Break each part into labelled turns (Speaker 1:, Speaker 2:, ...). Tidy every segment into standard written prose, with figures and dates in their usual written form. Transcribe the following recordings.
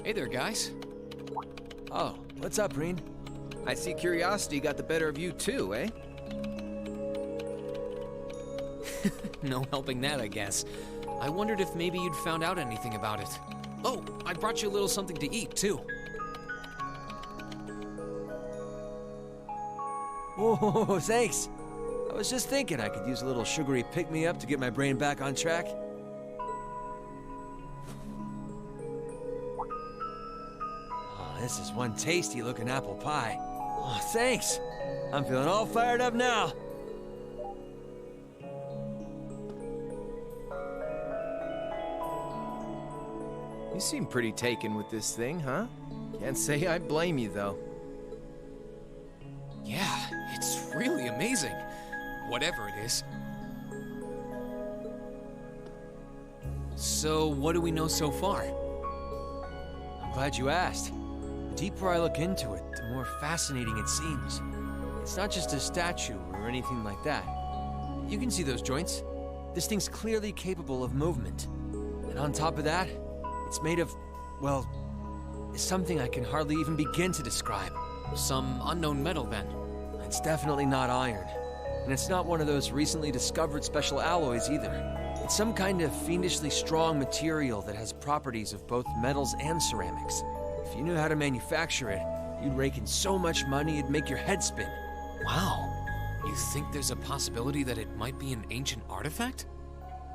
Speaker 1: Hey there, guys.
Speaker 2: Oh, what's up, Reen?
Speaker 3: I see curiosity got the better of you too, eh?
Speaker 1: No helping that, I guess. I wondered if maybe you'd found out anything about it. Oh, I brought you a little something to eat, too.
Speaker 2: Oh, thanks. I was just thinking I could use a little sugary pick-me-up to get my brain back on track. This is one tasty-looking apple pie. Oh, thanks! I'm feeling all fired up now.
Speaker 3: You seem pretty taken with this thing, huh? Can't say I blame you, though.
Speaker 1: Yeah, it's really amazing. Whatever it is. So, what do we know so far?
Speaker 2: I'm glad you asked. The deeper I look into it, the more fascinating it seems. It's not just a statue or anything like that. You can see those joints. This thing's clearly capable of movement. And on top of that, it's made of, well, something I can hardly even begin to describe.
Speaker 1: Some unknown metal, then.
Speaker 2: It's definitely not iron. And it's not one of those recently discovered special alloys either. It's some kind of fiendishly strong material that has properties of both metals and ceramics. If you knew how to manufacture it, you'd rake in so much money it'd make your head spin.
Speaker 1: Wow. You think there's a possibility that it might be an ancient artifact?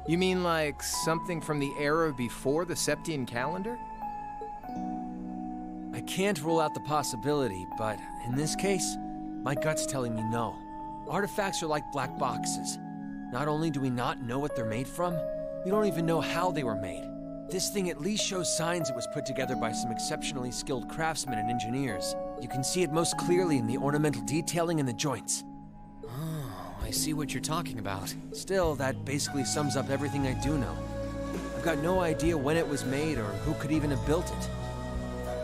Speaker 3: You mean like something from the era before the Septian calendar?
Speaker 2: I can't rule out the possibility, but in this case, my gut's telling me no. Artifacts are like black boxes. Not only do we not know what they're made from, we don't even know how they were made. This thing at least shows signs it was put together by some exceptionally skilled craftsmen and engineers. You can see it most clearly in the ornamental detailing in the joints.
Speaker 1: Oh, I see what you're talking about.
Speaker 2: Still, that basically sums up everything I do know. I've got no idea when it was made or who could even have built it.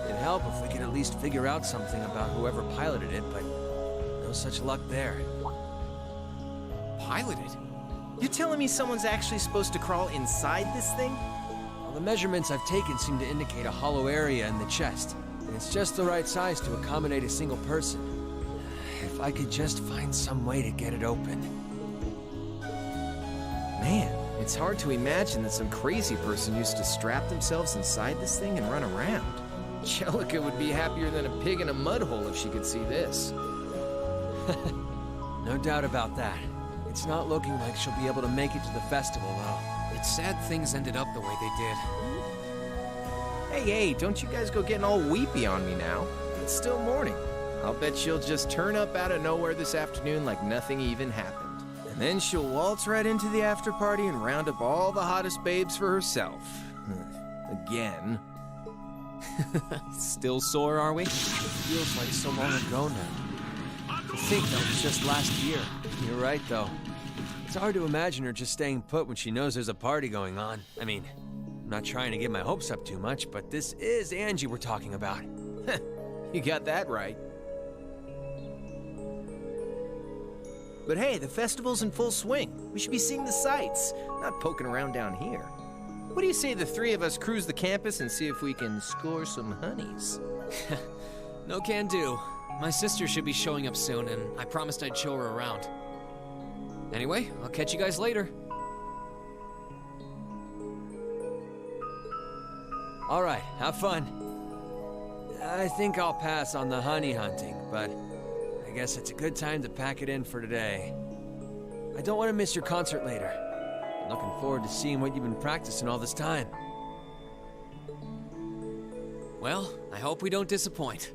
Speaker 2: It'd help if we could at least figure out something about whoever piloted it, but no such luck there.
Speaker 1: Piloted?
Speaker 3: You're telling me someone's actually supposed to crawl inside this thing?
Speaker 2: Well, the measurements I've taken seem to indicate a hollow area in the chest, and it's just the right size to accommodate a single person. If I could just find some way to get it open.
Speaker 3: Man, it's hard to imagine that some crazy person used to strap themselves inside this thing and run around. Jellica would be happier than a pig in a mud hole if she could see this.
Speaker 2: No doubt about that. It's not looking like she'll be able to make it to the festival, though.
Speaker 1: It's sad things ended up the way they did.
Speaker 3: Hey, don't you guys go getting all weepy on me now. It's still morning. I'll bet she'll just turn up out of nowhere this afternoon like nothing even happened. And then she'll waltz right into the after party and round up all the hottest babes for herself. Again.
Speaker 1: Still sore, are we?
Speaker 2: It feels like so long ago now. To think that was just last year. You're right, though. It's hard to imagine her just staying put when she knows there's a party going on. I mean, I'm not trying to get my hopes up too much, but this is Angie we're talking about.
Speaker 3: You got that right. But hey, the festival's in full swing. We should be seeing the sights, not poking around down here. What do you say the three of us cruise the campus and see if we can score some honeys?
Speaker 1: No can do. My sister should be showing up soon, and I promised I'd show her around. Anyway, I'll catch you guys later.
Speaker 2: All right, have fun. I think I'll pass on the honey hunting, but I guess it's a good time to pack it in for today. I don't want to miss your concert later. Looking forward to seeing what you've been practicing all this time.
Speaker 1: Well, I hope we don't disappoint.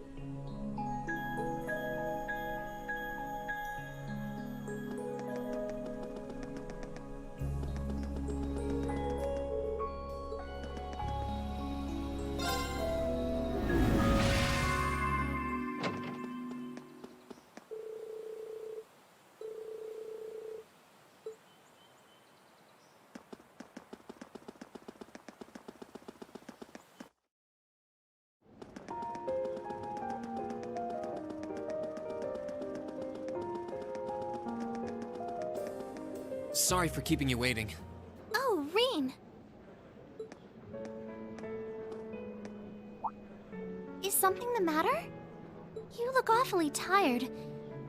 Speaker 1: Sorry for keeping you waiting.
Speaker 4: Oh, Rean. Is something the matter? You look awfully tired.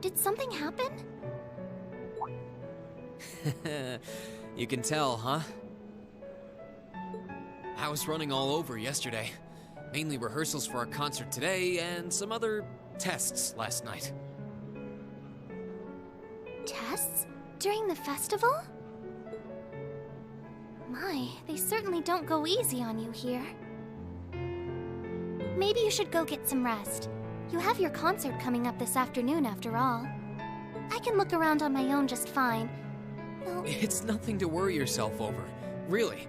Speaker 4: Did something happen?
Speaker 1: You can tell, huh? I was running all over yesterday. Mainly rehearsals for our concert today and some other tests last night.
Speaker 4: Tests? During the festival? My, they certainly don't go easy on you here. Maybe you should go get some rest. You have your concert coming up this afternoon after all. I can look around on my own just fine. Though...
Speaker 1: It's nothing to worry yourself over, really.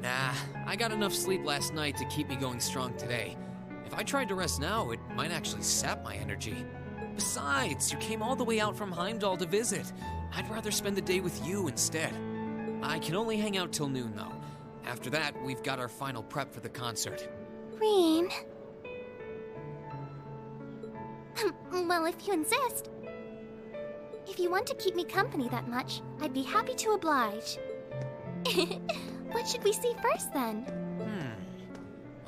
Speaker 1: Nah, I got enough sleep last night to keep me going strong today. If I tried to rest now, it might actually sap my energy. Besides, you came all the way out from Heimdall to visit. I'd rather spend the day with you instead. I can only hang out till noon, though. After that, we've got our final prep for the concert.
Speaker 4: Rean... Well, if you insist. If you want to keep me company that much, I'd be happy to oblige. What should we see first, then?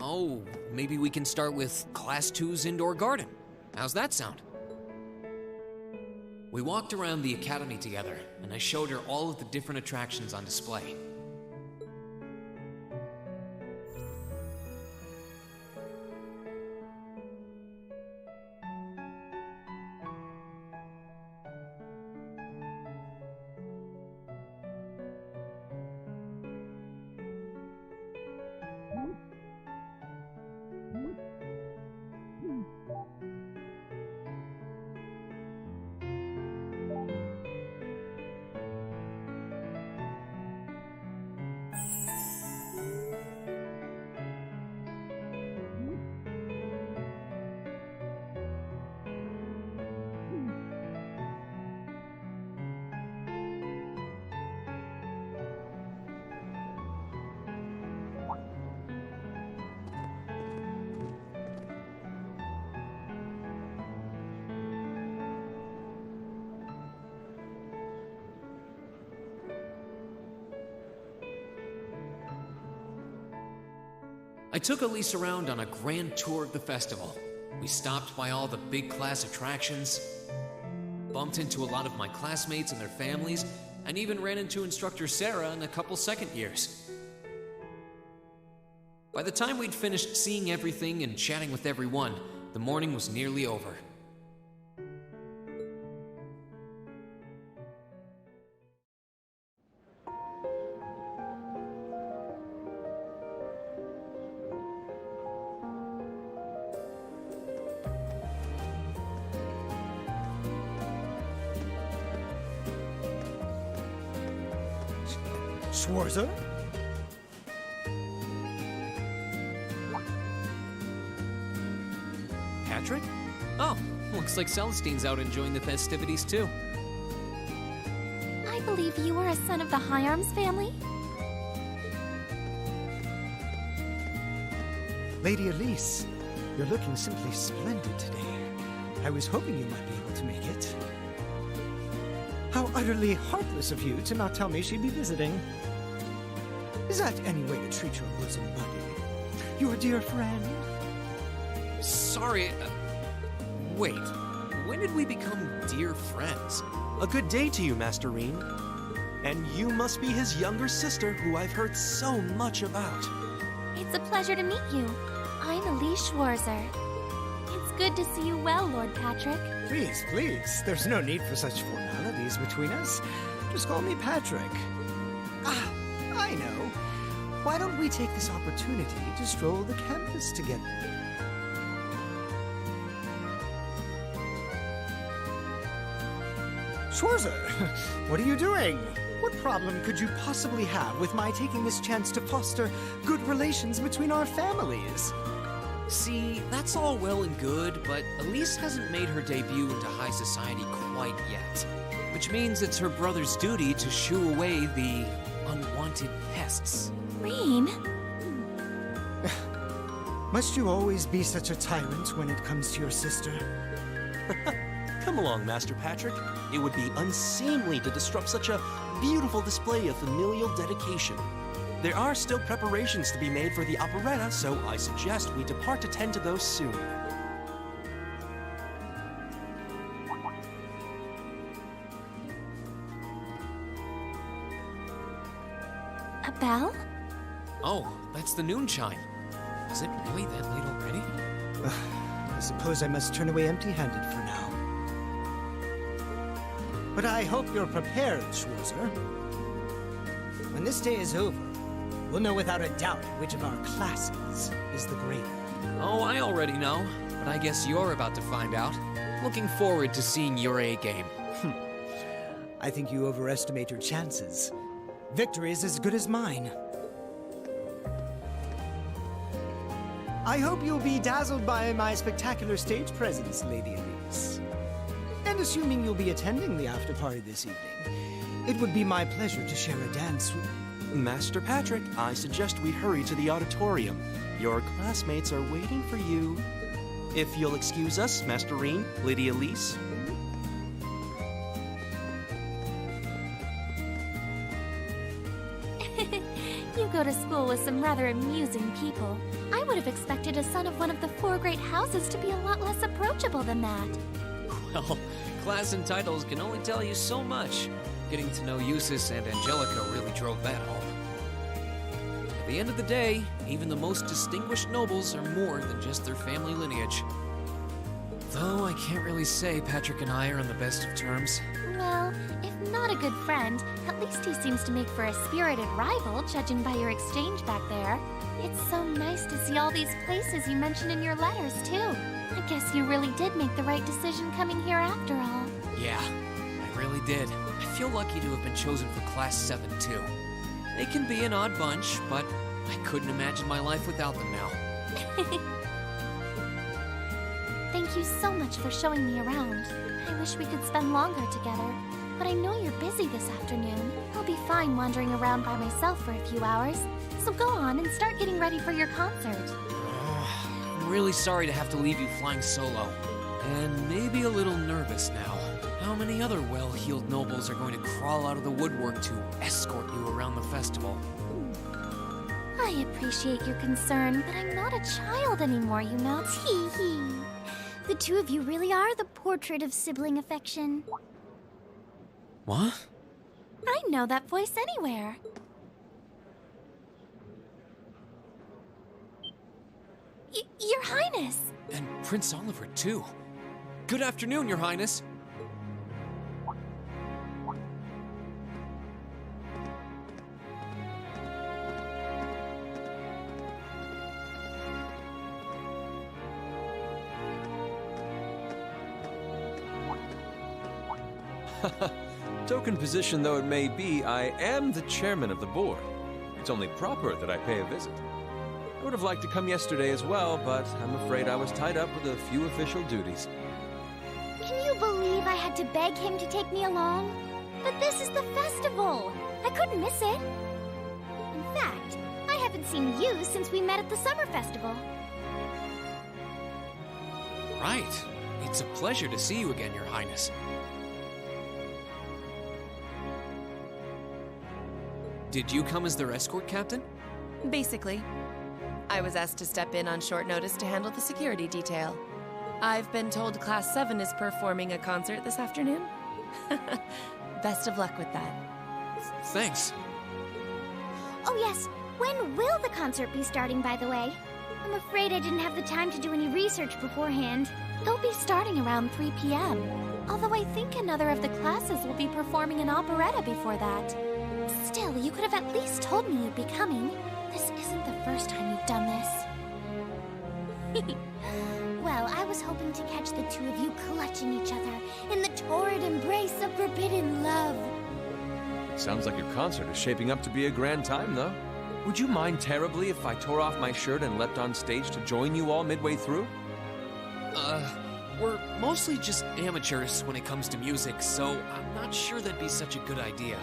Speaker 1: Oh, maybe we can start with Class 2's indoor garden. How's that sound? We walked around the academy together, and I showed her all of the different attractions on display. I took Elise around on a grand tour of the festival. We stopped by all the big class attractions, bumped into a lot of my classmates and their families, and even ran into instructor Sarah and a couple second years. By the time we'd finished seeing everything and chatting with everyone, the morning was nearly over.
Speaker 5: Schwarzer?
Speaker 1: Patrick? Oh, looks like Celestine's out enjoying the festivities too.
Speaker 4: I believe you are a son of the High Arms family?
Speaker 5: Lady Elise, you're looking simply splendid today. I was hoping you might be able to make it. How utterly heartless of you to not tell me she'd be visiting. Is that any way to treat your bosom buddy? Your dear friend?
Speaker 1: Sorry, wait. When did we become dear friends?
Speaker 6: A good day to you, Master Rean. And you must be his younger sister, who I've heard so much about.
Speaker 4: It's a pleasure to meet you. I'm Elise Schwarzer. It's good to see you well, Lord Patrick.
Speaker 5: Please, please, there's no need for such formality. is between us. Just call me Patrick. Ah, I know. Why don't we take this opportunity to stroll the campus together? Schwarzer, what are you doing? What problem could you possibly have with my taking this chance to foster good relations between our families?
Speaker 1: See, that's all well and good, but Elise hasn't made her debut into high society quite yet. Which means it's her brother's duty to shoo away the unwanted pests.
Speaker 4: Rean?
Speaker 5: Must you always be such a tyrant when it comes to your sister?
Speaker 6: Come along, Master Patrick. It would be unseemly to disrupt such a beautiful display of familial dedication. There are still preparations to be made for the operetta, so I suggest we depart to tend to those soon.
Speaker 4: A bell?
Speaker 1: Oh, that's the noon chime. Is it really that late already?
Speaker 5: I suppose I must turn away empty-handed for now. But I hope you're prepared, Schwarzer. When this day is over, we'll know without a doubt which of our classes is the greater.
Speaker 1: Oh, I already know, but I guess you're about to find out. Looking forward to seeing your A game.
Speaker 5: I think you overestimate your chances. Victory is as good as mine. I hope you'll be dazzled by my spectacular stage presence, Lady Elise. And assuming you'll be attending the after-party this evening, it would be my pleasure to share a dance with...
Speaker 6: Master Patrick, I suggest we hurry to the auditorium. Your classmates are waiting for you. If you'll excuse us, Master Rean, Lady Elise.
Speaker 4: You go to school with some rather amusing people. I would have expected a son of one of the 4 great houses to be a lot less approachable than that.
Speaker 1: Well, class and titles can only tell you so much. Getting to know Eustace and Angelica really drove that home. At the end of the day, even the most distinguished nobles are more than just their family lineage. Though I can't really say Patrick and I are on the best of terms.
Speaker 4: Well, if not a good friend, at least he seems to make for a spirited rival, judging by your exchange back there. It's so nice to see all these places you mentioned in your letters, too. I guess you really did make the right decision coming here after all.
Speaker 1: Yeah, I really did. I feel lucky to have been chosen for Class 7, too. They can be an odd bunch, but I couldn't imagine my life without them now.
Speaker 4: Thank you so much for showing me around. I wish we could spend longer together, but I know you're busy this afternoon. I'll be fine wandering around by myself for a few hours, so go on and start getting ready for your concert.
Speaker 1: I'm really sorry to have to leave you flying solo, and maybe a little nervous now. How many other well-heeled nobles are going to crawl out of the woodwork to escort you around the festival?
Speaker 4: I appreciate your concern, but I'm not a child anymore, you know. Tee hee. The two of you really are the portrait of sibling affection.
Speaker 1: What?
Speaker 4: I know that voice anywhere. Your Highness!
Speaker 1: And Prince Oliver, too. Good afternoon, Your Highness.
Speaker 2: Token position though it may be, I am the chairman of the board. It's only proper that I pay a visit. I would have liked to come yesterday as well, but I'm afraid I was tied up with a few official duties.
Speaker 4: Can you believe I had to beg him to take me along? But this is the festival! I couldn't miss it! In fact, I haven't seen you since we met at the summer festival.
Speaker 1: Right. It's a pleasure to see you again, Your Highness. Did you come as their escort captain?
Speaker 7: Basically. I was asked to step in on short notice to handle the security detail. I've been told Class 7 is performing a concert this afternoon. Best of luck with that.
Speaker 1: Thanks.
Speaker 4: Oh yes, when will the concert be starting, by the way? I'm afraid I didn't have the time to do any research beforehand. They'll be starting around 3 p.m. Although I think another of the classes will be performing an operetta before that. Still, you could have at least told me you'd be coming. This isn't the first time you've done this. Well, I was hoping to catch the two of you clutching each other in the torrid embrace of forbidden love.
Speaker 2: It sounds like your concert is shaping up to be a grand time, though. Would you mind terribly if I tore off my shirt and leapt on stage to join you all midway through?
Speaker 1: We're mostly just amateurs when it comes to music, so I'm not sure that'd be such a good idea.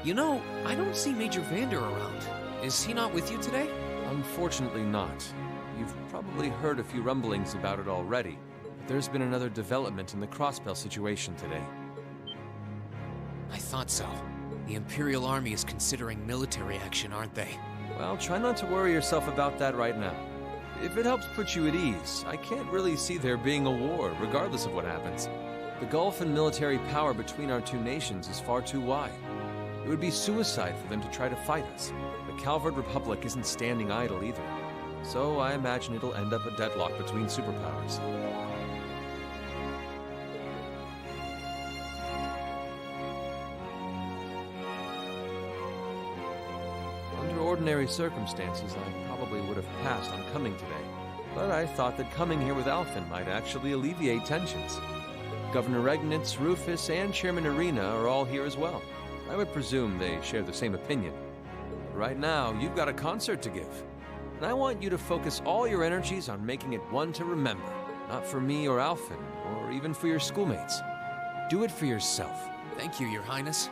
Speaker 1: You know, I don't see Major Vander around. Is he not with you today?
Speaker 2: Unfortunately not. You've probably heard a few rumblings about it already, but there's been another development in the Crossbell situation today.
Speaker 1: I thought so. The Imperial Army is considering military action, aren't they?
Speaker 2: Well, try not to worry yourself about that right now. If it helps put you at ease, I can't really see there being a war, regardless of what happens. The gulf in military power between our two nations is far too wide. It would be suicide for them to try to fight us. The Calvard Republic isn't standing idle either. So I imagine it'll end up a deadlock between superpowers. Under ordinary circumstances, I probably would have passed on coming today. But I thought that coming here with Alphen might actually alleviate tensions. Governor Regnitz, Rufus, and Chairman Arena are all here as well. I would presume they share the same opinion. But right now, you've got a concert to give. And I want you to focus all your energies on making it one to remember. Not for me or Alphen, or even for your schoolmates. Do it for yourself.
Speaker 1: Thank you, Your Highness.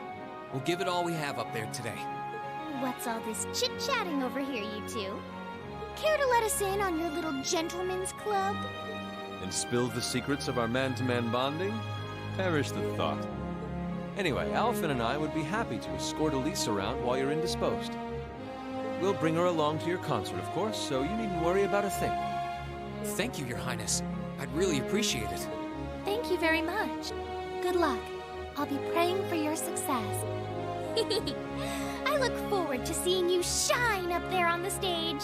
Speaker 1: We'll give it all we have up there today.
Speaker 4: What's all this chit-chatting over here, you two? Care to let us in on your little gentleman's club?
Speaker 2: And spill the secrets of our man-to-man bonding? Perish the thought. Anyway, Alphen and I would be happy to escort Elise around while you're indisposed. We'll bring her along to your concert, of course, so you needn't worry about a thing.
Speaker 1: Thank you, Your Highness. I'd really appreciate it.
Speaker 4: Thank you very much. Good luck. I'll be praying for your success. I look forward to seeing you shine up there on the stage.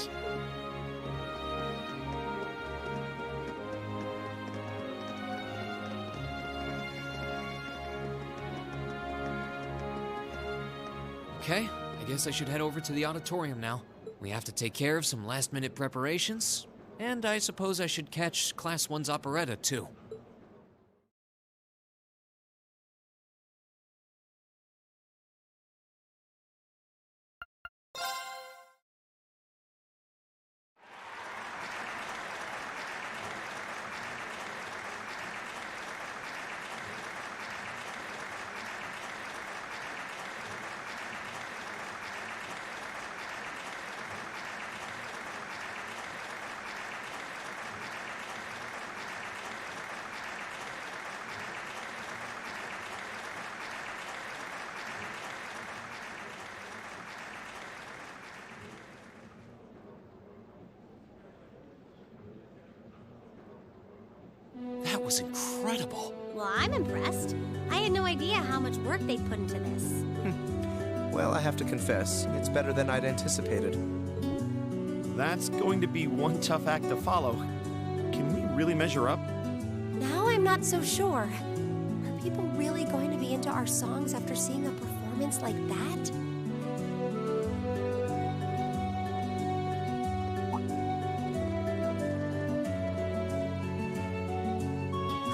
Speaker 1: Okay, I guess I should head over to the auditorium now. We have to take care of some last-minute preparations, and I suppose I should catch Class 1's operetta, too. That was incredible.
Speaker 8: Well, I'm impressed. I had no idea how much work they'd put into this.
Speaker 9: Well, I have to confess, it's better than I'd anticipated.
Speaker 10: That's going to be one tough act to follow. Can we really measure up?
Speaker 8: Now I'm not so sure. Are people really going to be into our songs after seeing a performance like that?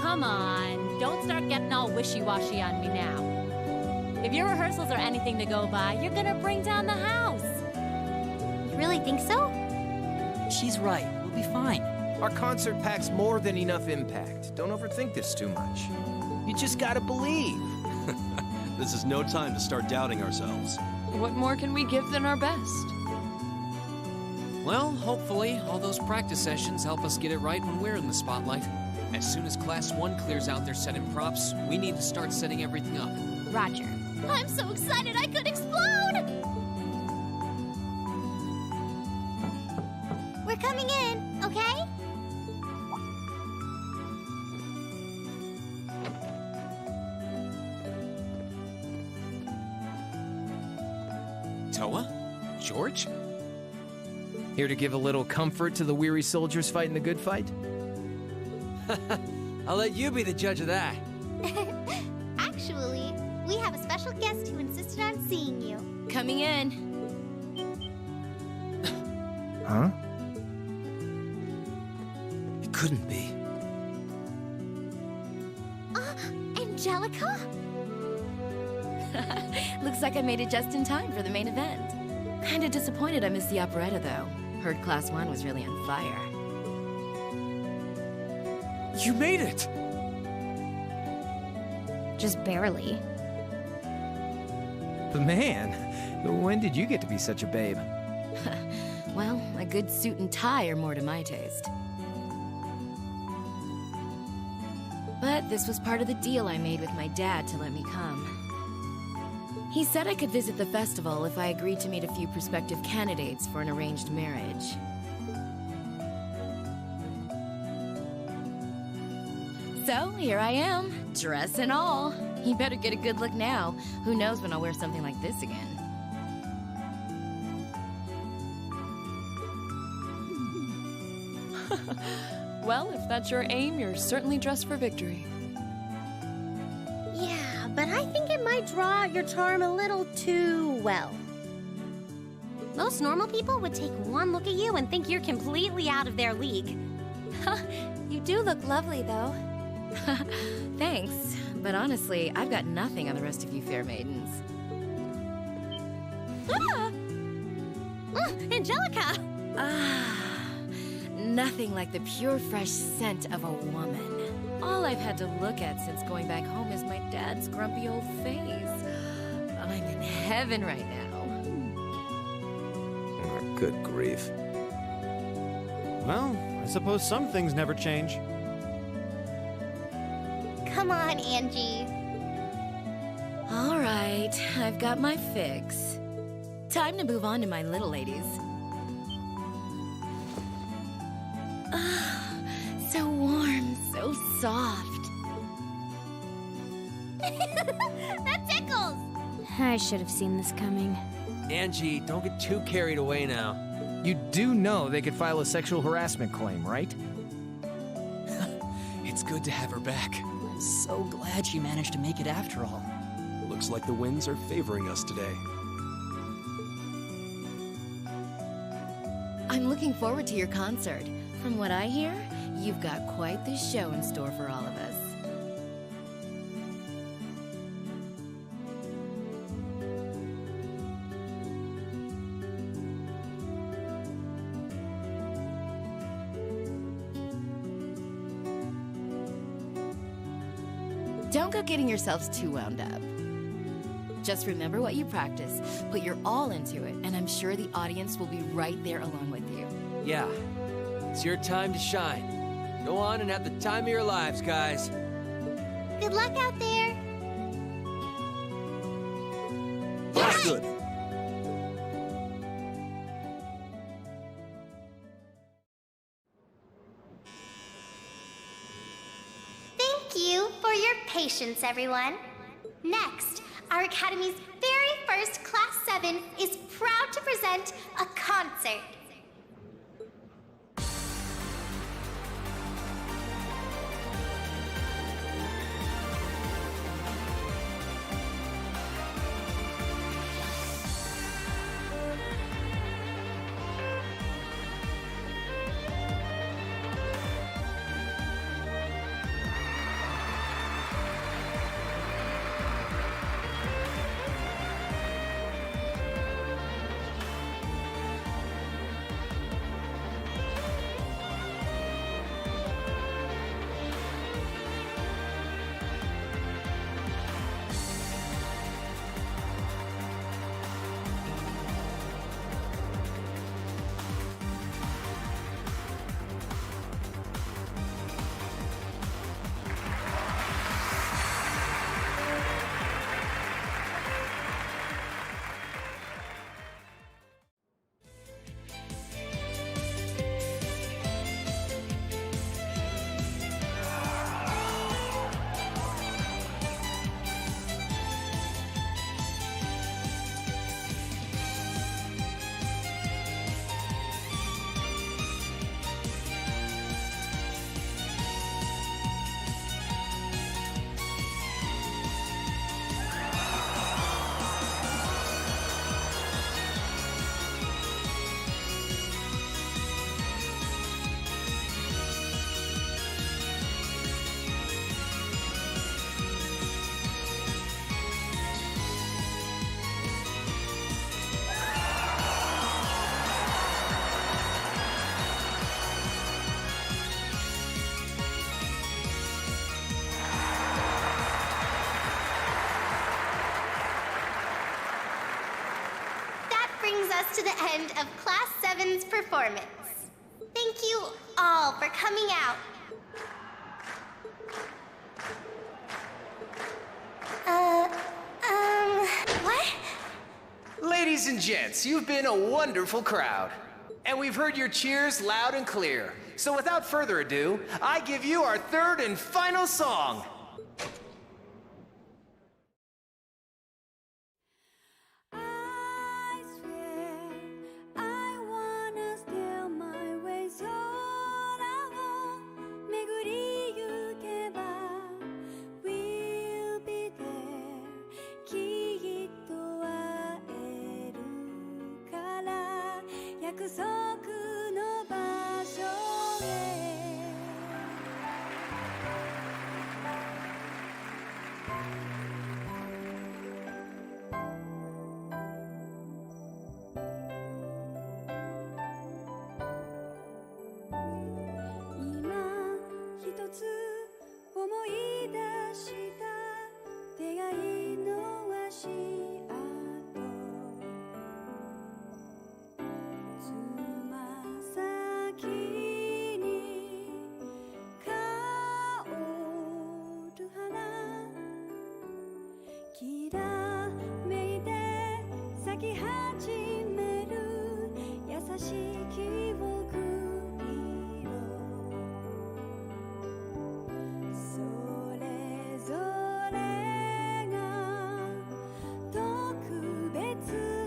Speaker 11: Come on, don't start getting all wishy-washy on me now. If your rehearsals are anything to go by, you're gonna bring down the house.
Speaker 8: You really think so?
Speaker 12: She's right. We'll be fine.
Speaker 3: Our concert packs more than enough impact. Don't overthink this too much.
Speaker 12: You just gotta believe.
Speaker 6: This is no time to start doubting ourselves.
Speaker 7: What more can we give than our best?
Speaker 1: Well, hopefully, all those practice sessions help us get it right when we're in the spotlight. As soon as Class 1 clears out their set and props, we need to start setting everything up.
Speaker 11: Roger.
Speaker 4: I'm so excited I could explode! We're coming in, okay?
Speaker 1: Toa? George?
Speaker 3: Here to give a little comfort to the weary soldiers fighting the good fight?
Speaker 2: I'll let you be the judge of that.
Speaker 4: Actually, we have a special guest who insisted on seeing you.
Speaker 7: Coming in.
Speaker 3: Huh?
Speaker 2: It couldn't be.
Speaker 4: Angelica?
Speaker 7: Looks like I made it just in time for the main event. Kinda disappointed I missed the operetta, though. Heard Class 1 was really on fire.
Speaker 2: You made it!
Speaker 4: Just barely.
Speaker 3: But man, when did you get to be such a babe?
Speaker 7: Well, a good suit and tie are more to my taste. But this was part of the deal I made with my dad to let me come. He said I could visit the festival if I agreed to meet a few prospective candidates for an arranged marriage. So, here I am, dress and all. You better get a good look now. Who knows when I'll wear something like this again.
Speaker 13: Well, if that's your aim, you're certainly dressed for victory.
Speaker 4: Yeah, but I think it might draw out your charm a little too well. Most normal people would take one look at you and think you're completely out of their league.
Speaker 8: You do look lovely, though.
Speaker 7: Thanks, but honestly, I've got nothing on the rest of you fair maidens.
Speaker 4: Ah! Angelica!
Speaker 7: Nothing like the pure, fresh scent of a woman. All I've had to look at since going back home is my dad's grumpy old face. I'm in heaven right now.
Speaker 3: Oh, good grief.
Speaker 10: Well, I suppose some things never change.
Speaker 4: Come on, Angie.
Speaker 7: All right, I've got my fix. Time to move on to my little ladies. So warm, so soft.
Speaker 4: That tickles! I should have seen this coming.
Speaker 2: Angie, don't get too carried away now.
Speaker 3: You do know they could file a sexual harassment claim, right?
Speaker 2: It's good to have her back.
Speaker 12: I'm so glad she managed to make it after all.
Speaker 6: Looks like the winds are favoring us today.
Speaker 7: I'm looking forward to your concert. From what I hear, you've got quite the show in store for all of us. Don't go getting yourselves too wound up. Just remember what you practice, put your all into it, and I'm sure the audience will be right there along with you.
Speaker 2: Yeah, it's your time to shine. Go on and have the time of your lives, guys.
Speaker 4: Good luck out there.
Speaker 6: That's good.
Speaker 4: Thank you for your patience, everyone. Next, our Academy's very first Class 7 is proud to present a concert.
Speaker 14: brings us to the end of Class 7's performance. Thank you all for coming out. What?
Speaker 3: Ladies and gents, you've been a wonderful crowd. And we've heard your cheers loud and clear. So without further ado, I give you our third and final song.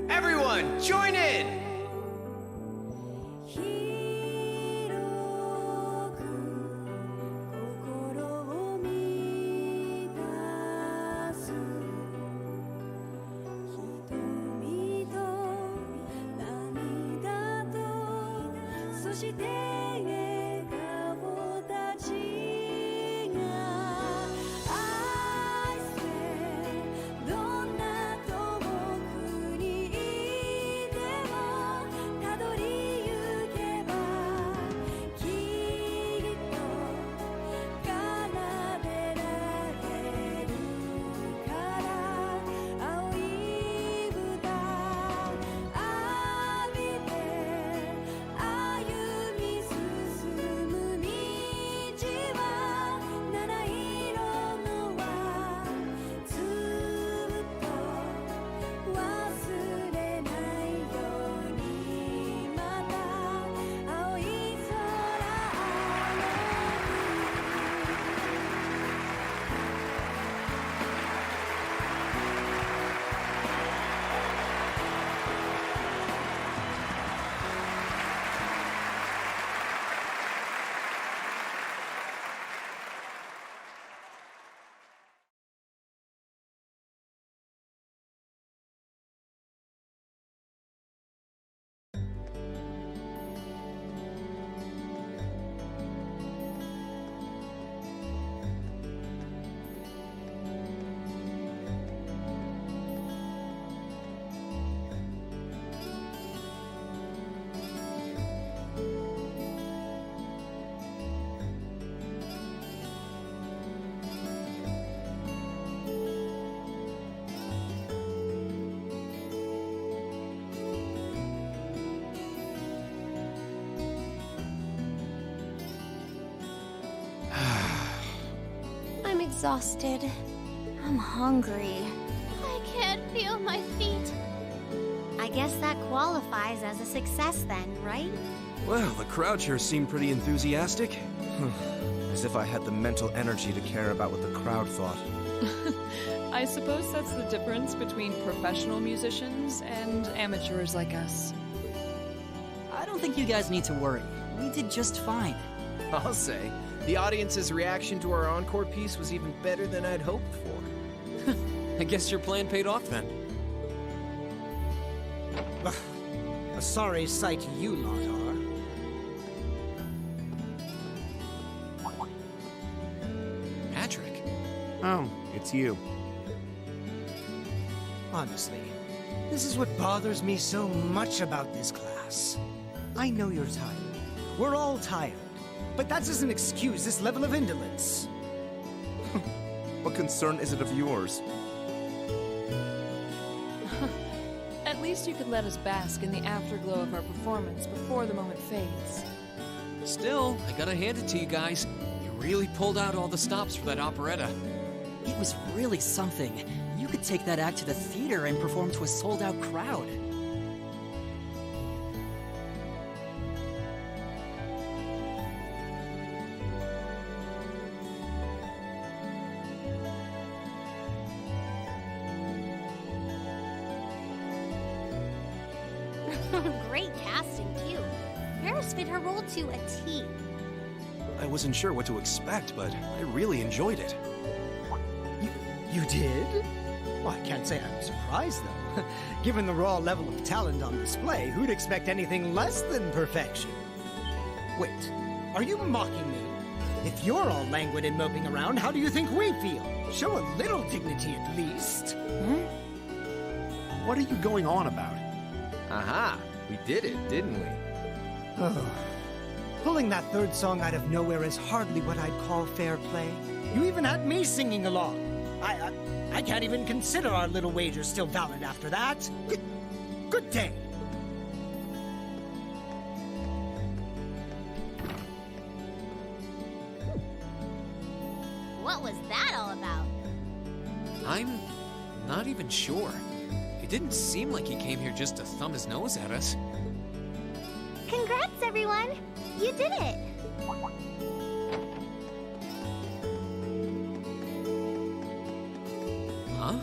Speaker 3: Everyone, join in!
Speaker 8: Exhausted.
Speaker 4: I'm hungry. I can't feel my feet. I guess that qualifies as a success then, right?
Speaker 6: Well, the crowd sure seemed pretty enthusiastic.
Speaker 9: As if I had the mental energy to care about what the crowd thought.
Speaker 13: I suppose that's the difference between professional musicians and amateurs like us.
Speaker 12: I don't think you guys need to worry. We did just fine.
Speaker 3: I'll say, the audience's reaction to our encore piece was even better than I'd hoped for.
Speaker 2: I guess your plan paid off then.
Speaker 5: A sorry sight you lot are.
Speaker 1: Patrick.
Speaker 10: Oh, it's you.
Speaker 5: Honestly, this is what bothers me so much about this class. I know you're tired. We're all tired. But that doesn't excuse this level of indolence.
Speaker 9: What concern is it of yours?
Speaker 13: At least you could let us bask in the afterglow of our performance before the moment fades.
Speaker 1: Still, I gotta hand it to you guys. You really pulled out all the stops for that operetta.
Speaker 12: It was really something. You could take that act to the theater and perform to a sold-out crowd.
Speaker 4: Great casting, too. Paris fit her role to a T.
Speaker 6: I wasn't sure what to expect, but I really enjoyed it.
Speaker 5: You did? Well, I can't say I'm surprised, though. Given the raw level of talent on display, who'd expect anything less than perfection? Wait, are you mocking me? If you're all languid and moping around, how do you think we feel? Show a little dignity at least.
Speaker 10: What are you going on about?
Speaker 3: Aha! We did it, didn't we?
Speaker 5: Oh. Pulling that third song out of nowhere is hardly what I'd call fair play. You even had me singing along. I can't even consider our little wager still valid after that. Good day.
Speaker 4: What was that all about?
Speaker 1: I'm not even sure. It didn't seem like he came here just to thumb his nose at us.
Speaker 14: Congrats, everyone! You did it!
Speaker 1: Huh?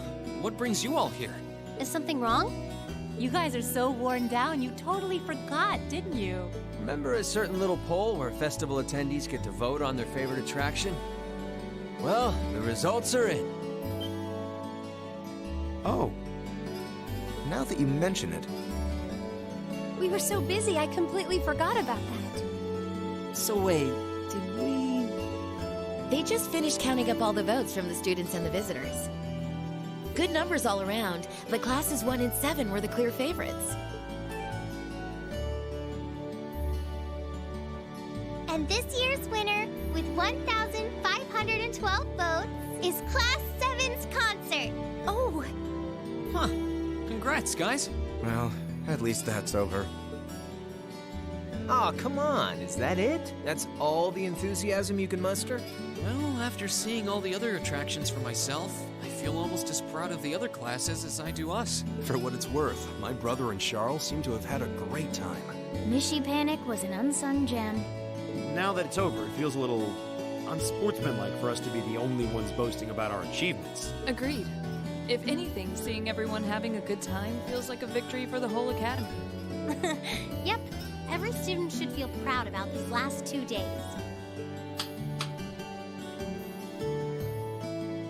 Speaker 1: What brings you all here?
Speaker 4: Is something wrong?
Speaker 11: You guys are so worn down, you totally forgot, didn't you?
Speaker 2: Remember a certain little poll where festival attendees get to vote on their favorite attraction? Well, the results are in.
Speaker 9: Oh. Now that you mention it.
Speaker 8: We were so busy, I completely forgot about that.
Speaker 12: So wait, did we...
Speaker 7: They just finished counting up all the votes from the students and the visitors. Good numbers all around, but classes 1 and 7 were the clear favorites.
Speaker 14: And this year's winner, with 1,512 votes, is Class 7's concert.
Speaker 8: Oh!
Speaker 1: Huh. Congrats, guys.
Speaker 9: Well, at least that's over.
Speaker 3: Aw, come on, is that it? That's all the enthusiasm you can muster?
Speaker 1: Well, after seeing all the other attractions for myself, I feel almost as proud of the other classes as I do us.
Speaker 6: For what it's worth, my brother and Charles seem to have had a great time.
Speaker 4: Mishy Panic was an unsung gem.
Speaker 10: Now that it's over, it feels a little unsportsmanlike for us to be the only ones boasting about our achievements.
Speaker 13: Agreed. If anything, seeing everyone having a good time feels like a victory for the whole academy.
Speaker 4: Yep. Every student should feel proud about these last 2 days.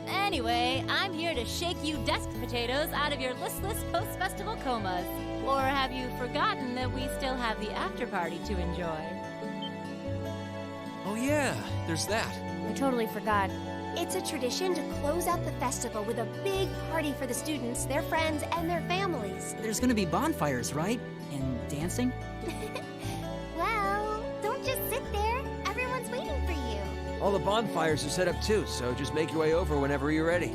Speaker 11: Anyway, I'm here to shake you desk potatoes out of your listless post-festival comas. Or have you forgotten that we still have the after-party to enjoy?
Speaker 1: Oh yeah, there's that.
Speaker 4: I totally forgot.
Speaker 8: It's a tradition to close out the festival with a big party for the students, their friends, and their families.
Speaker 12: There's gonna be bonfires, right? And dancing?
Speaker 14: Well, don't just sit there. Everyone's waiting for you.
Speaker 2: All the bonfires are set up too, so just make your way over whenever you're ready.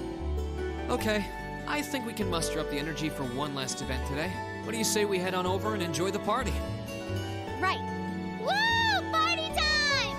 Speaker 1: Okay, I think we can muster up the energy for one last event today. What do you say we head on over and enjoy the party?
Speaker 14: Right. Woo! Party time!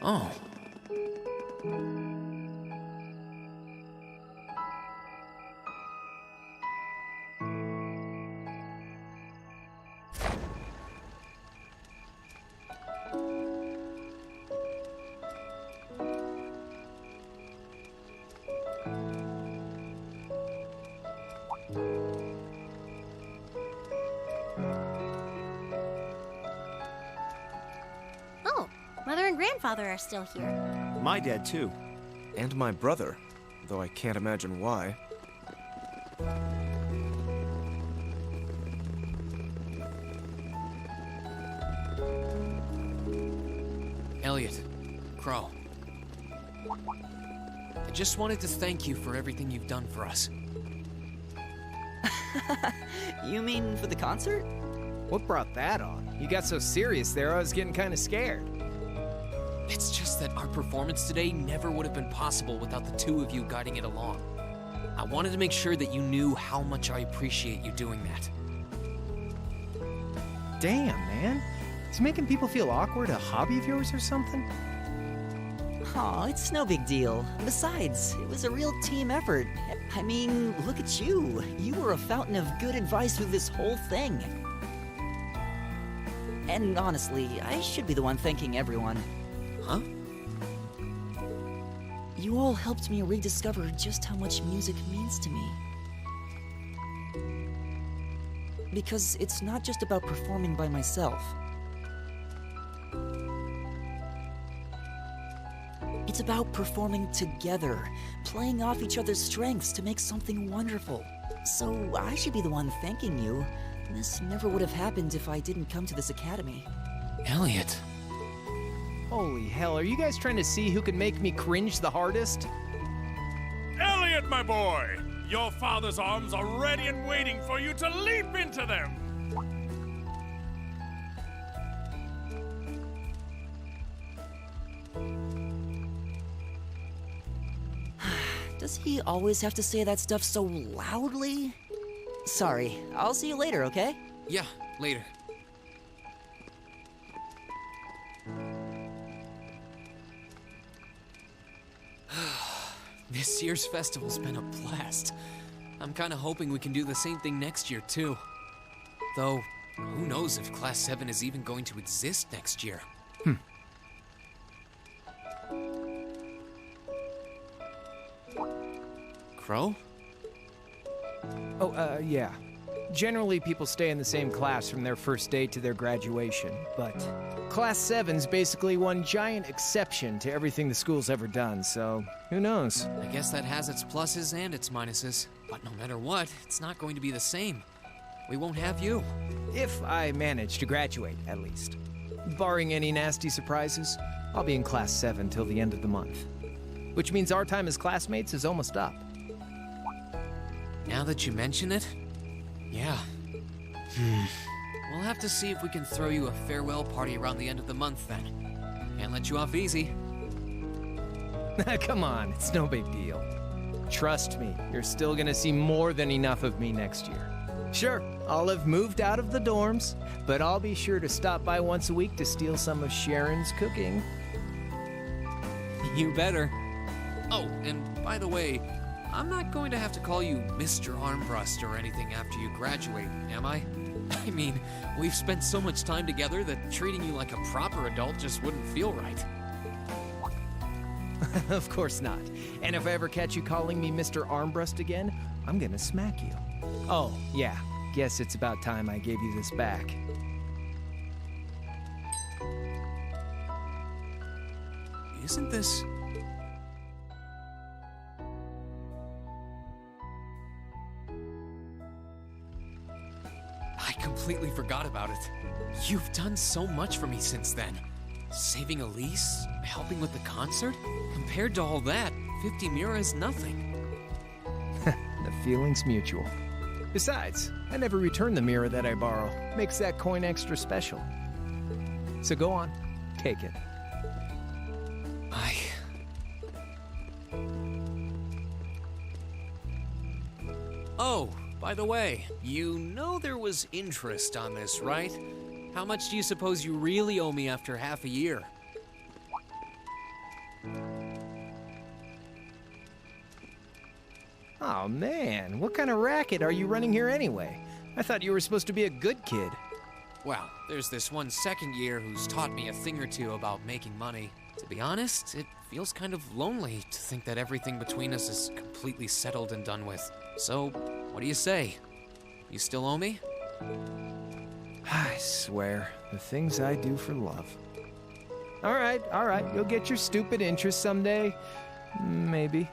Speaker 1: Oh.
Speaker 4: Oh, Mother and Grandfather are still here.
Speaker 10: My dad, too.
Speaker 9: And my brother, though I can't imagine why.
Speaker 1: Elliot, Crow. I just wanted to thank you for everything you've done for us.
Speaker 12: You mean for the concert?
Speaker 3: What brought that on? You got so serious there, I was getting kind of scared.
Speaker 1: It's just that our performance today never would have been possible without the two of you guiding it along. I wanted to make sure that you knew how much I appreciate you doing that.
Speaker 3: Damn, man. Is making people feel awkward a hobby of yours or something?
Speaker 12: Aw, it's no big deal. Besides, it was a real team effort. I mean, look at you. You were a fountain of good advice through this whole thing. And honestly, I should be the one thanking everyone.
Speaker 1: Huh?
Speaker 12: You all helped me rediscover just how much music means to me. Because it's not just about performing by myself. It's about performing together, playing off each other's strengths to make something wonderful. So I should be the one thanking you. This never would have happened if I didn't come to this academy.
Speaker 1: Elliot.
Speaker 3: Holy hell, are you guys trying to see who can make me cringe the hardest?
Speaker 15: Elliot, my boy! Your father's arms are ready and waiting for you to leap into them!
Speaker 12: Does he always have to say that stuff so loudly? Sorry, I'll see you later, okay?
Speaker 1: Yeah, later. This year's festival's been a blast. I'm kinda hoping we can do the same thing next year, too. Though, who knows if Class 7 is even going to exist next year. Crow?
Speaker 3: Oh, yeah. Generally, people stay in the same class from their first day to their graduation, but Class 7's basically one giant exception to everything the school's ever done, so who knows?
Speaker 1: I guess that has its pluses and its minuses. But no matter what, it's not going to be the same. We won't have you.
Speaker 3: If I manage to graduate, at least. Barring any nasty surprises, I'll be in Class 7 till the end of the month. Which means our time as classmates is almost up.
Speaker 1: Now that you mention it, yeah. We'll have to see if we can throw you a farewell party around the end of the month then. Can't let you off easy.
Speaker 3: Come on, it's no big deal. Trust me, you're still gonna see more than enough of me next year. Sure, I'll have moved out of the dorms, but I'll be sure to stop by once a week to steal some of Sharon's cooking.
Speaker 1: You better. Oh, and by the way, I'm not going to have to call you Mr. Armbrust or anything after you graduate, am I? I mean, we've spent so much time together that treating you like a proper adult just wouldn't feel right.
Speaker 3: Of course not. And if I ever catch you calling me Mr. Armbrust again, I'm gonna smack you. Oh, yeah. Guess it's about time I gave you this back.
Speaker 1: Isn't this... I completely forgot about it. You've done so much for me since then. Saving Elise, helping with the concert. Compared to all that, 50 Mira is nothing.
Speaker 3: The feeling's mutual. Besides, I never return the mirror that I borrow. Makes that coin extra special. So go on, take it.
Speaker 1: Oh, by the way, you know there was interest on this, right? How much do you suppose you really owe me after half a year?
Speaker 3: Oh man, what kind of racket are you running here anyway? I thought you were supposed to be a good kid.
Speaker 1: Well, there's this one second year who's taught me a thing or two about making money. To be honest, it feels kind of lonely to think that everything between us is completely settled and done with. So, what do you say? You still owe me?
Speaker 3: I swear, the things I do for love. All right, you'll get your stupid interest someday. Maybe.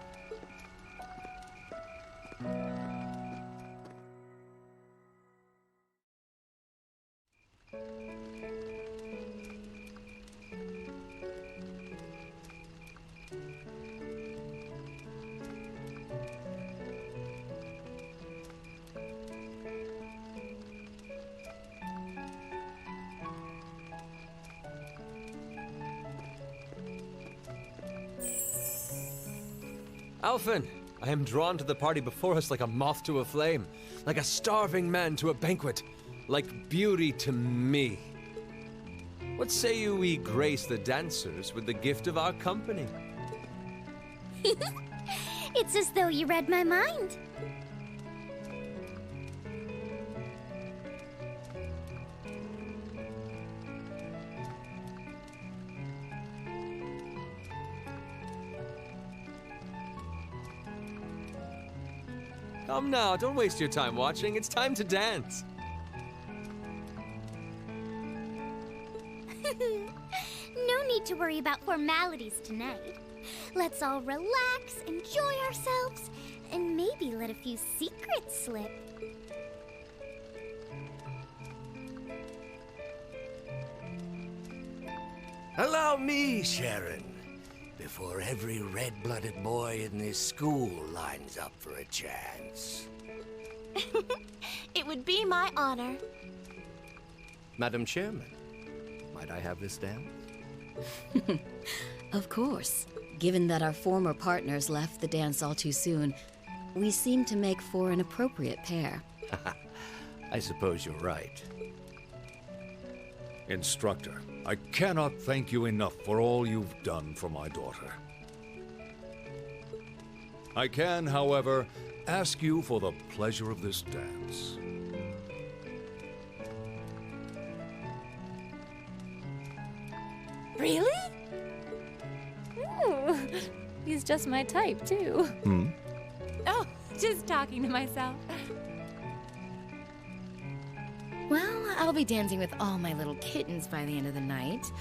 Speaker 2: Alphen, I am drawn to the party before us like a moth to a flame, like a starving man to a banquet, like beauty to me. What say you we grace the dancers with the gift of our company?
Speaker 14: It's as though you read my mind.
Speaker 2: Come now, don't waste your time watching. It's time to dance.
Speaker 14: No need to worry about formalities tonight. Let's all relax, enjoy ourselves, and maybe let a few secrets slip.
Speaker 16: Allow me, Sharon, before every red-blooded boy in this school lines up for a chance.
Speaker 8: It would be my honor.
Speaker 3: Madam Chairman, might I have this dance?
Speaker 17: Of course. Given that our former partners left the dance all too soon, we seem to make for an appropriate pair.
Speaker 16: I suppose you're right.
Speaker 15: Instructor, I cannot thank you enough for all you've done for my daughter. I can, however, ask you for the pleasure of this dance.
Speaker 11: Really? Ooh, he's just my type, too. Oh, just talking to myself.
Speaker 18: Well, I'll be dancing with all my little kittens by the end of the night.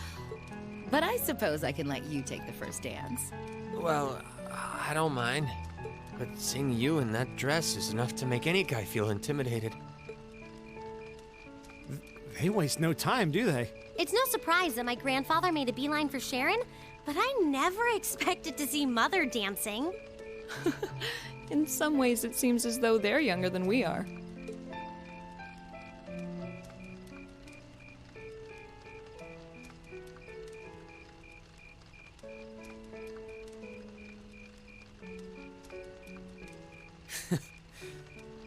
Speaker 18: But I suppose I can let you take the first dance.
Speaker 2: Well, I don't mind. But seeing you in that dress is enough to make any guy feel intimidated.
Speaker 10: They waste no time, do they?
Speaker 8: It's no surprise that my grandfather made a beeline for Sharon, but I never expected to see Mother dancing.
Speaker 13: In some ways, it seems as though they're younger than we are.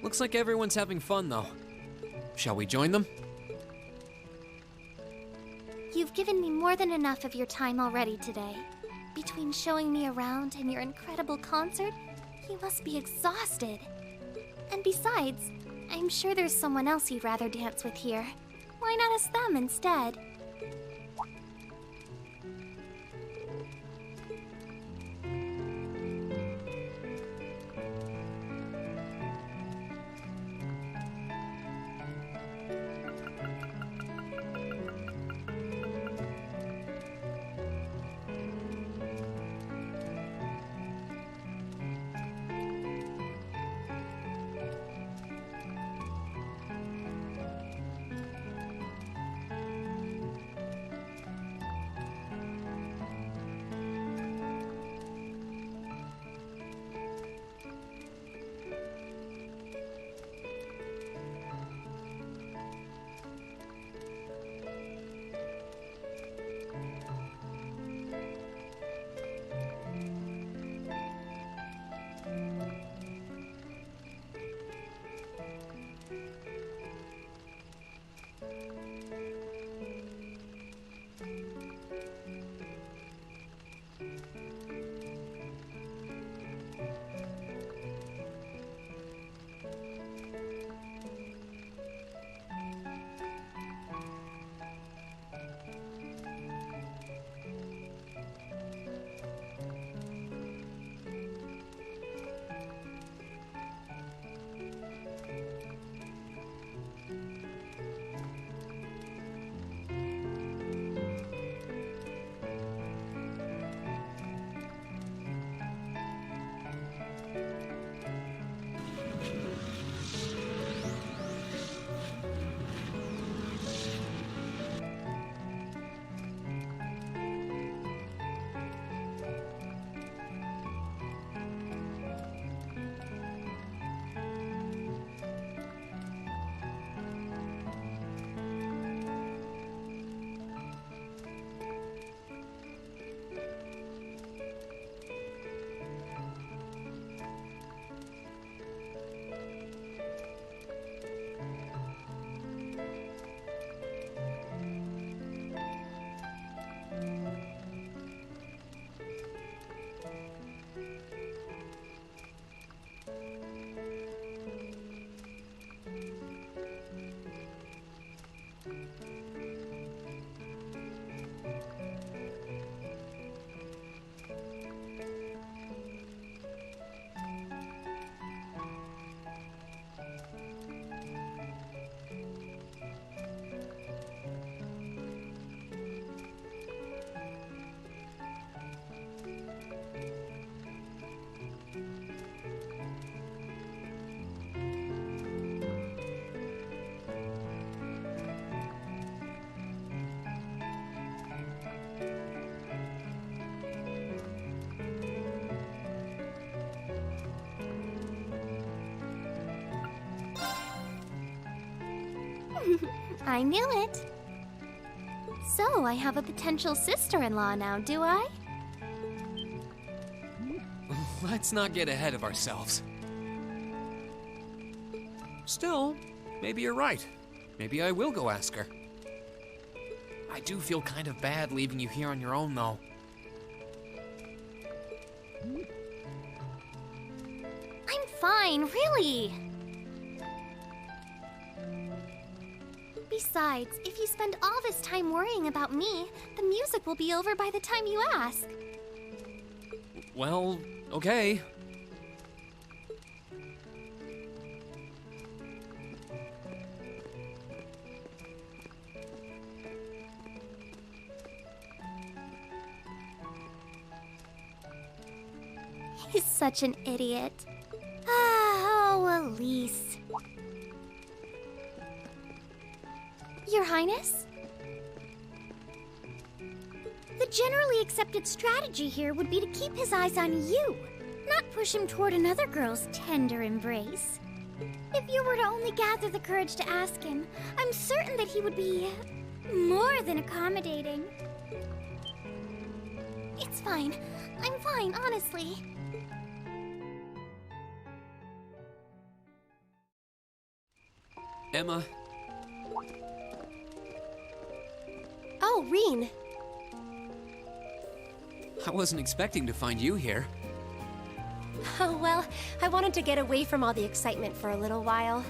Speaker 1: Looks like everyone's having fun, though. Shall we join them?
Speaker 14: You've given me more than enough of your time already today. Between showing me around and your incredible concert, you must be exhausted. And besides, I'm sure there's someone else you'd rather dance with here. Why not ask them instead? I knew it. So, I have a potential sister-in-law now, do I?
Speaker 1: Let's not get ahead of ourselves. Still, maybe you're right. Maybe I will go ask her. I do feel kind of bad leaving you here on your own, though.
Speaker 14: I'm fine, really. Besides, if you spend all this time worrying about me, the music will be over by the time you ask.
Speaker 1: Well, okay.
Speaker 14: He's such an idiot. Oh, Elise. Your Highness? The generally accepted strategy here would be to keep his eyes on you, not push him toward another girl's tender embrace. If you were to only gather the courage to ask him, I'm certain that he would be more than accommodating. It's fine. I'm fine, honestly.
Speaker 1: Emma.
Speaker 8: Oh, Reen.
Speaker 1: I wasn't expecting to find you here.
Speaker 8: Oh, well, I wanted to get away from all the excitement for a little while.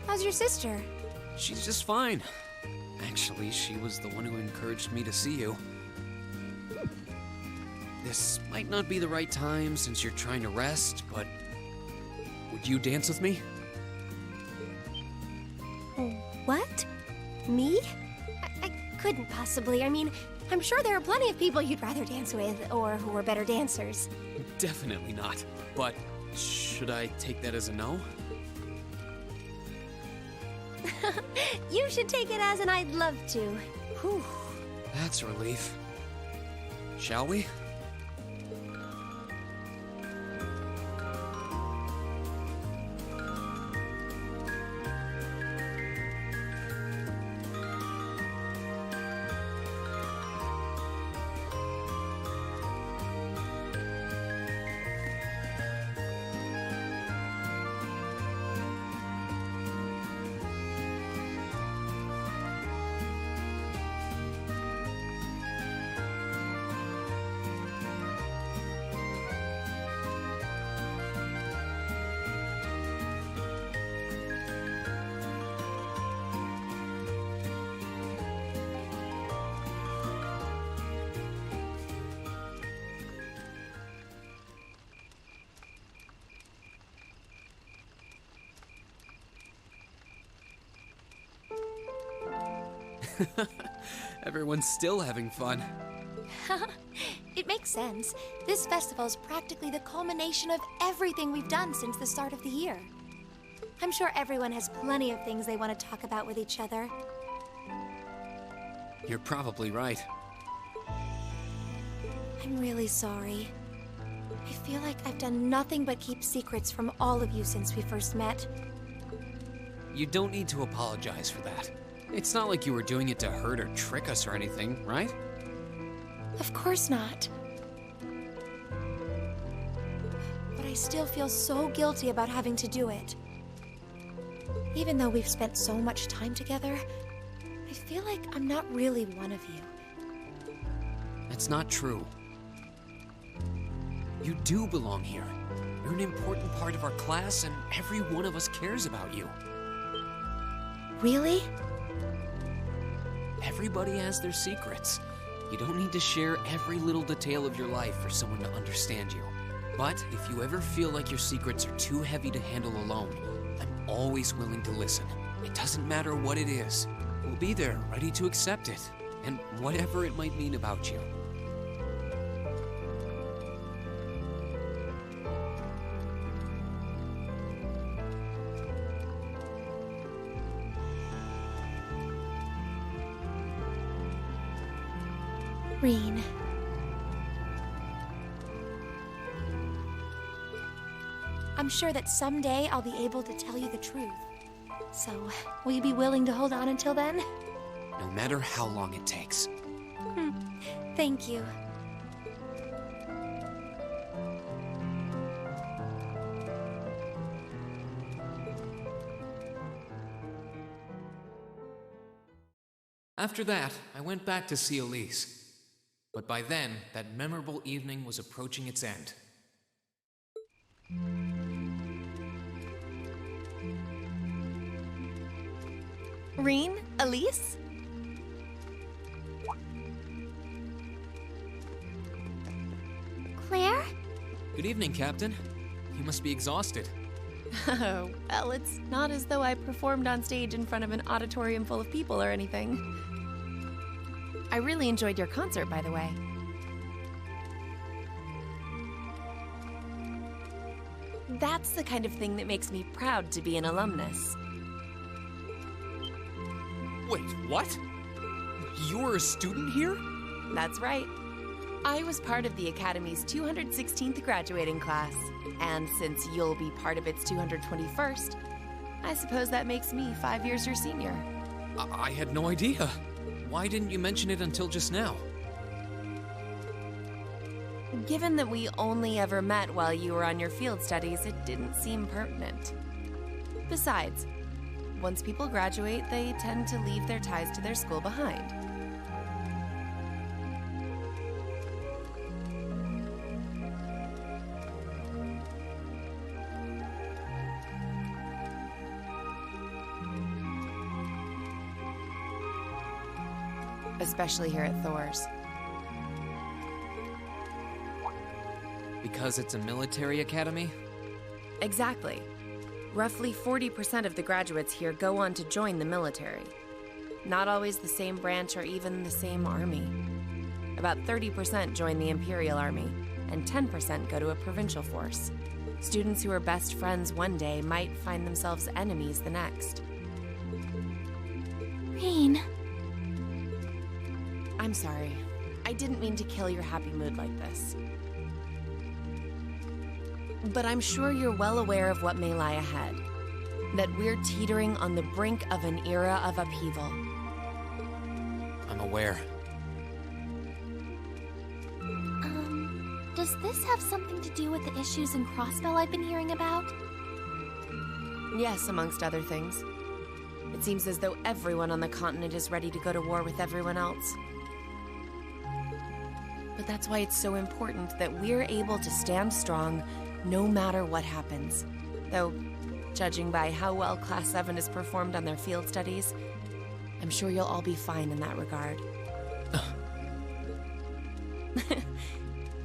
Speaker 8: How's your sister?
Speaker 1: She's just fine. Actually, she was the one who encouraged me to see you. This might not be the right time since you're trying to rest, but would you dance with me?
Speaker 8: What? Me? I couldn't possibly. I mean, I'm sure there are plenty of people you'd rather dance with, or who are better dancers.
Speaker 1: Definitely not. But should I take that as a no?
Speaker 8: You should take it as an I'd love to. Whew.
Speaker 1: That's a relief. Shall we? Everyone's still having fun.
Speaker 8: It makes sense. This festival's practically the culmination of everything we've done since the start of the year. I'm sure everyone has plenty of things they want to talk about with each other.
Speaker 1: You're probably right.
Speaker 8: I'm really sorry. I feel like I've done nothing but keep secrets from all of you since we first met.
Speaker 1: You don't need to apologize for that. It's not like you were doing it to hurt or trick us or anything, right?
Speaker 8: Of course not. But I still feel so guilty about having to do it. Even though we've spent so much time together, I feel like I'm not really one of you.
Speaker 1: That's not true. You do belong here. You're an important part of our class, and every one of us cares about you.
Speaker 8: Really?
Speaker 1: Everybody has their secrets. You don't need to share every little detail of your life for someone to understand you. But if you ever feel like your secrets are too heavy to handle alone, I'm always willing to listen. It doesn't matter what it is. We'll be there, ready to accept it, and whatever it might mean about you.
Speaker 8: Reen. I'm sure that someday I'll be able to tell you the truth. So, will you be willing to hold on until then?
Speaker 1: No matter how long it takes.
Speaker 8: Thank you.
Speaker 1: After that, I went back to see Elise. But by then, that memorable evening was approaching its end.
Speaker 7: Reen? Elise?
Speaker 14: Claire?
Speaker 1: Good evening, Captain. You must be exhausted.
Speaker 7: Oh, well, it's not as though I performed on stage in front of an auditorium full of people or anything. I really enjoyed your concert, by the way. That's the kind of thing that makes me proud to be an alumnus.
Speaker 1: Wait, what? You're a student here?
Speaker 7: That's right. I was part of the Academy's 216th graduating class, and since you'll be part of its 221st, I suppose that makes me 5 years your senior.
Speaker 1: I had no idea. Why didn't you mention it until just now?
Speaker 7: Given that we only ever met while you were on your field studies, it didn't seem pertinent. Besides, once people graduate, they tend to leave their ties to their school behind. Especially here at Thor's.
Speaker 1: Because it's a military academy?
Speaker 7: Exactly. Roughly 40% of the graduates here go on to join the military. Not always the same branch or even the same army. About 30% join the Imperial Army, and 10% go to a provincial force. Students who are best friends one day might find themselves enemies the next.
Speaker 14: Reen.
Speaker 7: I'm sorry. I didn't mean to kill your happy mood like this. But I'm sure you're well aware of what may lie ahead. That we're teetering on the brink of an era of upheaval.
Speaker 1: I'm aware.
Speaker 14: Does this have something to do with the issues in Crossbell I've been hearing about?
Speaker 7: Yes, amongst other things. It seems as though everyone on the continent is ready to go to war with everyone else. But that's why it's so important that we're able to stand strong no matter what happens. Though, judging by how well Class 7 has performed on their field studies, I'm sure you'll all be fine in that regard.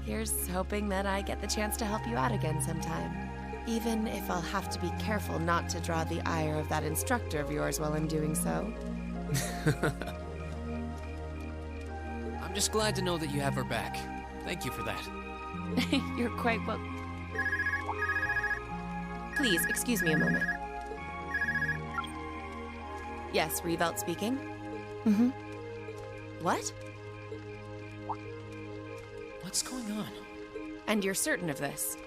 Speaker 7: Here's hoping that I get the chance to help you out again sometime. Even if I'll have to be careful not to draw the ire of that instructor of yours while I'm doing so.
Speaker 1: I'm just glad to know that you have her back. Thank you for that.
Speaker 7: You're quite well... Please, excuse me a moment. Yes, Revelt speaking. Mm-hmm. What?
Speaker 1: What's going on?
Speaker 7: And you're certain of this?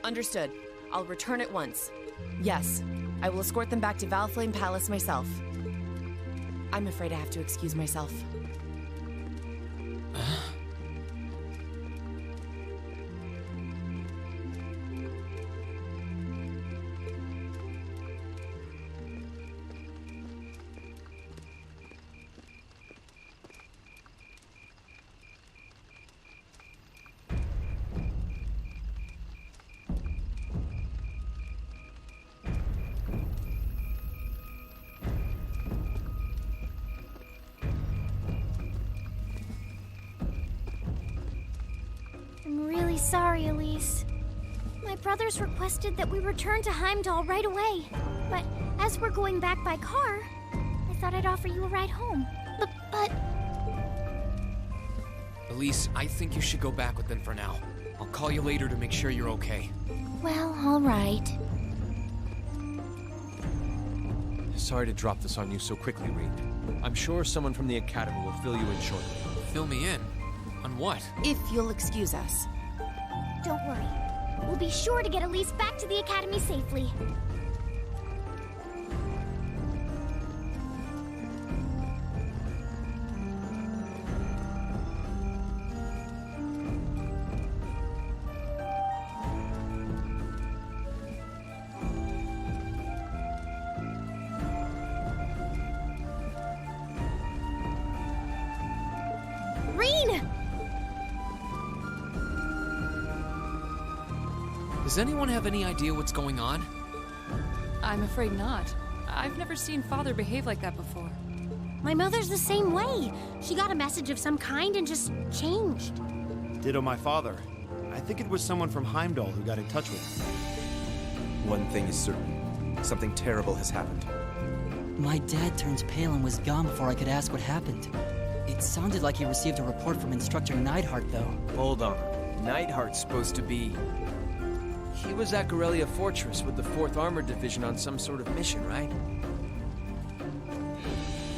Speaker 7: Understood. I'll return at once. Yes, I will escort them back to Valflame Palace myself. I'm afraid I have to excuse myself.
Speaker 14: sorry, Elise. My brothers requested that we return to Heimdall right away. But as we're going back by car, I thought I'd offer you a ride home. But...
Speaker 1: Elise, I think you should go back with them for now. I'll call you later to make sure you're okay.
Speaker 14: Well, all right.
Speaker 2: Sorry to drop this on you so quickly, Reed. I'm sure someone from the Academy will fill you in shortly.
Speaker 1: Fill me in? On what?
Speaker 7: If you'll excuse us.
Speaker 14: Don't worry. We'll be sure to get Elise back to the Academy safely.
Speaker 1: Does anyone have any idea what's going on?
Speaker 13: I'm afraid not. I've never seen Father behave like that before.
Speaker 14: My mother's the same way. She got a message of some kind and just changed.
Speaker 10: Ditto my father. I think it was someone from Heimdall who got in touch with him.
Speaker 9: One thing is certain. Something terrible has happened.
Speaker 12: My dad turned pale and was gone before I could ask what happened. It sounded like he received a report from Instructor Neidhart, though.
Speaker 3: Hold on. Neidhart's supposed to be...
Speaker 2: He was at Gorelia Fortress with the 4th Armored Division on some sort of mission, right?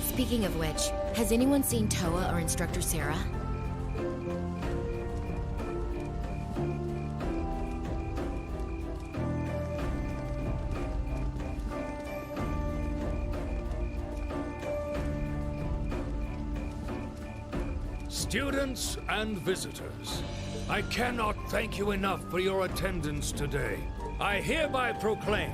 Speaker 18: Speaking of which, has anyone seen Toa or Instructor Sarah?
Speaker 15: Students and visitors, I cannot thank you enough for your attendance today. I hereby proclaim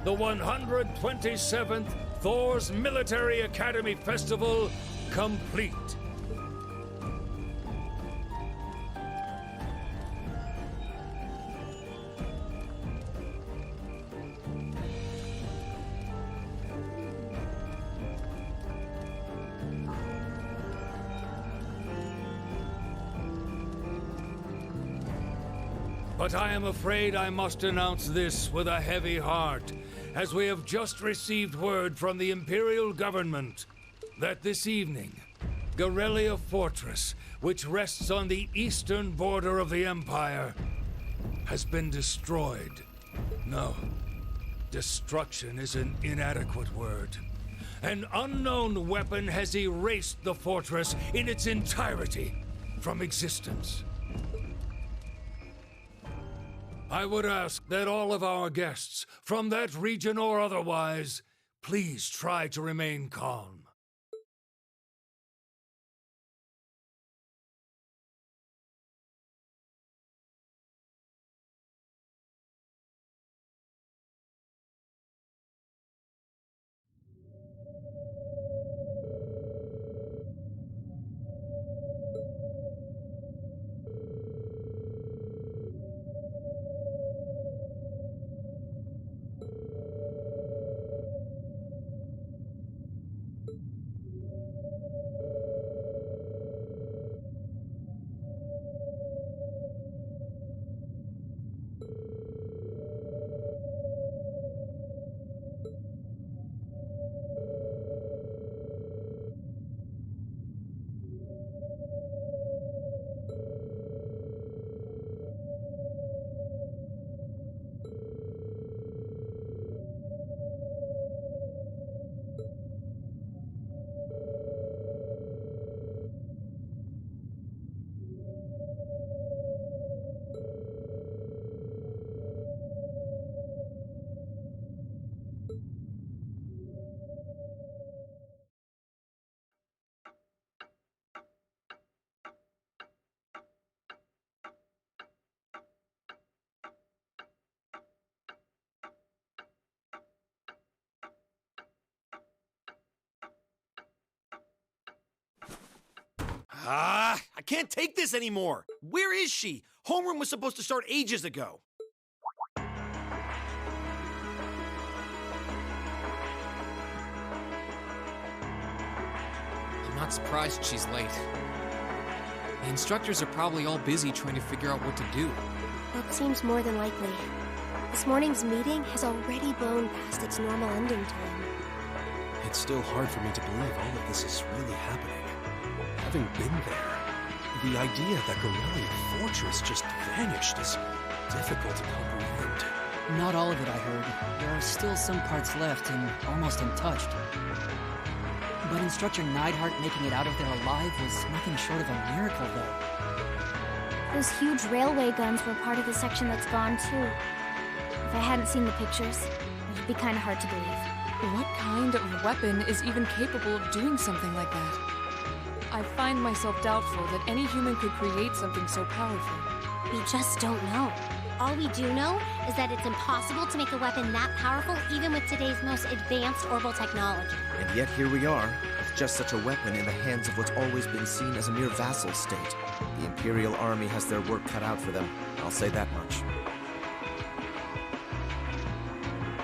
Speaker 15: the 127th Thor's Military Academy Festival complete. But I am afraid I must announce this with a heavy heart, as we have just received word from the Imperial government that this evening, Gorelia Fortress, which rests on the eastern border of the Empire, has been destroyed. No, destruction is an inadequate word. An unknown weapon has erased the fortress in its entirety from existence. I would ask that all of our guests, from that region or otherwise, please try to remain calm.
Speaker 10: I can't take this anymore. Where is she? Homeroom was supposed to start ages ago.
Speaker 1: I'm not surprised she's late. The instructors are probably all busy trying to figure out what to do.
Speaker 8: That seems more than likely. This morning's meeting has already blown past its normal ending time.
Speaker 6: It's still hard for me to believe all of this is really happening. Having been there, the idea that Garrelia Fortress just vanished is difficult to comprehend.
Speaker 12: Not all of it, I heard. There are still some parts left and almost untouched. But Instructor Neidhart making it out of there alive was nothing short of a miracle, though.
Speaker 14: Those huge railway guns were part of the section that's gone, too. If I hadn't seen the pictures, it would be kind of hard to believe.
Speaker 13: What kind of weapon is even capable of doing something like that? I find myself doubtful that any human could create something so powerful.
Speaker 14: We just don't know.
Speaker 19: All we do know is that it's impossible to make a weapon that powerful even with today's most advanced orbital technology.
Speaker 9: And yet here we are, with just such a weapon in the hands of what's always been seen as a mere vassal state. The Imperial Army has their work cut out for them, I'll say that much.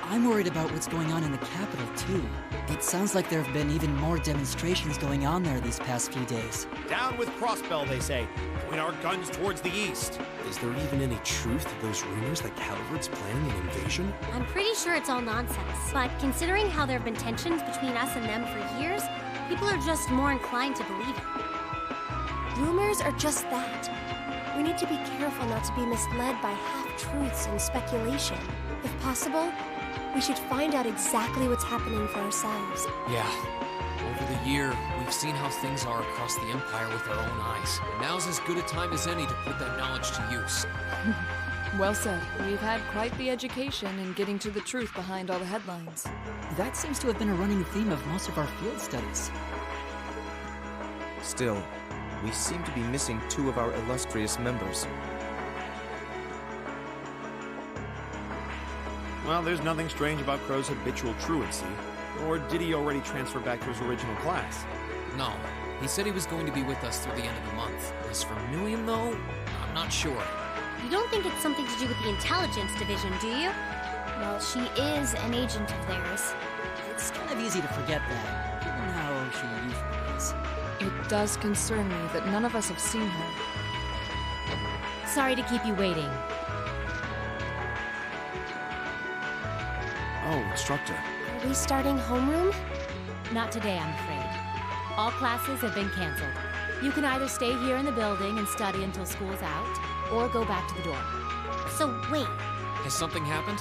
Speaker 12: I'm worried about what's going on in the capital, too. It sounds like there have been even more demonstrations going on there these past few days.
Speaker 10: Down with Crossbell, they say. Point our guns towards the east.
Speaker 6: Is there even any truth to those rumors that Calvard's planning an invasion?
Speaker 19: I'm pretty sure it's all nonsense, but considering how there have been tensions between us and them for years, people are just more inclined to believe it.
Speaker 8: Rumors are just that. We need to be careful not to be misled by half-truths and speculation. If possible, we should find out exactly what's happening for ourselves.
Speaker 1: Yeah. Over the year, we've seen how things are across the Empire with our own eyes. Now's as good a time as any to put that knowledge to use.
Speaker 13: Well said. We've had quite the education in getting to the truth behind all the headlines.
Speaker 12: That seems to have been a running theme of most of our field studies.
Speaker 9: Still, we seem to be missing two of our illustrious members.
Speaker 10: Well, there's nothing strange about Crow's habitual truancy. Or did he already transfer back to his original class?
Speaker 1: No. He said he was going to be with us through the end of the month. As for Million, though, I'm not sure.
Speaker 19: You don't think it's something to do with the intelligence division, do you?
Speaker 14: Well, she is an agent of theirs.
Speaker 12: It's kind of easy to forget that, given how she usually is.
Speaker 13: It does concern me that none of us have seen her.
Speaker 11: Sorry to keep you waiting.
Speaker 9: Oh, Instructor.
Speaker 8: Are we starting homeroom?
Speaker 11: Not today, I'm afraid. All classes have been canceled. You can either stay here in the building and study until school's out, or go back to the dorm.
Speaker 19: So wait.
Speaker 1: Has something happened?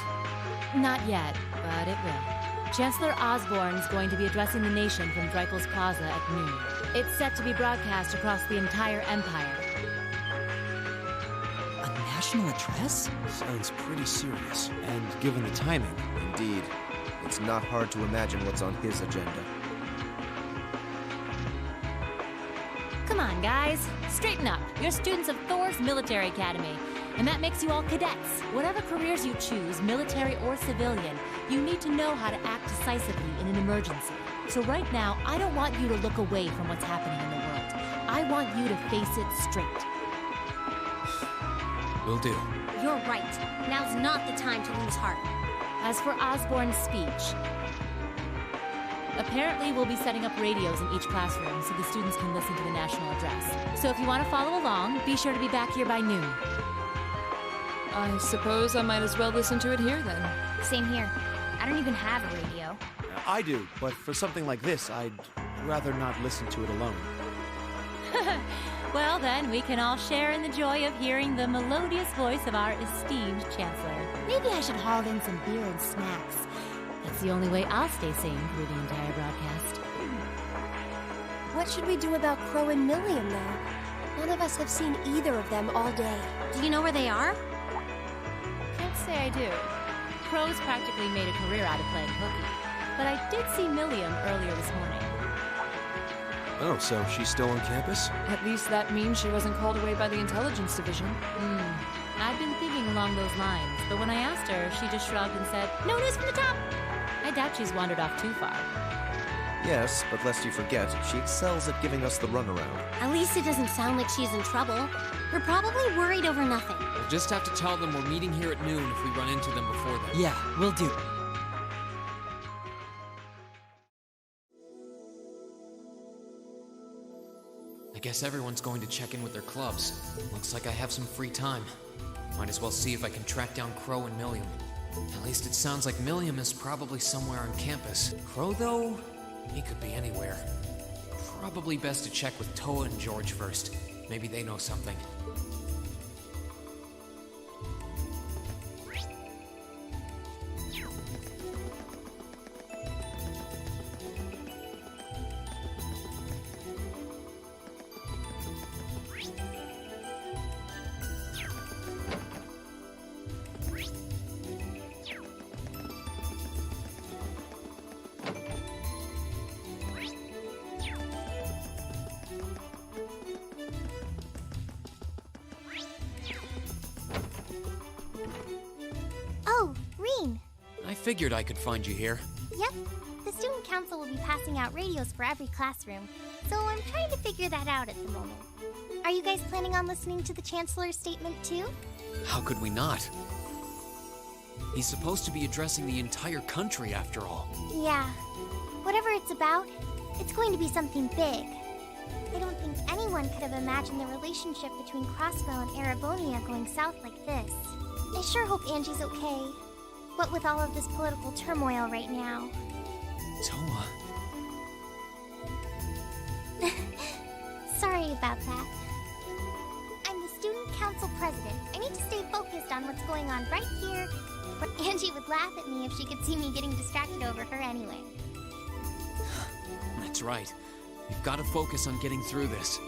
Speaker 11: Not yet, but it will. Chancellor Osborne's going to be addressing the nation from Dreikel's Plaza at noon. It's set to be broadcast across the entire Empire.
Speaker 12: A national address?
Speaker 6: Sounds pretty serious. And given the timing...
Speaker 9: Indeed. It's not hard to imagine what's on his agenda.
Speaker 11: Come on, guys. Straighten up. You're students of Thor's Military Academy, and that makes you all cadets. Whatever careers you choose, military or civilian, you need to know how to act decisively in an emergency. So right now, I don't want you to look away from what's happening in the world. I want you to face it straight.
Speaker 1: Will do.
Speaker 19: You're right. Now's not the time to lose heart.
Speaker 11: As for Osborne's speech, apparently we'll be setting up radios in each classroom so the students can listen to the national address. So if you want to follow along, be sure to be back here by noon.
Speaker 13: I suppose I might as well listen to it here then.
Speaker 14: Same here. I don't even have a radio.
Speaker 10: I do, but for something like this, I'd rather not listen to it alone.
Speaker 11: Well then, we can all share in the joy of hearing the melodious voice of our esteemed Chancellor. Maybe I should haul in some beer and snacks. That's the only way I'll stay sane through the entire broadcast.
Speaker 8: What should we do about Crow and Million, though? None of us have seen either of them all day.
Speaker 19: Do you know where they are?
Speaker 11: Can't say I do. Crow's practically made a career out of playing hooky. But I did see Milliam earlier this morning.
Speaker 6: Oh, so she's still on campus?
Speaker 13: At least that means she wasn't called away by the intelligence division.
Speaker 11: I've been thinking along those lines, but when I asked her, she just shrugged and said, "No news from the top." I doubt she's wandered off too far.
Speaker 9: Yes, but lest you forget, she excels at giving us the runaround.
Speaker 19: At least it doesn't sound like she's in trouble. We're probably worried over nothing.
Speaker 1: We'll just have to tell them we're meeting here at noon if we run into them before then.
Speaker 12: Yeah, will do.
Speaker 1: I guess everyone's going to check in with their clubs. Looks like I have some free time. Might as well see if I can track down Crow and Milliam. At least it sounds like Milliam is probably somewhere on campus. Crow, though? He could be anywhere. Probably best to check with Toa and George first. Maybe they know something.
Speaker 14: Oh, Reen!
Speaker 1: I figured I could find you here.
Speaker 14: Yep. The student council will be passing out radios for every classroom, so I'm trying to figure that out at the moment. Are you guys planning on listening to the Chancellor's statement too?
Speaker 1: How could we not? He's supposed to be addressing the entire country, after all.
Speaker 14: Yeah. Whatever it's about, it's going to be something big. I don't think anyone could have imagined the relationship between Crossbow and Erebonia going south like this. I sure hope Angie's okay. What with all of this political turmoil right now.
Speaker 1: Toa.
Speaker 14: Sorry about that. I'm the student council president. I need to stay focused on what's going on right here. But Angie would laugh at me if she could see me getting distracted over her anyway.
Speaker 1: That's right. You've got to focus on getting through this.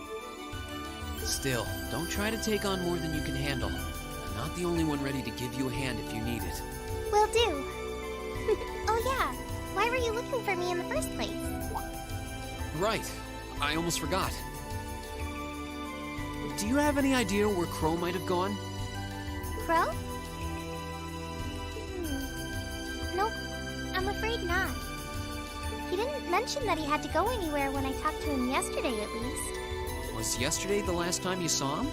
Speaker 1: Still, don't try to take on more than you can handle. I'm not the only one ready to give you a hand if you need it.
Speaker 14: Will do. Oh yeah, why were you looking for me in the first place?
Speaker 1: Right. I almost forgot. Do you have any idea where Crow might have gone?
Speaker 14: Crow? Nope, I'm afraid not. He didn't mention that he had to go anywhere when I talked to him yesterday, at least.
Speaker 1: Was yesterday the last time you saw him?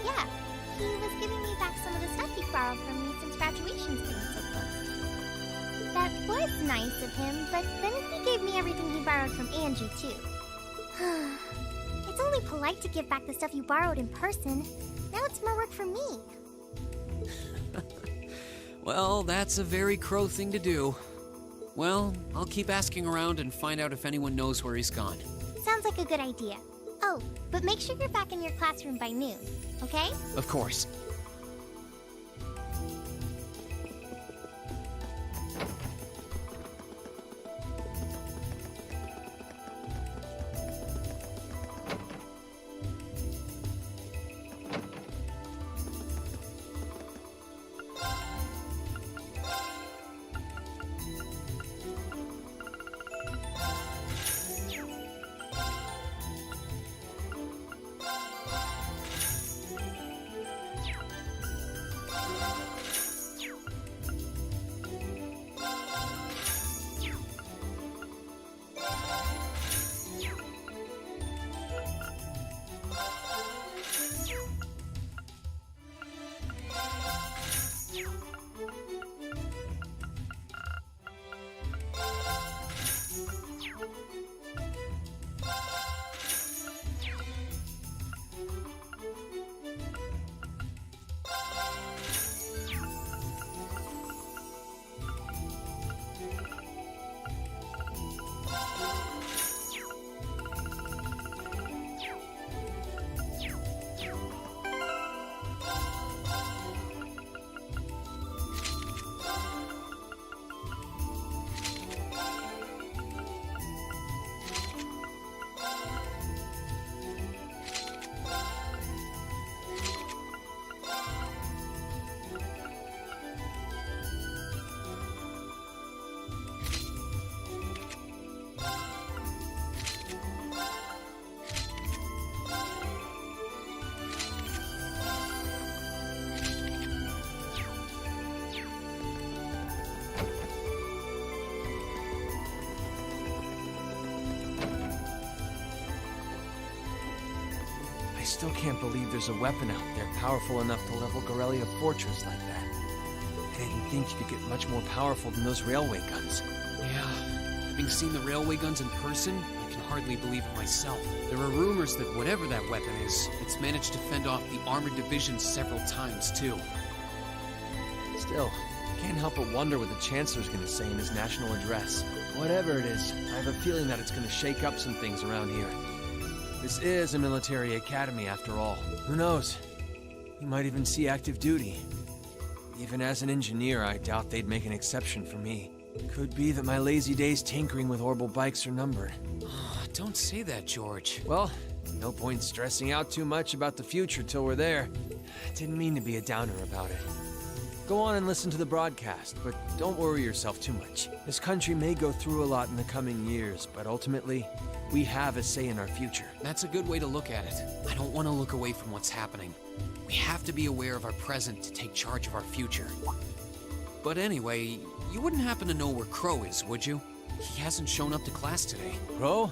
Speaker 14: Yeah, he was giving me back some of the stuff he borrowed from me since graduation's getting so close. That was nice of him, but then he gave me everything he borrowed from Angie, too. It's only polite to give back the stuff you borrowed in person. Now it's more work for me.
Speaker 1: Well, that's a very Crow thing to do. Well, I'll keep asking around and find out if anyone knows where he's gone.
Speaker 14: Sounds like a good idea. Oh, but make sure you're back in your classroom by noon, okay?
Speaker 1: Of course.
Speaker 2: I still can't believe there's a weapon out there powerful enough to level Gorelia Fortress like that. I didn't think you could get much more powerful than those railway guns.
Speaker 1: Yeah, having seen the railway guns in person, I can hardly believe it myself. There are rumors that whatever that weapon is, it's managed to fend off the armored divisions several times, too.
Speaker 2: Still, can't help but wonder what the Chancellor's gonna say in his national address. Whatever it is, I have a feeling that it's gonna shake up some things around here. This is a military academy, after all. Who knows? He might even see active duty. Even as an engineer, I doubt they'd make an exception for me. Could be that my lazy days tinkering with orbital bikes are numbered.
Speaker 1: Don't say that, George.
Speaker 2: Well, no point stressing out too much about the future till we're there. Didn't mean to be a downer about it. Go on and listen to the broadcast, but don't worry yourself too much. This country may go through a lot in the coming years, but ultimately, we have a say in our future.
Speaker 1: That's a good way to look at it. I don't want to look away from what's happening. We have to be aware of our present to take charge of our future. But anyway, you wouldn't happen to know where Crow is, would you? He hasn't shown up to class today.
Speaker 2: Crow?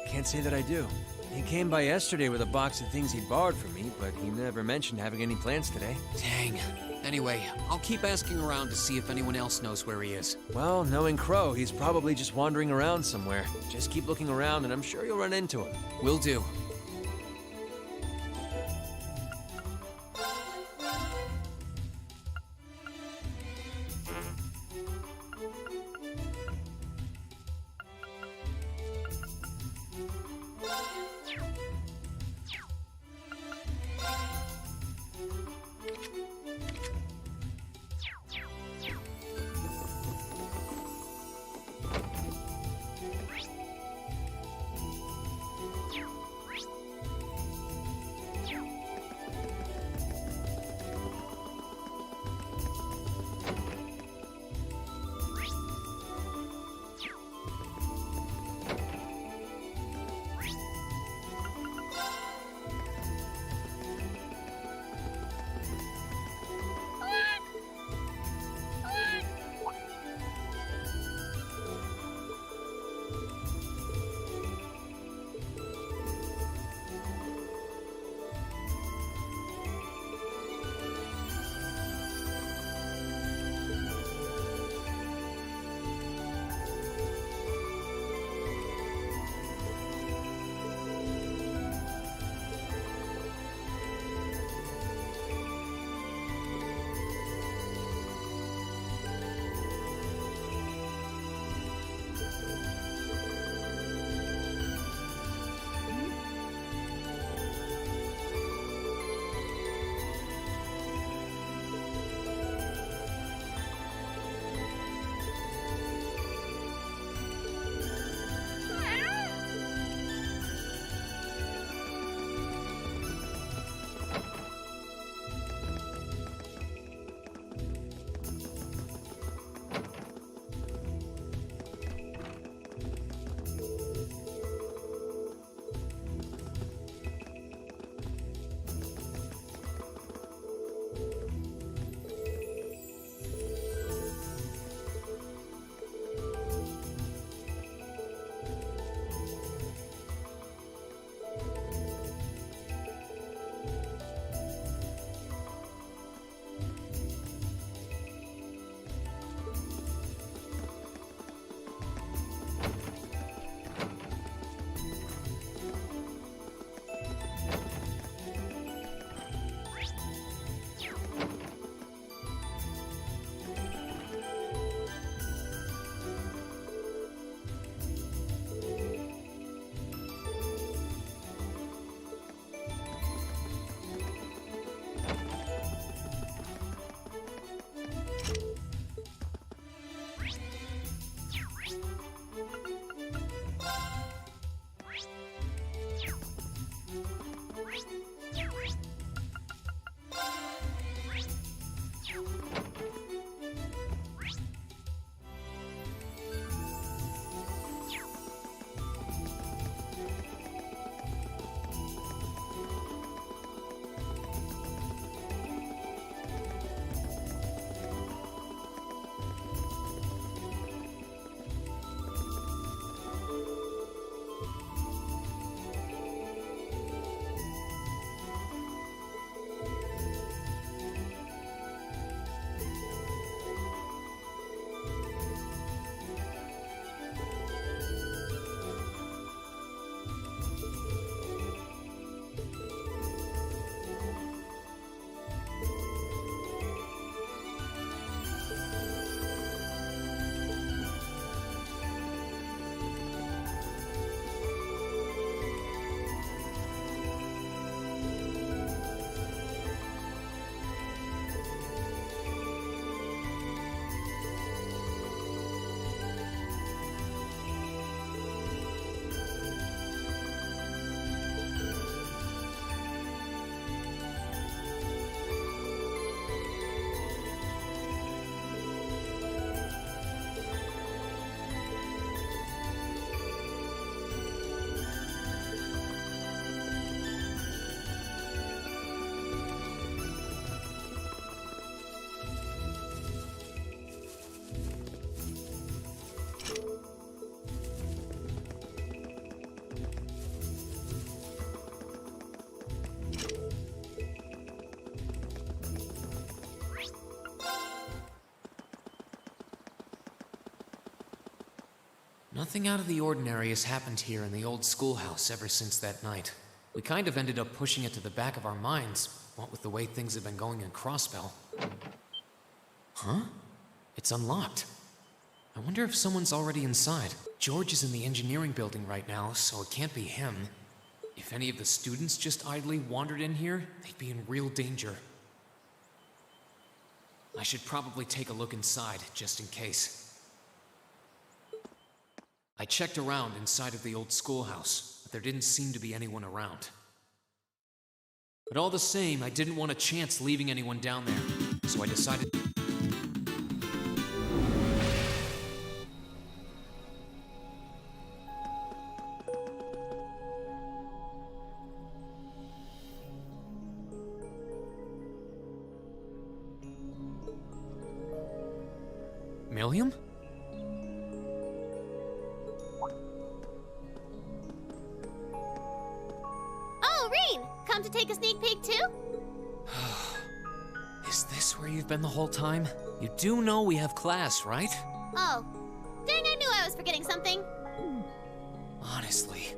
Speaker 2: Can't say that I do. He came by yesterday with a box of things he'd borrowed from me, but he never mentioned having any plans today.
Speaker 1: Dang. Anyway, I'll keep asking around to see if anyone else knows where he is.
Speaker 2: Well, knowing Crow, he's probably just wandering around somewhere. Just keep looking around and I'm sure you'll run into him.
Speaker 1: Will do. Nothing out of the ordinary has happened here in the old schoolhouse ever since that night. We kind of ended up pushing it to the back of our minds, what with the way things have been going in Crossbell. Huh? It's unlocked. I wonder if someone's already inside. George is in the engineering building right now, so it can't be him. If any of the students just idly wandered in here, they'd be in real danger. I should probably take a look inside, just in case. I checked around inside of the old schoolhouse, but there didn't seem to be anyone around. But all the same, I didn't want a chance leaving anyone down there, so I decided... Milliam?
Speaker 14: Oh, Reen! Come to take a sneak peek too?
Speaker 1: Is this where you've been the whole time? You do know we have class, right?
Speaker 14: Oh. Dang, I knew I was forgetting something.
Speaker 1: Honestly.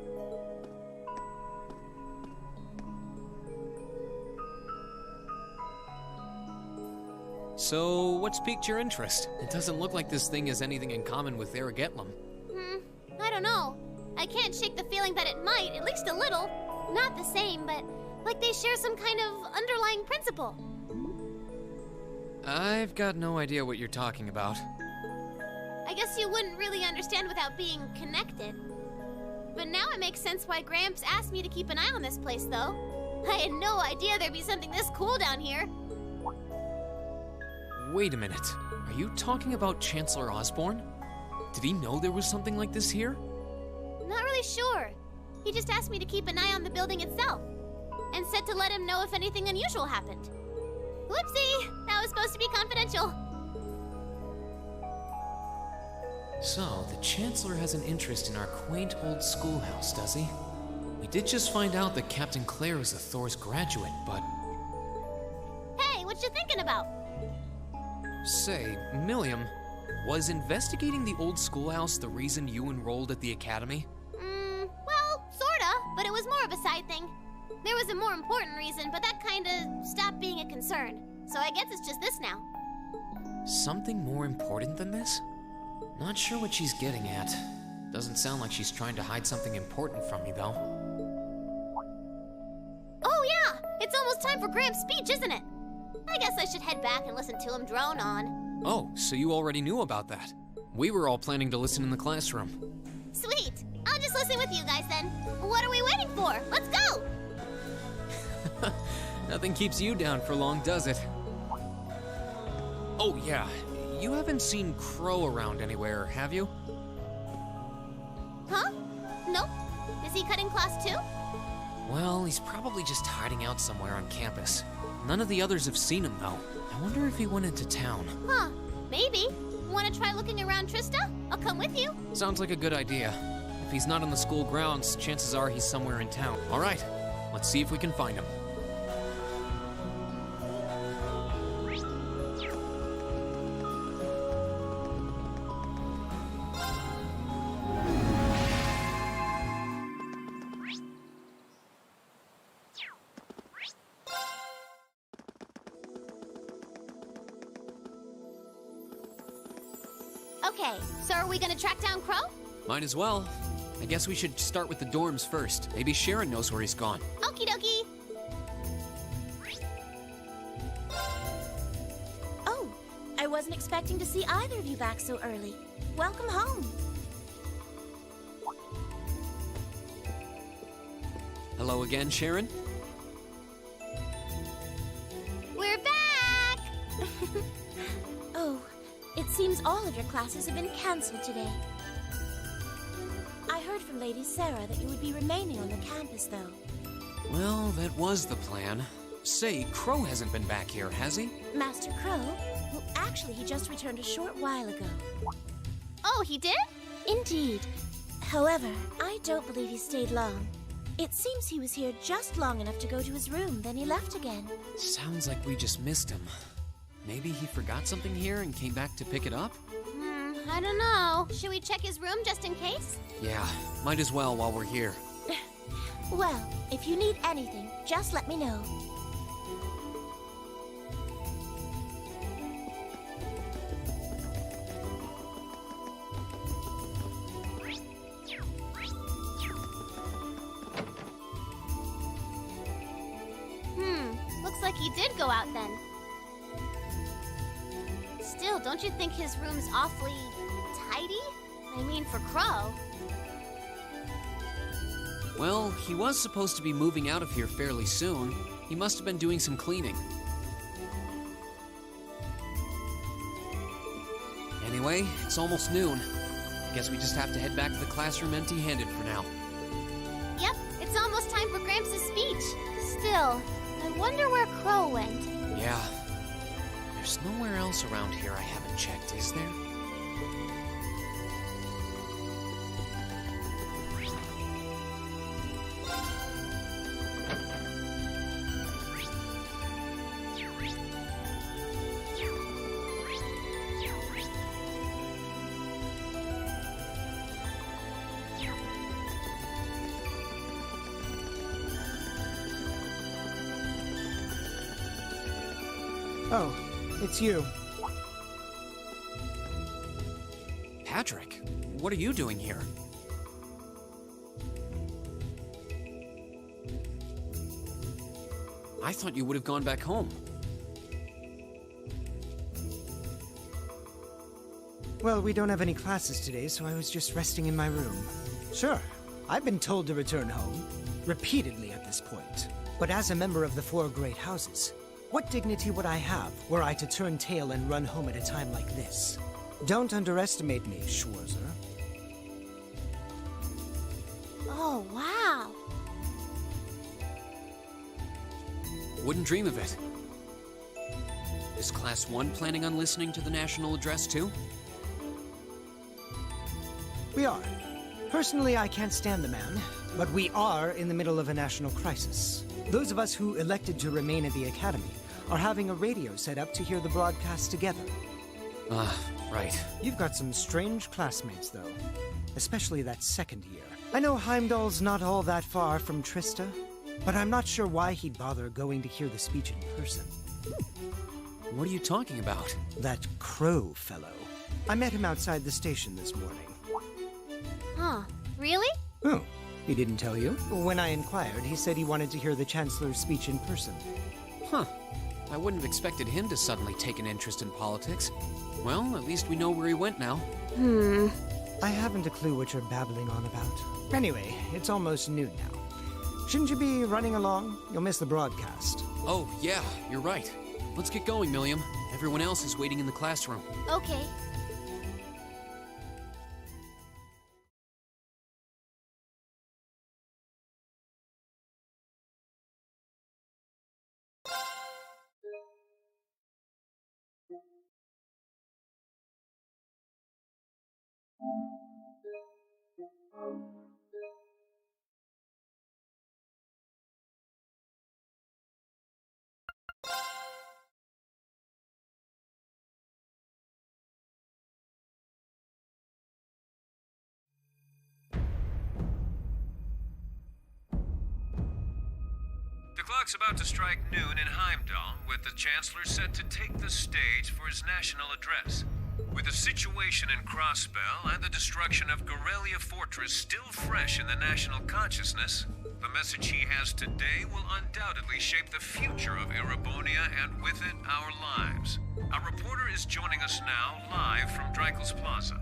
Speaker 1: So, what's piqued your interest? It doesn't look like this thing has anything in common with Aragetlum.
Speaker 14: I don't know. I can't shake the feeling that it might, at least a little. Not the same, but like they share some kind of underlying principle.
Speaker 1: I've got no idea what you're talking about.
Speaker 14: I guess you wouldn't really understand without being connected. But now it makes sense why Gramps asked me to keep an eye on this place, though. I had no idea there'd be something this cool down here.
Speaker 1: Wait a minute. Are you talking about Chancellor Osborne? Did he know there was something like this here?
Speaker 14: Not really sure. He just asked me to keep an eye on the building itself, and said to let him know if anything unusual happened. Whoopsie! That was supposed to be confidential.
Speaker 1: So, the Chancellor has an interest in our quaint old schoolhouse, does he? We did just find out that Captain Claire is a Thor's graduate, but...
Speaker 14: Hey, what you thinking about?
Speaker 1: Say, Milliam, was investigating the old schoolhouse the reason you enrolled at the academy?
Speaker 14: Well, sorta, but it was more of a side thing. There was a more important reason, but that kinda stopped being a concern. So I guess it's just this now.
Speaker 1: Something more important than this? Not sure what she's getting at. Doesn't sound like she's trying to hide something important from me, though.
Speaker 14: Oh yeah! It's almost time for Gramps' speech, isn't it? I guess I should head back and listen to him drone on.
Speaker 1: Oh, so you already knew about that. We were all planning to listen in the classroom.
Speaker 14: Sweet! I'll just listen with you guys then. What are we waiting for? Let's go!
Speaker 1: Nothing keeps you down for long, does it? Oh yeah, you haven't seen Crow around anywhere, have you?
Speaker 14: Huh? Nope. Is he cutting class too?
Speaker 1: Well, he's probably just hiding out somewhere on campus. None of the others have seen him, though. I wonder if he went into town.
Speaker 14: Huh. Maybe. Want to try looking around, Trista? I'll come with you.
Speaker 1: Sounds like a good idea. If he's not on the school grounds, chances are he's somewhere in town. All right, let's see if we can find him.
Speaker 14: Okay, so are we gonna track down Crow?
Speaker 1: Might as well. I guess we should start with the dorms first. Maybe Sharon knows where he's gone.
Speaker 14: Okie dokie.
Speaker 20: Oh, I wasn't expecting to see either of you back so early. Welcome home.
Speaker 1: Hello again, Sharon.
Speaker 14: We're back!
Speaker 20: Oh, it seems all of your classes have been canceled today. I heard from Lady Sarah that you would be remaining on the campus, though.
Speaker 1: Well, that was the plan. Say, Crow hasn't been back here, has he?
Speaker 20: Master Crow? Well, actually, he just returned a short while ago.
Speaker 14: Oh, he did?
Speaker 20: Indeed. However, I don't believe he stayed long. It seems he was here just long enough to go to his room, then he left again.
Speaker 1: Sounds like we just missed him. Maybe he forgot something here and came back to pick it up?
Speaker 19: I don't know. Should we check his room just in case?
Speaker 1: Yeah, might as well while we're here.
Speaker 20: Well, if you need anything, just let me know.
Speaker 19: Looks like he did go out then. Still, don't you think his room's awfully tidy? I mean, for Crow.
Speaker 1: Well, he was supposed to be moving out of here fairly soon. He must have been doing some cleaning. Anyway, it's almost noon. Guess we just have to head back to the classroom empty-handed for now.
Speaker 19: Yep, it's almost time for Gramps' speech. Still, I wonder where Crow went.
Speaker 1: Yeah. There's nowhere else around here I haven't checked, is there?
Speaker 5: Oh, it's you.
Speaker 1: Patrick, what are you doing here? I thought you would have gone back home.
Speaker 5: Well, we don't have any classes today, so I was just resting in my room. Sure, I've been told to return home, repeatedly at this point. But as a member of the Four Great Houses, what dignity would I have were I to turn tail and run home at a time like this? Don't underestimate me, Schwarzer.
Speaker 19: Oh, wow.
Speaker 1: Wouldn't dream of it. Is Class 1 planning on listening to the national address too?
Speaker 5: We are. Personally, I can't stand the man, but we are in the middle of a national crisis. Those of us who elected to remain at the Academy are having a radio set up to hear the broadcast together.
Speaker 1: Right.
Speaker 5: You've got some strange classmates, though. Especially that second year. I know Heimdall's not all that far from Trista, but I'm not sure why he'd bother going to hear the speech in person.
Speaker 1: What are you talking about?
Speaker 5: That Crow fellow. I met him outside the station this morning.
Speaker 19: Huh, really?
Speaker 5: Oh, he didn't tell you? When I inquired, he said he wanted to hear the Chancellor's speech in person.
Speaker 1: Huh. I wouldn't have expected him to suddenly take an interest in politics. Well, at least we know where he went now.
Speaker 5: I haven't a clue what you're babbling on about. Anyway, it's almost noon now. Shouldn't you be running along? You'll miss the broadcast.
Speaker 1: Oh, yeah, you're right. Let's get going, Milliam. Everyone else is waiting in the classroom.
Speaker 19: Okay.
Speaker 21: The clock's about to strike noon in Heimdall, with the Chancellor set to take the stage for his national address. With the situation in Crossbell and the destruction of Gorelia Fortress still fresh in the national consciousness, the message he has today will undoubtedly shape the future of Erebonia and with it, our lives. Our reporter is joining us now, live from Dreikel's Plaza.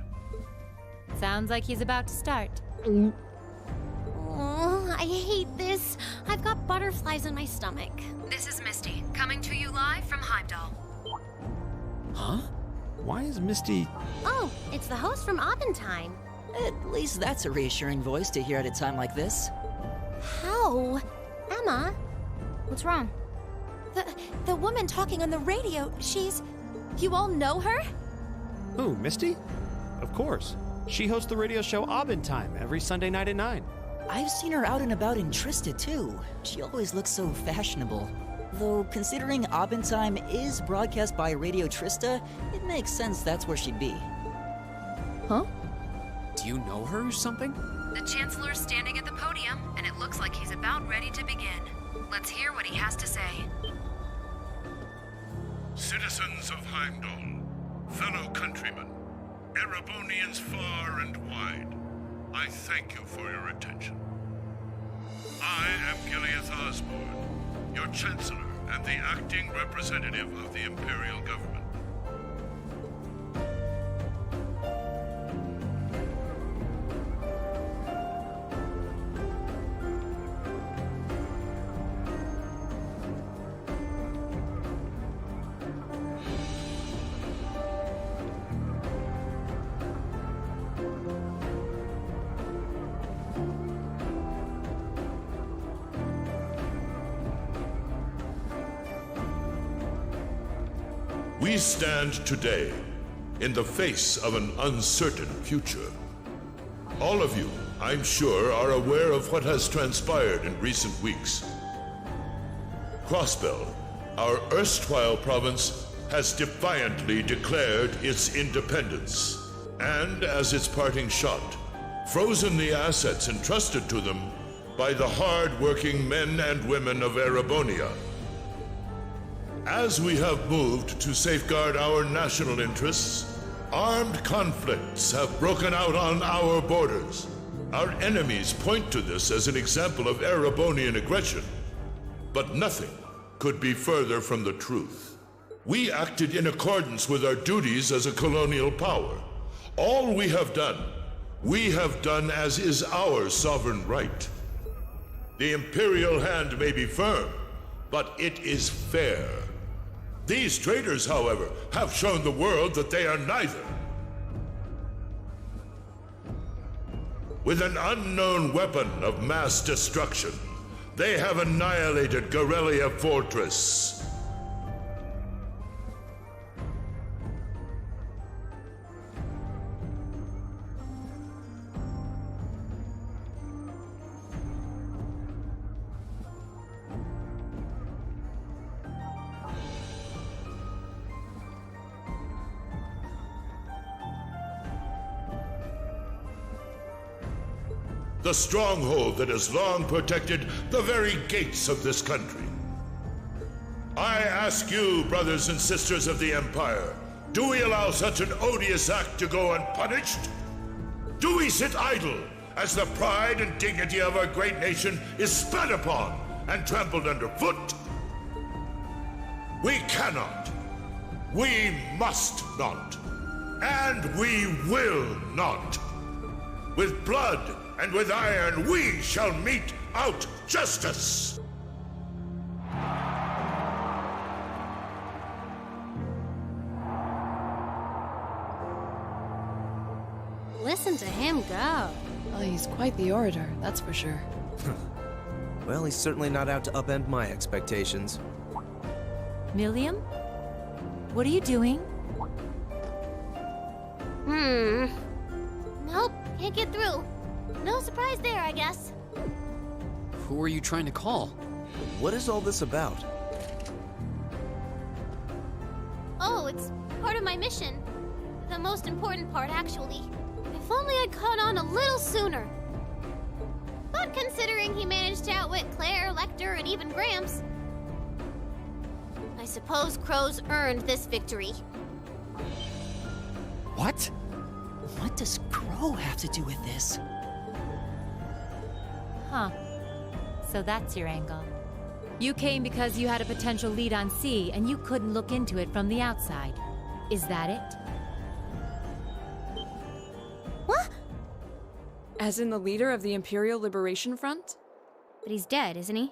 Speaker 11: Sounds like he's about to start.
Speaker 19: Oh, I hate this. I've got butterflies in my stomach.
Speaker 22: This is Misty, coming to you live from Heimdall.
Speaker 1: Huh?
Speaker 10: Why is Misty...
Speaker 19: Oh, it's the host from Abendheim.
Speaker 12: At least that's a reassuring voice to hear at a time like this.
Speaker 19: How? Emma? What's wrong?
Speaker 8: The woman talking on the radio, she's... You all know her?
Speaker 10: Who, Misty? Of course. She hosts the radio show Abendheim every Sunday night at 9.
Speaker 12: I've seen her out and about in Trista, too. She always looks so fashionable. Though, considering Abendheim is broadcast by Radio Trista, it makes sense that's where she'd be.
Speaker 13: Huh?
Speaker 1: Do you know her or something?
Speaker 22: The Chancellor's standing at the podium, and it looks like he's about ready to begin. Let's hear what he has to say.
Speaker 4: Citizens of Heimdall, fellow countrymen, Erebonians far and wide, I thank you for your attention. I am Gileath Osborne, your Chancellor and the acting representative of the Imperial Government. We stand today in the face of an uncertain future. All of you, I'm sure, are aware of what has transpired in recent weeks. Crossbell, our erstwhile province, has defiantly declared its independence, and as its parting shot, frozen the assets entrusted to them by the hard-working men and women of Erebonia. As we have moved to safeguard our national interests, armed conflicts have broken out on our borders. Our enemies point to this as an example of Erebonian aggression, but nothing could be further from the truth. We acted in accordance with our duties as a colonial power. All we have done as is our sovereign right. The Imperial hand may be firm, but it is fair. These traitors, however, have shown the world that they are neither. With an unknown weapon of mass destruction, they have annihilated Gorelia Fortress. The stronghold that has long protected the very gates of this country. I ask you, brothers and sisters of the Empire, do we allow such an odious act to go unpunished? Do we sit idle as the pride and dignity of our great nation is spat upon and trampled underfoot? We cannot, we must not, and we will not. With blood and with iron, we shall mete out justice!
Speaker 19: Listen to him go.
Speaker 13: Well, he's quite the orator, that's for sure.
Speaker 9: Well, he's certainly not out to upend my expectations.
Speaker 11: Milliam? What are you doing?
Speaker 14: Nope, can't get through. No surprise there, I guess.
Speaker 1: Who are you trying to call?
Speaker 9: What is all this about?
Speaker 14: Oh, it's part of my mission. The most important part, actually. If only I'd caught on a little sooner. But considering he managed to outwit Claire, Lecter, and even Gramps, I suppose Crow's earned this victory.
Speaker 12: What? What does Crow have to do with this?
Speaker 11: Huh. So that's your angle. You came because you had a potential lead on C, and you couldn't look into it from the outside. Is that it?
Speaker 14: What?
Speaker 13: As in the leader of the Imperial Liberation Front?
Speaker 19: But he's dead, isn't he?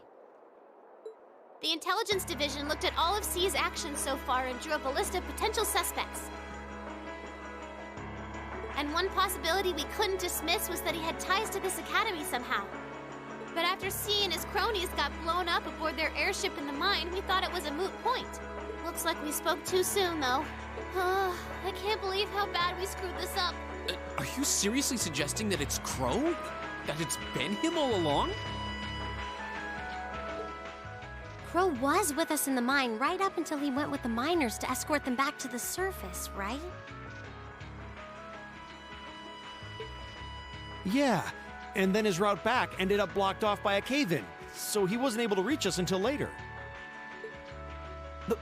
Speaker 14: The Intelligence Division looked at all of C's actions so far and drew up a list of potential suspects. And one possibility we couldn't dismiss was that he had ties to this academy somehow. But after C and his cronies got blown up aboard their airship in the mine, we thought it was a moot point. Looks like we spoke too soon, though. I can't believe how bad we screwed this up.
Speaker 1: Are you seriously suggesting that it's Crow? That it's been him all along?
Speaker 19: Crow was with us in the mine right up until he went with the miners to escort them back to the surface, right?
Speaker 10: Yeah, and then his route back ended up blocked off by a cave-in, so he wasn't able to reach us until later.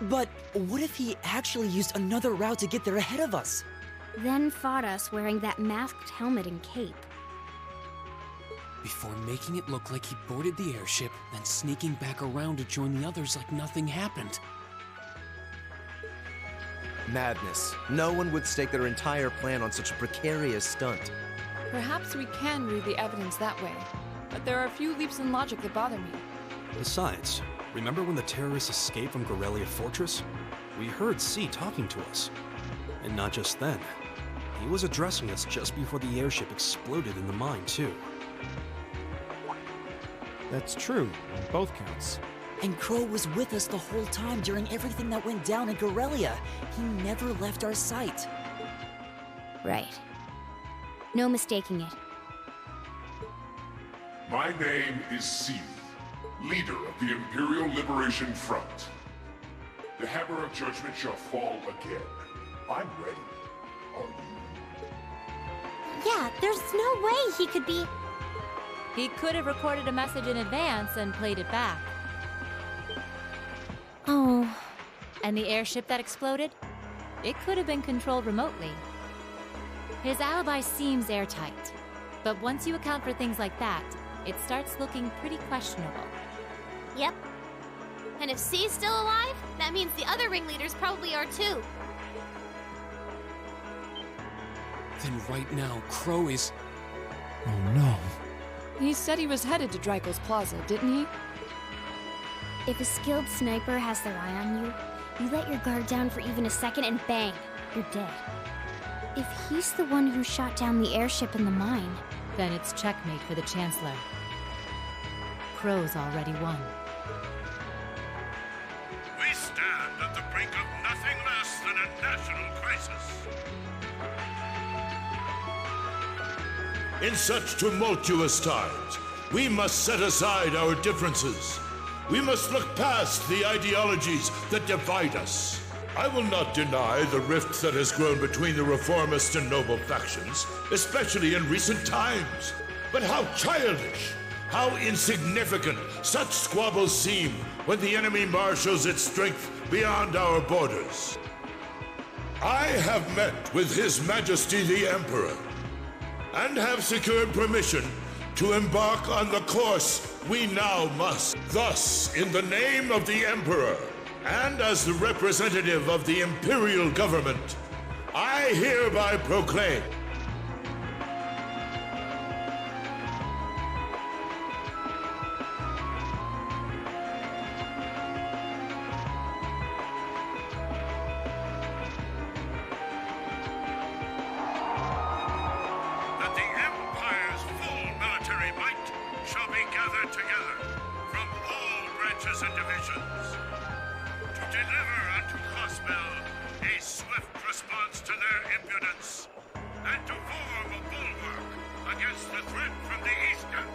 Speaker 12: But what if he actually used another route to get there ahead of us?
Speaker 19: Then fought us wearing that masked helmet and cape.
Speaker 1: Before making it look like he boarded the airship, then sneaking back around to join the others like nothing happened.
Speaker 9: Madness. No one would stake their entire plan on such a precarious stunt.
Speaker 13: Perhaps we can read the evidence that way, but there are a few leaps in logic that bother me.
Speaker 6: Besides, remember when the terrorists escaped from Gorelia Fortress? We heard C talking to us. And not just then. He was addressing us just before the airship exploded in the mine, too.
Speaker 10: That's true, on both counts.
Speaker 12: And Crow was with us the whole time during everything that went down in Gorelia. He never left our sight.
Speaker 19: Right. No mistaking it.
Speaker 16: My name is C, leader of the Imperial Liberation Front. The hammer of judgment shall fall again. I'm ready. Are you?
Speaker 19: Yeah, there's no way he could be...
Speaker 11: He could have recorded a message in advance and played it back.
Speaker 19: Oh.
Speaker 11: And the airship that exploded? It could have been controlled remotely. His alibi seems airtight, but once you account for things like that, it starts looking pretty questionable.
Speaker 14: Yep. And if C's still alive, that means the other ringleaders probably are too.
Speaker 1: Then right now, Crow is...
Speaker 10: Oh no.
Speaker 13: He said he was headed to Dreikel's Plaza, didn't he?
Speaker 19: If a skilled sniper has their eye on you, you let your guard down for even a second and bang, you're dead. If he's the one who shot down the airship in the mine...
Speaker 11: Then it's checkmate for the Chancellor. Crow's already won.
Speaker 17: We stand at the brink of nothing less than a national crisis.
Speaker 4: In such tumultuous times, we must set aside our differences. We must look past the ideologies that divide us. I will not deny the rift that has grown between the reformist and noble factions, especially in recent times. But how childish, how insignificant such squabbles seem when the enemy marshals its strength beyond our borders. I have met with His Majesty the Emperor, and have secured permission to embark on the course we now must. Thus, in the name of the Emperor, and as the representative of the Imperial Government, I hereby proclaim
Speaker 17: that the Empire's full military might shall be gathered together from all branches and divisions to deliver unto Crossbell a swift response to their impudence and to form a bulwark against the threat from the eastern.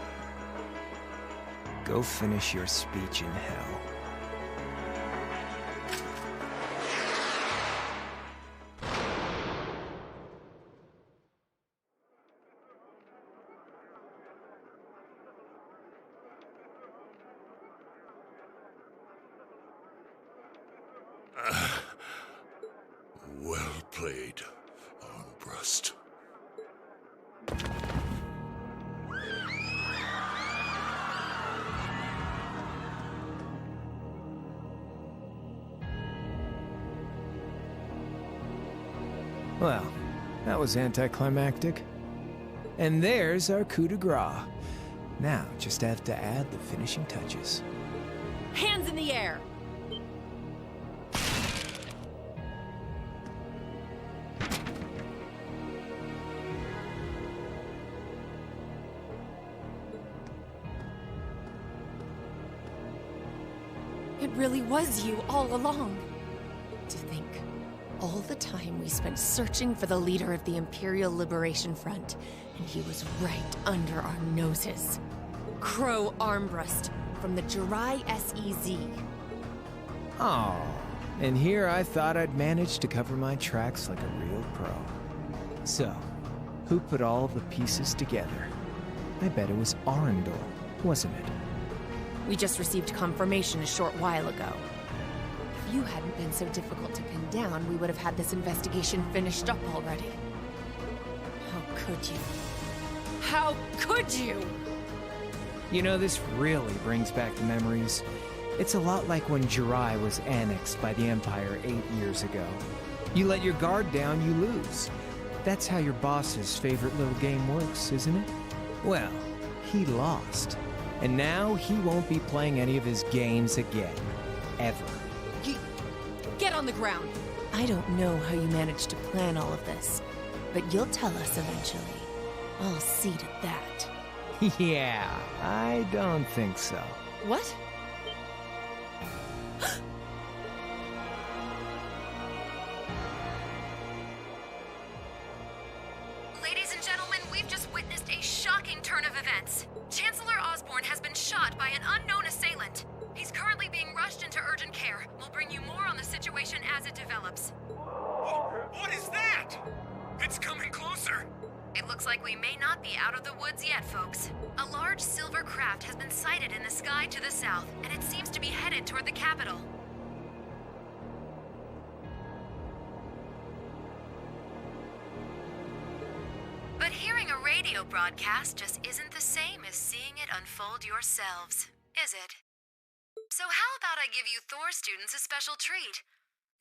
Speaker 3: Go finish your speech in hell.
Speaker 4: well played, Armbrust.
Speaker 3: Well, that was anticlimactic. And there's our coup de grace. Now, just have to add the finishing touches.
Speaker 7: Hands in the air! It really was you all along. To think, all the time we spent searching for the leader of the Imperial Liberation Front, and he was right under our noses. Crow Armbrust from the Jirai SEZ.
Speaker 3: Oh, and here I thought I'd managed to cover my tracks like a real pro. So, who put all the pieces together? I bet it was Arundel, wasn't it?
Speaker 7: We just received confirmation a short while ago. If you hadn't been so difficult to pin down, we would have had this investigation finished up already. How could you? How could you?
Speaker 3: You know, this really brings back the memories. It's a lot like when Jirai was annexed by the Empire 8 years ago. You let your guard down, you lose. That's how your boss's favorite little game works, isn't it? Well, he lost. And now he won't be playing any of his games again. Ever.
Speaker 7: Get on the ground! I don't know how you managed to plan all of this, but you'll tell us eventually. I'll see to that.
Speaker 3: Yeah, I don't think so.
Speaker 7: What?
Speaker 22: Ladies and gentlemen, we've just witnessed a shocking turn of events. Chancellor Osborne has been shot by an unknown assailant. He's currently being rushed into urgent care. We'll bring you more on the situation as it develops.
Speaker 21: What is that? It's coming closer.
Speaker 22: It looks like we may not be out of the woods yet, folks. A large silver craft has been sighted in the sky to the south, and it seems to be headed toward the capital. But hearing a radio broadcast just isn't the same as seeing it unfold yourselves, is it? So how about I give you Thor students a special treat?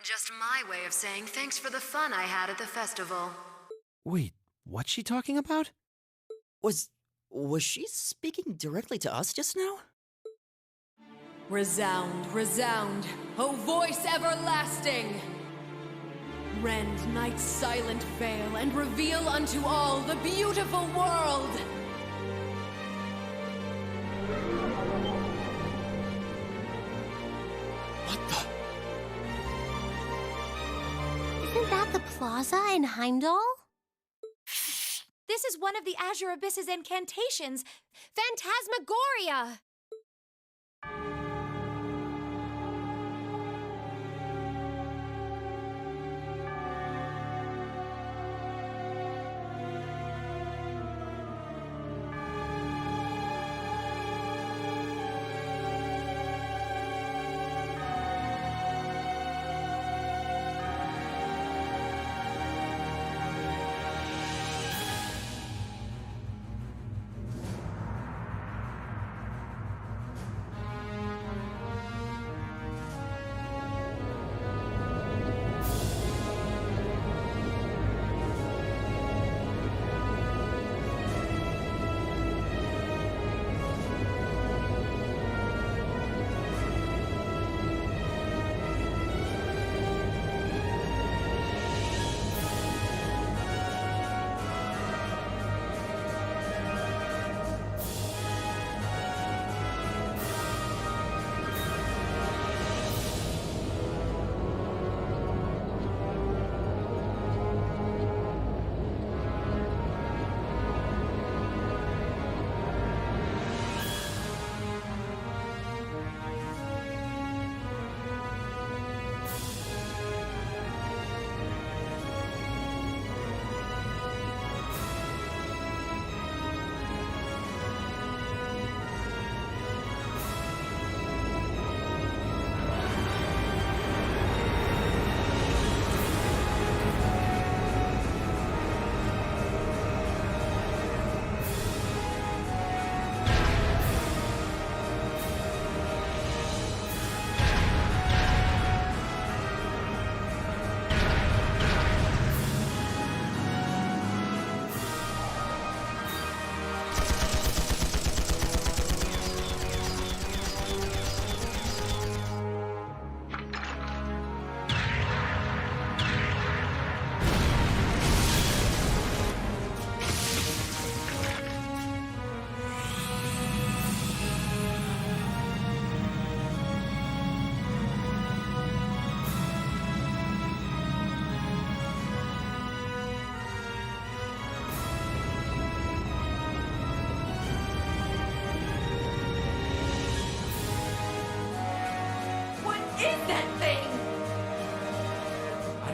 Speaker 22: Just my way of saying thanks for the fun I had at the festival.
Speaker 9: Wait, what's she talking about?
Speaker 12: Was she speaking directly to us just now?
Speaker 7: Resound, resound, O voice everlasting! Rend night's silent veil and reveal unto all the beautiful world!
Speaker 14: Isn't that the plaza in Heimdall? This is one of the Azure Abyss's incantations, Phantasmagoria!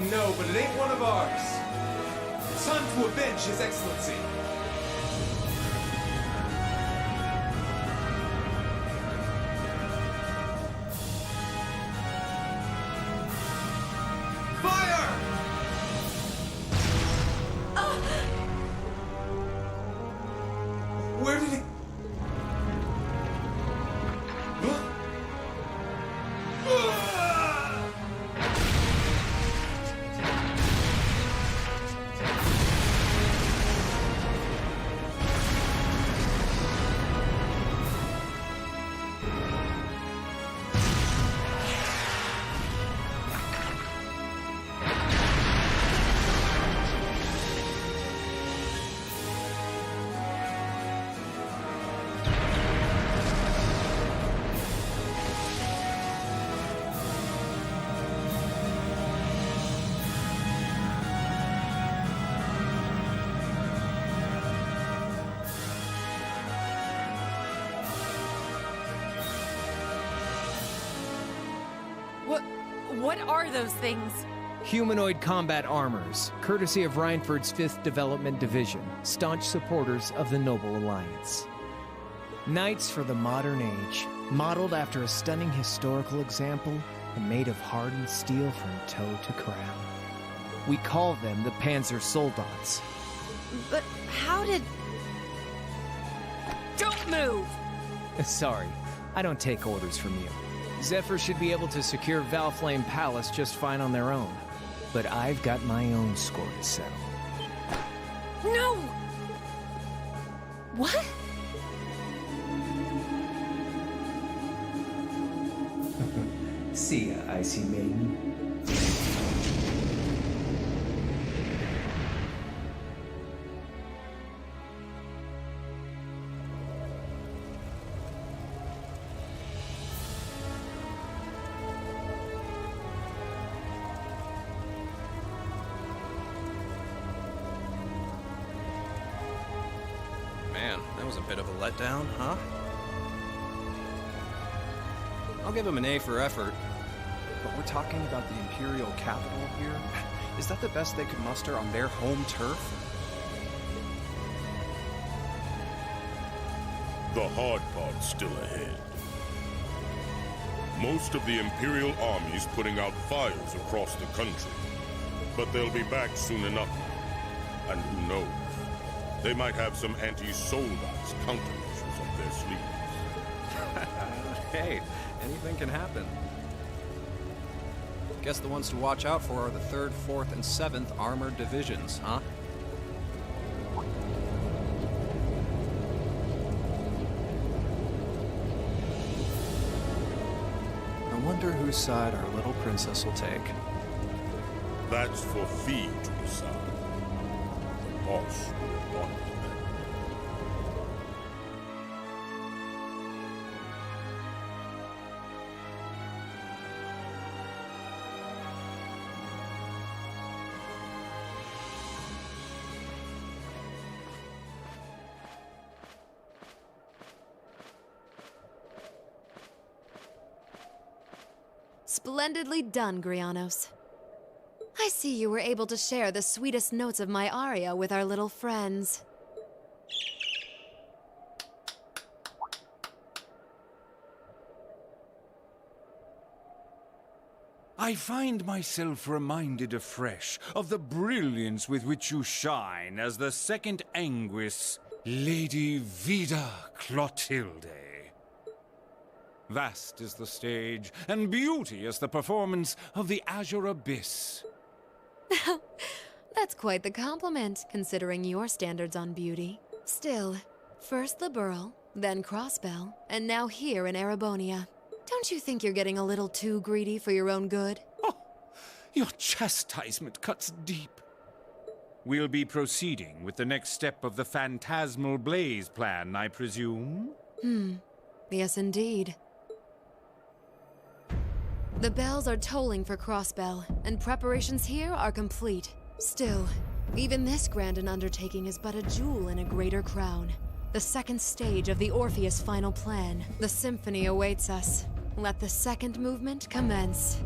Speaker 15: No, but it ain't one of ours. It's time to avenge His Excellency.
Speaker 7: What are those things?
Speaker 3: Humanoid combat armors, courtesy of Reinford's 5th Development Division, staunch supporters of the Noble Alliance. Knights for the modern age, modeled after a stunning historical example and made of hardened steel from toe to crown. We call them the Panzer Soldats.
Speaker 7: But how did... Don't move!
Speaker 3: Sorry, I don't take orders from you. Zephyr should be able to secure Valflame Palace just fine on their own. But I've got my own score to settle.
Speaker 7: No! What?
Speaker 3: See ya, Icy Maiden.
Speaker 6: Man, that was a bit of a letdown, huh? I'll give him an A for effort.
Speaker 9: But we're talking about the Imperial capital here? Is that the best they could muster on their home turf?
Speaker 4: The hard part's still ahead. Most of the Imperial army's putting out fires across the country. But they'll be back soon enough. And who knows? They might have some anti-Soldats countermeasures up their sleeves.
Speaker 6: Hey, anything can happen. Guess the ones to watch out for are the 3rd, 4th, and 7th Armored Divisions, huh? I wonder whose side our little princess will take.
Speaker 4: That's for Fee to decide. The boss will want it.
Speaker 7: Splendidly done, Grianos. I see you were able to share the sweetest notes of my aria with our little friends.
Speaker 17: I find myself reminded afresh of the brilliance with which you shine as the second Anguis, Lady Vida Clotilde. Vast is the stage, and beauteous the performance of the Azure Abyss.
Speaker 7: That's quite the compliment, considering your standards on beauty. Still, first the Burl, then Crossbell, and now here in Erebonia. Don't you think you're getting a little too greedy for your own good?
Speaker 17: Oh, your chastisement cuts deep. We'll be proceeding with the next step of the Phantasmal Blaze plan, I presume?
Speaker 7: Yes, indeed. The bells are tolling for Crossbell, and preparations here are complete. Still, even this grand an undertaking is but a jewel in a greater crown. The second stage of the Orpheus final plan. The symphony awaits us. Let the second movement commence.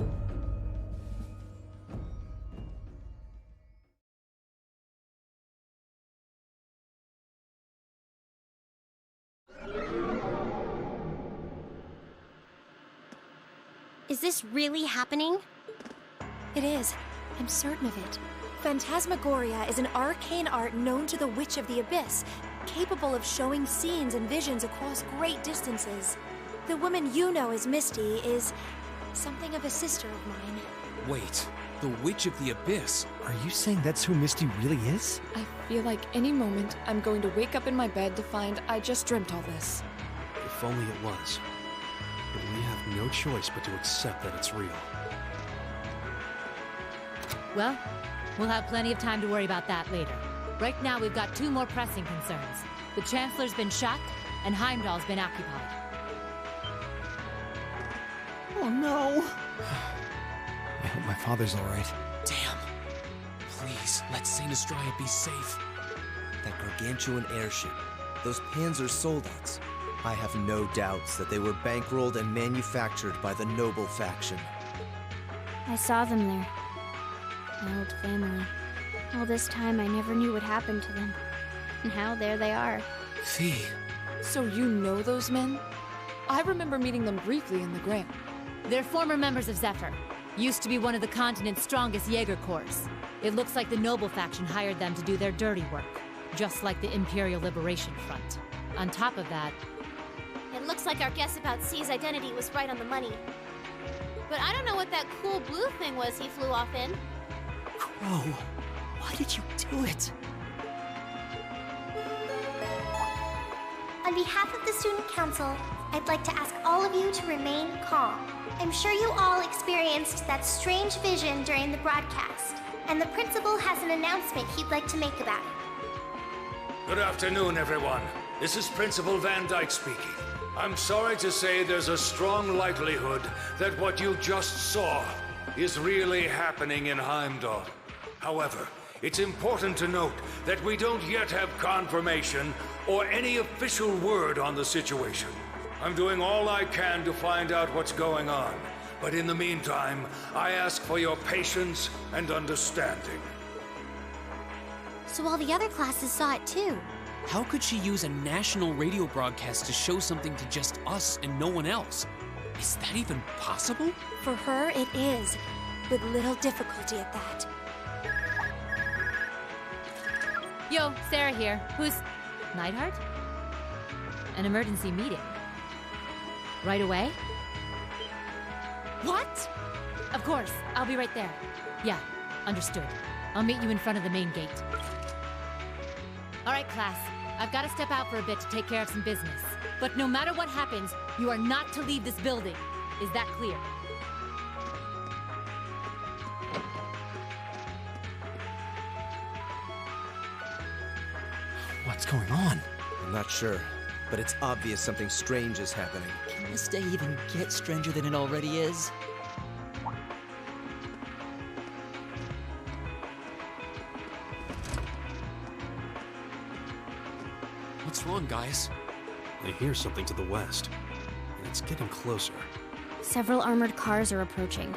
Speaker 19: Is this really happening?
Speaker 8: It is. I'm certain of it. Phantasmagoria is an arcane art known to the Witch of the Abyss, capable of showing scenes and visions across great distances. The woman you know as Misty is something of a sister of mine.
Speaker 1: Wait, the Witch of the Abyss?
Speaker 5: Are you saying that's who Misty really is?
Speaker 13: I feel like any moment I'm going to wake up in my bed to find I just dreamt all this.
Speaker 10: If only it was. But we have no choice but to accept that it's real.
Speaker 11: Well, we'll have plenty of time to worry about that later. Right now, we've got 2 more pressing concerns. The Chancellor's been shot, and Heimdall's been occupied.
Speaker 5: Oh no! I hope my father's alright.
Speaker 1: Damn. Please, let Saint Astraea be safe.
Speaker 9: That gargantuan airship, those Panzer Soldats. I have no doubts that they were bankrolled and manufactured by the Noble faction.
Speaker 19: I saw them there. My old family. All this time I never knew what happened to them. Now there they are.
Speaker 1: Fee.
Speaker 13: So you know those men? I remember meeting them briefly in the Grail.
Speaker 11: They're former members of Zephyr. Used to be one of the continent's strongest Jaeger Corps. It looks like the Noble faction hired them to do their dirty work. Just like the Imperial Liberation Front. On top of that...
Speaker 14: It looks like our guess about C's identity was right on the money. But I don't know what that cool blue thing was he flew off in.
Speaker 12: Crow, why did you do it?
Speaker 14: On behalf of the Student Council, I'd like to ask all of you to remain calm. I'm sure you all experienced that strange vision during the broadcast, and the principal has an announcement he'd like to make about it.
Speaker 17: Good afternoon, everyone. This is Principal Van Dyke speaking. I'm sorry to say there's a strong likelihood that what you just saw is really happening in Heimdall. However, it's important to note that we don't yet have confirmation or any official word on the situation. I'm doing all I can to find out what's going on, but in the meantime, I ask for your patience and understanding.
Speaker 14: So all the other classes saw it too.
Speaker 1: How could she use a national radio broadcast to show something to just us and no one else? Is that even possible?
Speaker 8: For her, it is, with little difficulty at that.
Speaker 11: Yo, Sarah here. Who's... Neidhart? An emergency meeting. Right away? What? Of course, I'll be right there. Yeah, understood. I'll meet you in front of the main gate. All right, class. I've got to step out for a bit to take care of some business. But no matter what happens, you are not to leave this building. Is that clear?
Speaker 1: What's going on?
Speaker 9: I'm not sure, but it's obvious something strange is happening.
Speaker 12: Can this day even get stranger than it already is?
Speaker 1: What's wrong, guys?
Speaker 6: I hear something to the west, and it's getting closer.
Speaker 19: Several armored cars are approaching,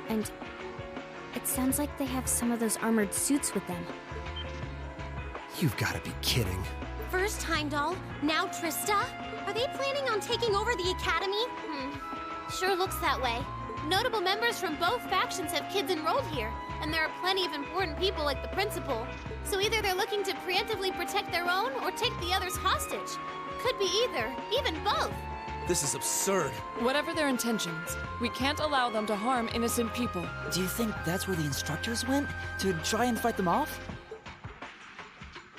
Speaker 19: and it sounds like they have some of those armored suits with them.
Speaker 10: You've got to be kidding.
Speaker 14: First Heimdall, now Trista? Are they planning on taking over the academy? Sure looks that way. Notable members from both factions have kids enrolled here, and there are plenty of important people like the principal. So either they're looking to preemptively protect their own or take the others hostage. Could be either, even both.
Speaker 9: This is absurd.
Speaker 13: Whatever their intentions, we can't allow them to harm innocent people.
Speaker 12: Do you think that's where the instructors went? To try and fight them off?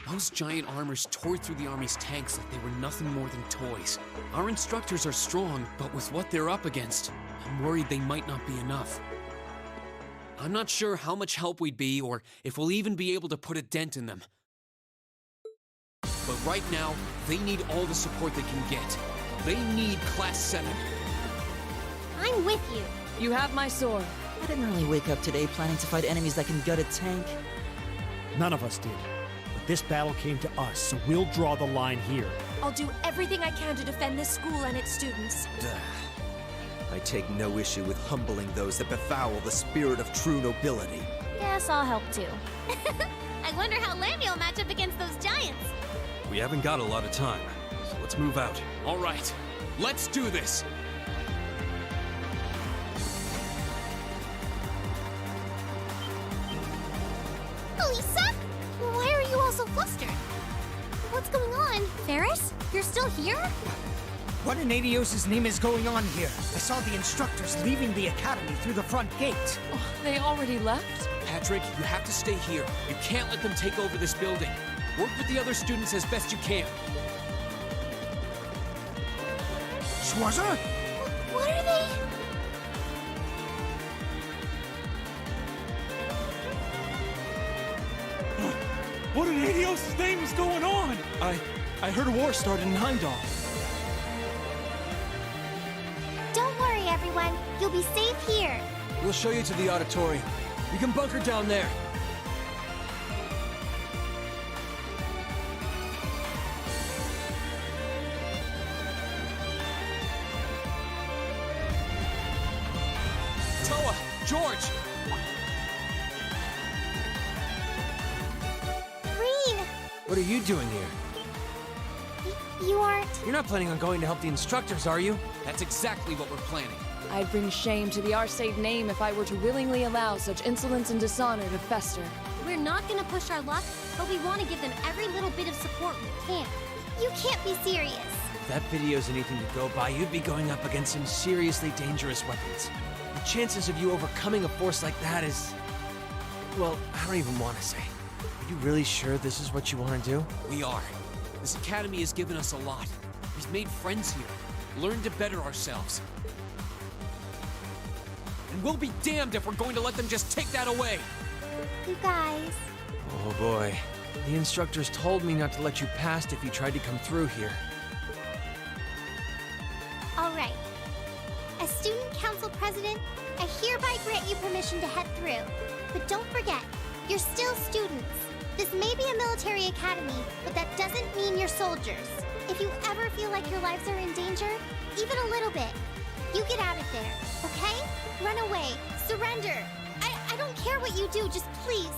Speaker 1: Those giant armors tore through the army's tanks like they were nothing more than toys. Our instructors are strong, but with what they're up against, I'm worried they might not be enough. I'm not sure how much help we'd be, or if we'll even be able to put a dent in them. But right now, they need all the support they can get. They need Class 7.
Speaker 14: I'm with you.
Speaker 13: You have my sword.
Speaker 12: I didn't really wake up today planning to fight enemies that can gut a tank.
Speaker 10: None of us did. But this battle came to us, so we'll draw the line here.
Speaker 8: I'll do everything I can to defend this school and its students.
Speaker 9: I take no issue with humbling those that befoul the spirit of true nobility.
Speaker 19: Guess I'll help too.
Speaker 14: I wonder how Lammy will match up against those giants.
Speaker 6: We haven't got a lot of time, so let's move out.
Speaker 1: All right, let's do this.
Speaker 14: Elisa? Why are you all so flustered? What's going on? Ferris? You're still here?
Speaker 5: What in Adios' name is going on here? I saw the instructors leaving the academy through the front gate.
Speaker 13: Oh, they already left?
Speaker 1: Patrick, you have to stay here. You can't let them take over this building. Work with the other students as best you can.
Speaker 5: Schwarzer?
Speaker 14: What are they?
Speaker 10: What in Adios' name is going on?
Speaker 9: I heard a war started in Heimdall.
Speaker 14: Don't worry, everyone. You'll be safe here.
Speaker 9: We'll show you to the auditorium. You can bunker down there.
Speaker 1: George!
Speaker 14: Green!
Speaker 2: What are you doing here?
Speaker 14: You aren't...
Speaker 2: You're not planning on going to help the instructors, are you?
Speaker 1: That's exactly what we're planning.
Speaker 13: I'd bring shame to the Arcade name if I were to willingly allow such insolence and dishonor to fester.
Speaker 19: We're not gonna push our luck, but we want to give them every little bit of support we can.
Speaker 14: You can't be serious.
Speaker 2: If that video's anything to go by, you'd be going up against some seriously dangerous weapons. The chances of you overcoming a force like that is... well, I don't even want to say. Are you really sure this is what you want to do?
Speaker 1: We are. This academy has given us a lot. We've made friends here, learned to better ourselves. And we'll be damned if we're going to let them just take that away!
Speaker 14: You guys...
Speaker 2: Oh boy. The instructors told me not to let you past if you tried to come through here.
Speaker 14: All right. As Student Council President, I hereby grant you permission to head through. But don't forget, you're still students. This may be a military academy, but that doesn't mean you're soldiers. If you ever feel like your lives are in danger, even a little bit, you get out of there, okay? Run away. Surrender. I don't care what you do, just please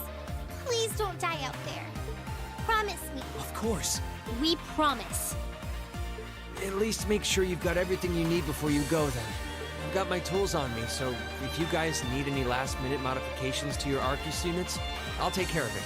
Speaker 14: don't die out there. Promise me.
Speaker 1: Of course.
Speaker 19: We promise.
Speaker 2: At least make sure you've got everything you need before you go then. I've got my tools on me, so if you guys need any last-minute modifications to your Arcus units, I'll take care of it.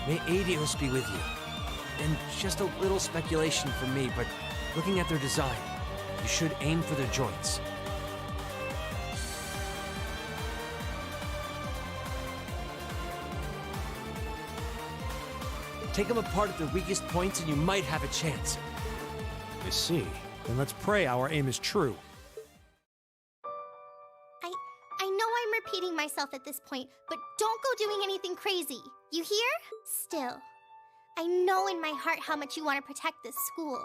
Speaker 2: May Adios be with you. And just a little speculation from me, but looking at their design, you should aim for their joints. Take them apart at their weakest points and you might have a chance.
Speaker 10: I see. Then let's pray our aim is true.
Speaker 14: I know I'm repeating myself at this point, but don't go doing anything crazy. You hear? Still, I know in my heart how much you want to protect this school.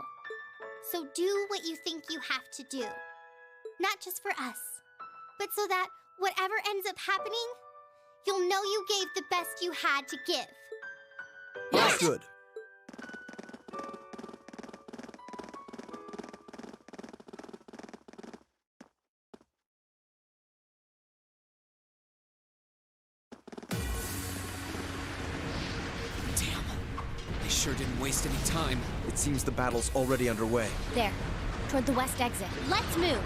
Speaker 14: So do what you think you have to do. Not just for us, but so that whatever ends up happening, you'll know you gave the best you had to give.
Speaker 9: That's good.
Speaker 1: Damn. They sure didn't waste any time.
Speaker 9: It seems the battle's already underway.
Speaker 19: There, toward the west exit. Let's move!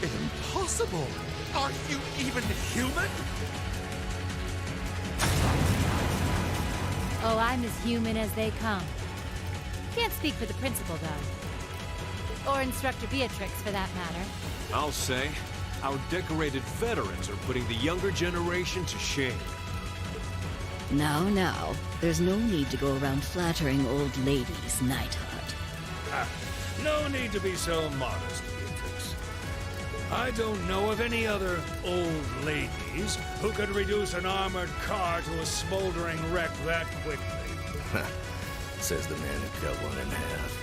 Speaker 18: Impossible! Are you even human?
Speaker 11: Oh, I'm as human as they come. Can't speak for the principal, though. Or Instructor Beatrix, for that matter.
Speaker 21: I'll say, our decorated veterans are putting the younger generation to shame.
Speaker 20: Now, there's no need to go around flattering old ladies, Nightheart.
Speaker 23: No need to be so modest, Beatrix. I don't know of any other old ladies who could reduce an armored car to a smoldering wreck that quickly.
Speaker 18: Says the man who cut one in half.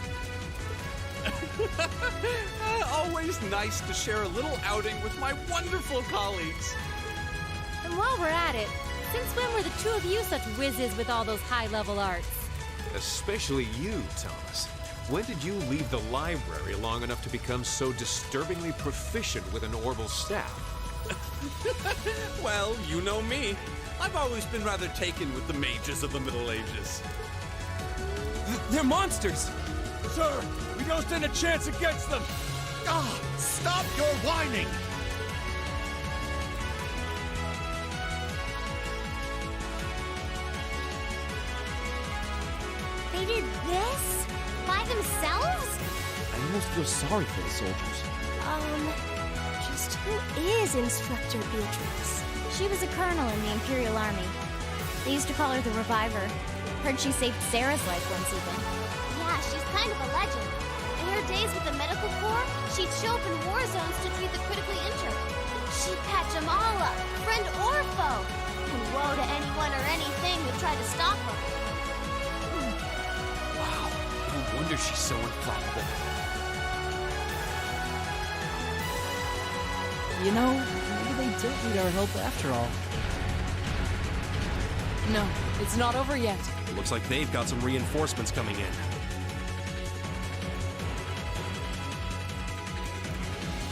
Speaker 18: Always nice to share a little outing with my wonderful colleagues.
Speaker 11: And while we're at it, since when were the two of you such whizzes with all those high-level arts?
Speaker 21: Especially you, Thomas. When did you leave the library long enough to become so disturbingly proficient with an orbital staff?
Speaker 18: Well, you know me. I've always been rather taken with the mages of the Middle Ages.
Speaker 2: They're monsters!
Speaker 23: Sir, we don't stand a chance against them!
Speaker 18: Ah, stop your whining!
Speaker 14: They did this? By themselves?
Speaker 9: I almost feel sorry for the soldiers.
Speaker 14: Just who is Instructor Beatrix?
Speaker 19: She was a colonel in the Imperial Army. They used to call her the Reviver. Heard she saved Sarah's life once even.
Speaker 14: Yeah, she's kind of a legend. In her days with the medical corps, she'd show up in war zones to treat the critically injured. She'd patch them all up, friend or foe. And woe to anyone or anything who tried to stop her.
Speaker 1: Wow, no wonder she's so inflammable.
Speaker 12: You know, maybe they don't need our help after all.
Speaker 13: No, it's not over yet.
Speaker 6: It looks like they've got some reinforcements coming in.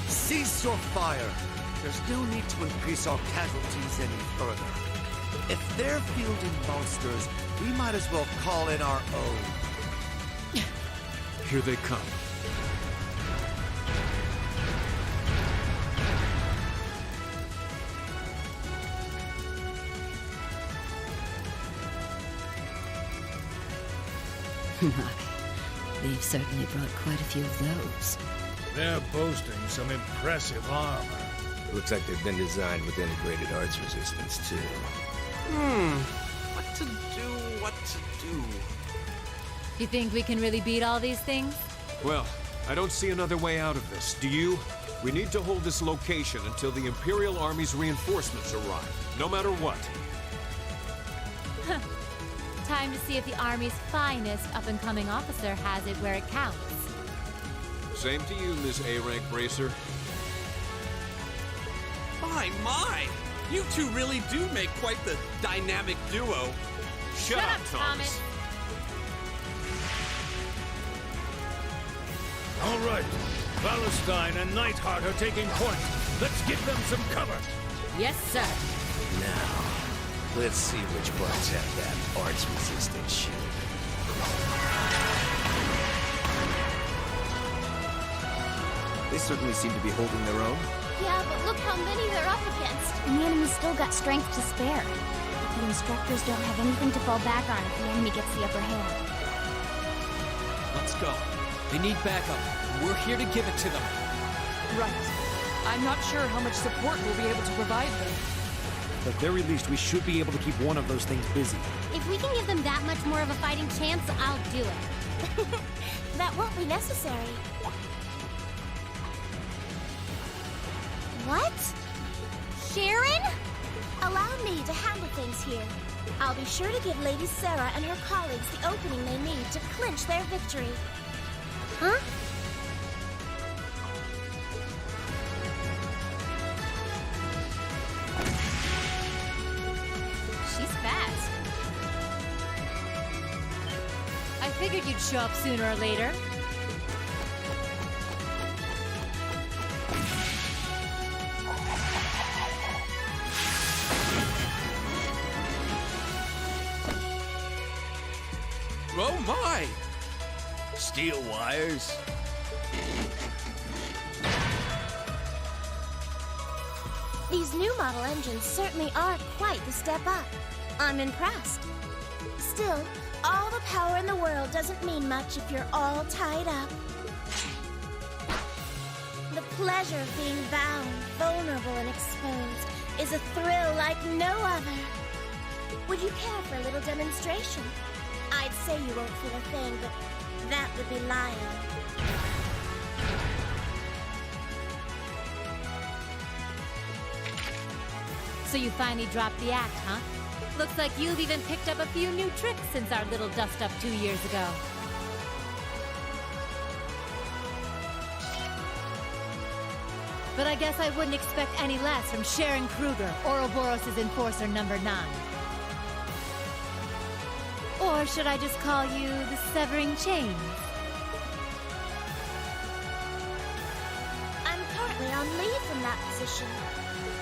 Speaker 18: Cease your fire! There's no need to increase our casualties any further. If they're fielding monsters, we might as well call in our own.
Speaker 21: Here they come.
Speaker 20: They've certainly brought quite a few of those.
Speaker 23: They're boasting some impressive armor.
Speaker 18: Looks like they've been designed with integrated arts resistance, too.
Speaker 1: What to do?
Speaker 11: You think we can really beat all these things?
Speaker 21: Well, I don't see another way out of this. Do you? We need to hold this location until the Imperial Army's reinforcements arrive, no matter what.
Speaker 11: Time to see if the Army's finest up-and-coming officer has it where it counts.
Speaker 21: Same to you, Miss A-Rank Bracer.
Speaker 18: My! You two really do make quite the dynamic duo.
Speaker 21: Shut up, Thomas.
Speaker 23: All right, Valentine and Nightheart are taking point. Let's give them some cover.
Speaker 11: Yes, sir.
Speaker 18: Now, let's see which parts have that arts-resistant shield.
Speaker 9: They certainly seem to be holding their own.
Speaker 14: Yeah, but look how many they're up against.
Speaker 19: And the enemy's still got strength to spare. The instructors don't have anything to fall back on if the enemy gets the upper hand.
Speaker 1: Let's go. They need backup. We're here to give it to them.
Speaker 13: Right. I'm not sure how much support we'll be able to provide them.
Speaker 10: At the very least, we should be able to keep one of those things busy.
Speaker 19: If we can give them that much more of a fighting chance, I'll do it.
Speaker 14: That won't be necessary. What? Sharon? Allow me to handle things here. I'll be sure to give Lady Sarah and her colleagues the opening they need to clinch their victory. Huh?
Speaker 11: She's fast. I figured you'd show up sooner or later.
Speaker 2: Oh my! Steel wires.
Speaker 14: These new model engines certainly are quite the step up. I'm impressed. Still, all the power in the world doesn't mean much if you're all tied up. The pleasure of being bound, vulnerable, and exposed is a thrill like no other. Would you care for a little demonstration? I'd say you won't feel a thing, but that would be lying.
Speaker 11: So you finally dropped the act, huh? Looks like you've even picked up a few new tricks since our little dust-up 2 years ago. But I guess I wouldn't expect any less from Sharon Kruger, Ouroboros' Enforcer number 9. Or should I just call you the Severing Chains?
Speaker 14: I'm currently on leave from that position.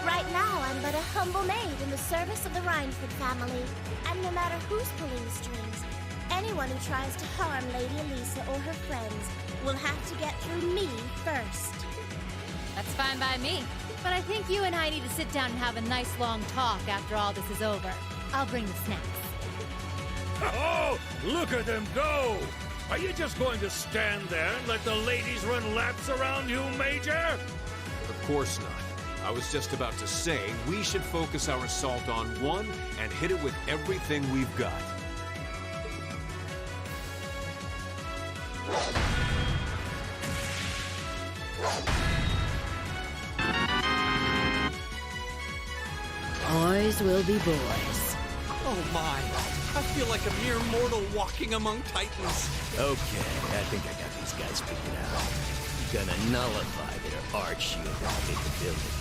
Speaker 14: Right now, I'm but a humble maid in the service of the Rhineford family. And no matter who's pulling the strings, anyone who tries to harm Lady Elisa or her friends will have to get through me first.
Speaker 11: That's fine by me. But I think you and I need to sit down and have a nice long talk after all this is over. I'll bring the snacks.
Speaker 23: Oh, look at them go! Are you just going to stand there and let the ladies run laps around you, Major?
Speaker 15: Of course not. I was just about to say, we should focus our assault on one and hit it with everything we've got.
Speaker 20: Boys will be boys.
Speaker 2: Oh my! I feel like a mere mortal walking among titans.
Speaker 16: Okay, I think I got these guys figured out. Gonna nullify their arch shield capabilities.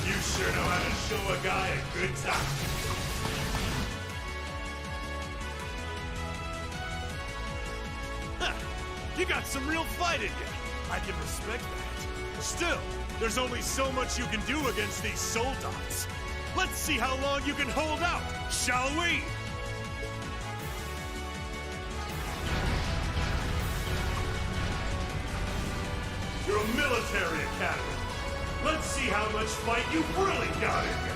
Speaker 17: You sure know how to show a guy a good time.
Speaker 22: You got some real fight in you. I can respect that. Still, there's only so much you can do against these soul dots. Let's see how long you can hold out, shall we? You're a military academy. Let's see how much fight you've really got in you.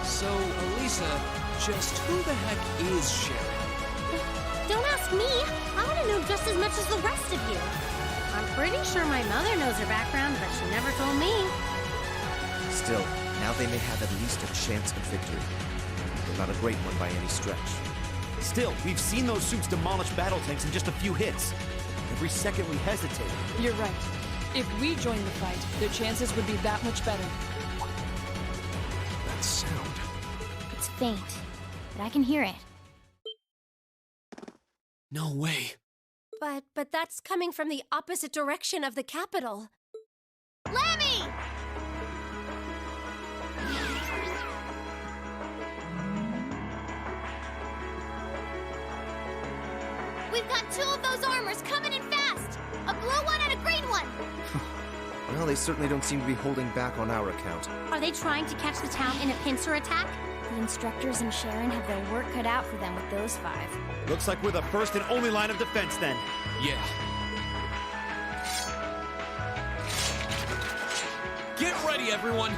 Speaker 1: So, Elisa, just who the heck is Sharon?
Speaker 14: Don't ask me. I want to know just as much as the rest of you. I'm pretty sure my mother knows her background, but she never told me.
Speaker 9: Still, now they may have at least a chance of victory. But not a great one by any stretch.
Speaker 10: Still, we've seen those suits demolish battle tanks in just a few hits. Every second we hesitate.
Speaker 13: You're right. If we join the fight, their chances would be that much better.
Speaker 1: That sound.
Speaker 19: It's faint, but I can hear it.
Speaker 1: No way.
Speaker 14: But that's coming from the opposite direction of the capital. Lemmy! We've got two of those armors coming in fast! A blue one and a green one!
Speaker 9: Well, they certainly don't seem to be holding back on our account.
Speaker 19: Are they trying to catch the town in a pincer attack? The instructors and Sharon have their work cut out for them with those 5.
Speaker 10: Looks like we're the first and only line of defense then.
Speaker 1: Yeah. Get ready, everyone!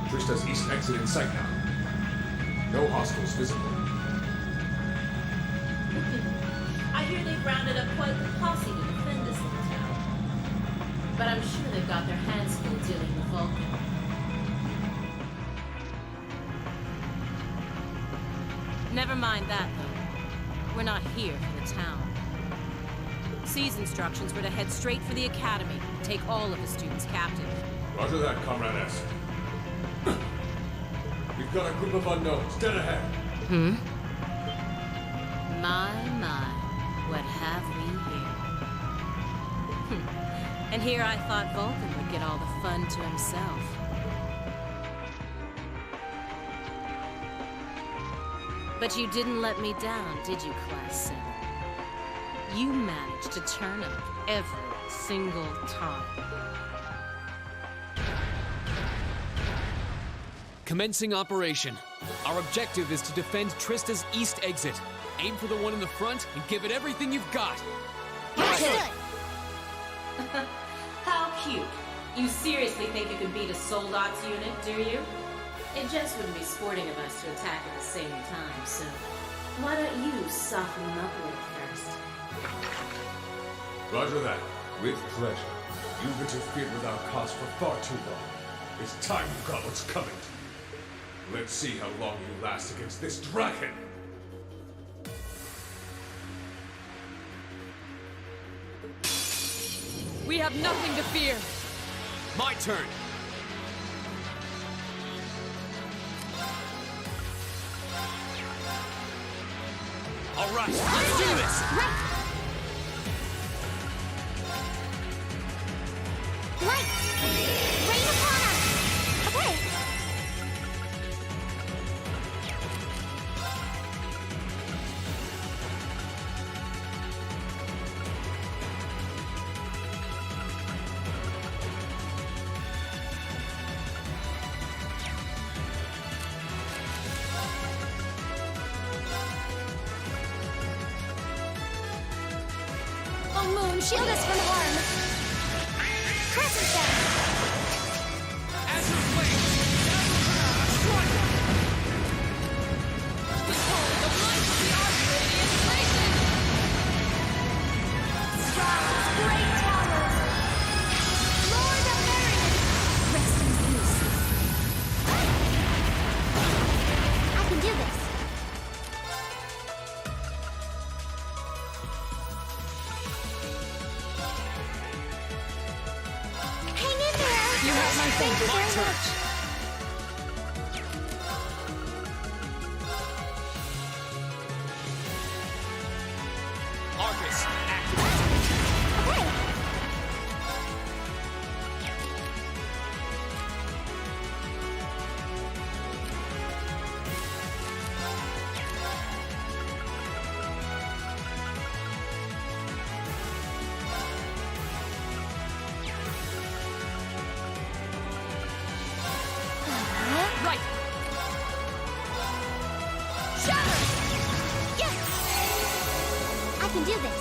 Speaker 15: Trista's east exit in sight now. No hostiles visible.
Speaker 3: I hear they've rounded up quite the posse to defend this little town. But I'm sure they've got their hands full dealing with Vulcan. Never mind that, though. We're not here for the town. C's instructions were to head straight for the academy, take all of the students captive.
Speaker 15: Roger that, Comrade S. We've got a group of unknowns dead ahead.
Speaker 3: My, what have we here? And here I thought Vulcan would get all the fun to himself. But you didn't let me down, did you, Class 7? You managed to turn up every single time.
Speaker 1: Commencing operation. Our objective is to defend Trista's east exit. Aim for the one in the front and give it everything you've got.
Speaker 3: How cute. You seriously think you can beat a Soldot's unit, do you? It just wouldn't be sporting of us to attack at the same time, so why don't you soften them up a little first?
Speaker 15: Roger that. With pleasure. You've interfered with our cause for far too long. It's time you got what's coming. Let's see how long you last against this dragon.
Speaker 13: We have nothing to fear.
Speaker 1: My turn. All right, let's do this.
Speaker 19: Light! Rain upon us! Okay. Oh, Moon, shield us from harm! Crescent Stone!
Speaker 1: Azure Flame! Strike! The soul, the light of the Archer, the inspiration!
Speaker 19: Stars, great towers! Lord of Merriment! Rest in peace. I can do this. Hang in there!
Speaker 13: You have my
Speaker 19: Thank you
Speaker 1: My
Speaker 19: very
Speaker 1: turn.
Speaker 19: much.
Speaker 1: Arcus, activate.
Speaker 19: Okay.
Speaker 1: Right.
Speaker 19: Shatter! Yes! I can do this.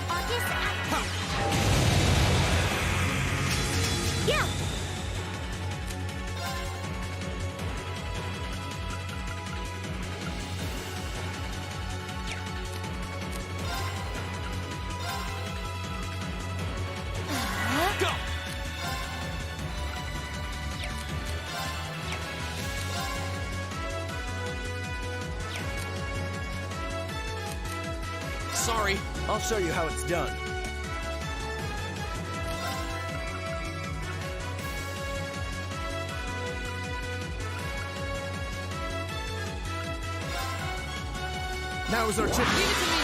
Speaker 19: Arcus, yeah!
Speaker 1: Go.
Speaker 2: I'll show you how it's done.
Speaker 9: Now's our chance.
Speaker 13: Leave it to me!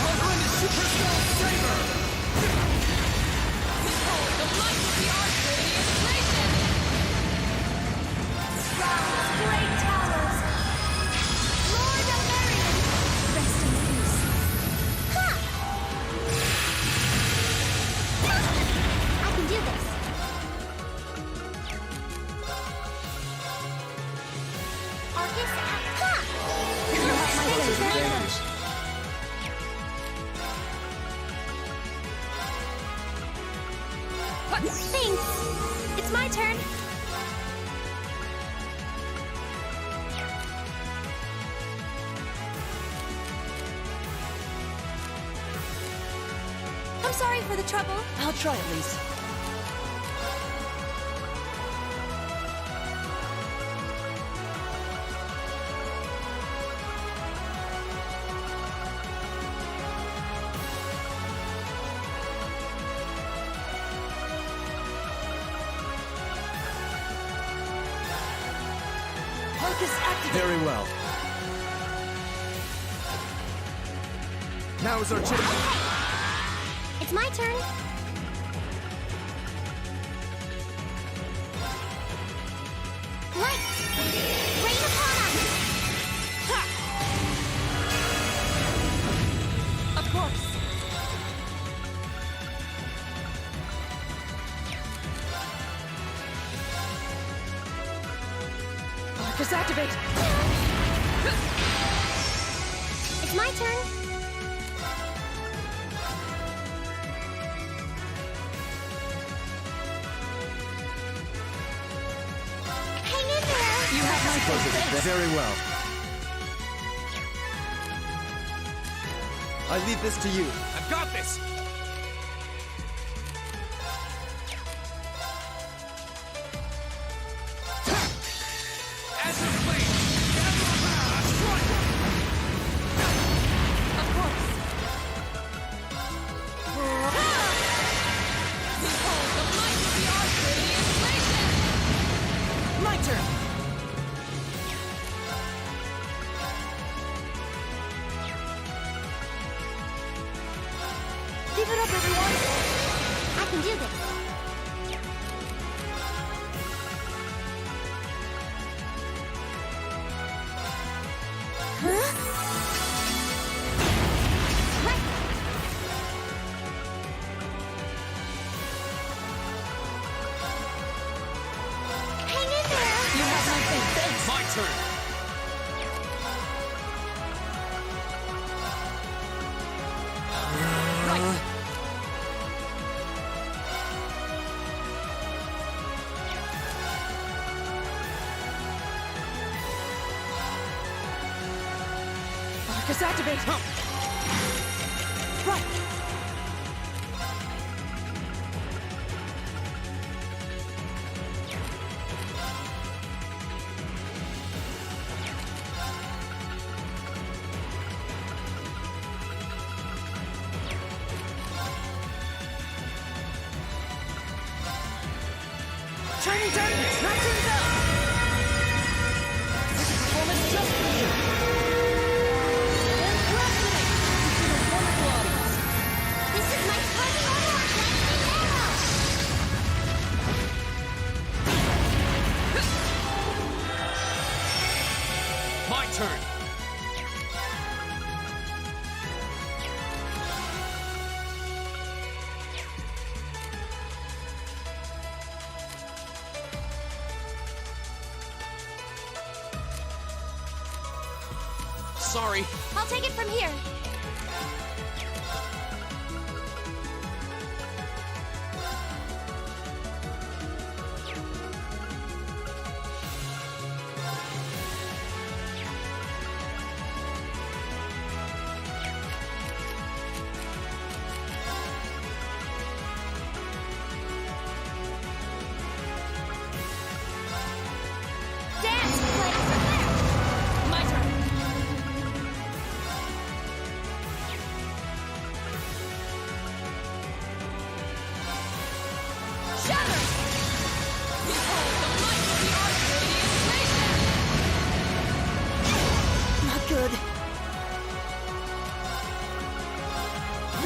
Speaker 13: Highwind is Super Skull Saber! Behold the might of the Arch-Radiant Nation!
Speaker 14: Rise, great towers! Lord of Marion! Rest in peace. Ha! I can do this. Arcus, ha! You have my fingers. Thanks. It's my turn. I'm sorry for the trouble.
Speaker 12: I'll try at least.
Speaker 9: Very well. Now is our chance.
Speaker 14: It's my turn. Light! Rain upon us! Ha! Of course.
Speaker 13: Arcus activate!
Speaker 14: It's my turn. Hang in there!
Speaker 13: You have my full
Speaker 9: Very well. I leave this to you.
Speaker 2: I've got this!
Speaker 14: Give it up, everyone! I can do this. Huh? Right. Hang in there!
Speaker 13: You have my faith.
Speaker 2: My turn!
Speaker 13: Arcus activate! Right! Shining darkness, not turned up! This is performance just for you!
Speaker 14: This is my party Oddworld lightning arrow!
Speaker 2: My turn! Sorry.
Speaker 14: I'll take it from here. Dance, players! My turn!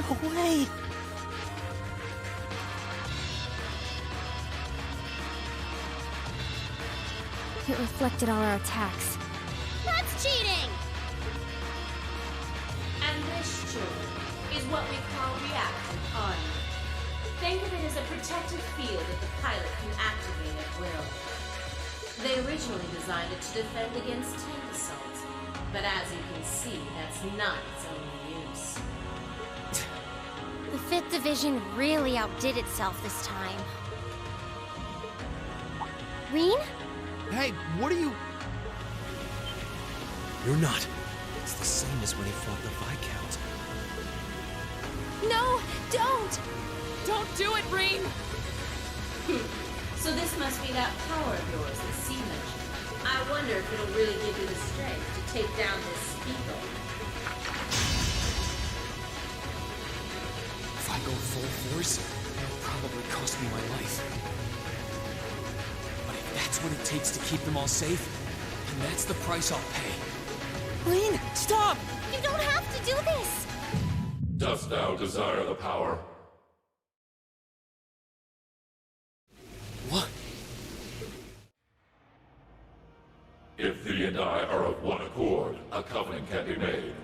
Speaker 12: No way!
Speaker 19: It reflected all our attacks. That's cheating!
Speaker 3: And this, children, is what we call reactive armor. Think of it as a protective field that the pilot can activate at will. They originally designed it to defend against tank assault, but as you can see, that's not its only use.
Speaker 19: The 5th Division really outdid itself this time. Reen?
Speaker 2: Hey, what are you... You're not. It's the same as when he fought the Viscount.
Speaker 19: No! Don't!
Speaker 13: Don't do it, Reen!
Speaker 3: So this must be that power of yours that C mentioned. I wonder if it'll really give you the strength to take down this Spiegel.
Speaker 1: If I go full force, it'll probably cost me my life. But if that's what it takes to keep them all safe, then that's the price I'll pay.
Speaker 12: Reen, stop!
Speaker 19: You don't have to do this!
Speaker 15: Dost thou desire the power?
Speaker 1: What?
Speaker 15: If thee and I are of one accord, a covenant can be made.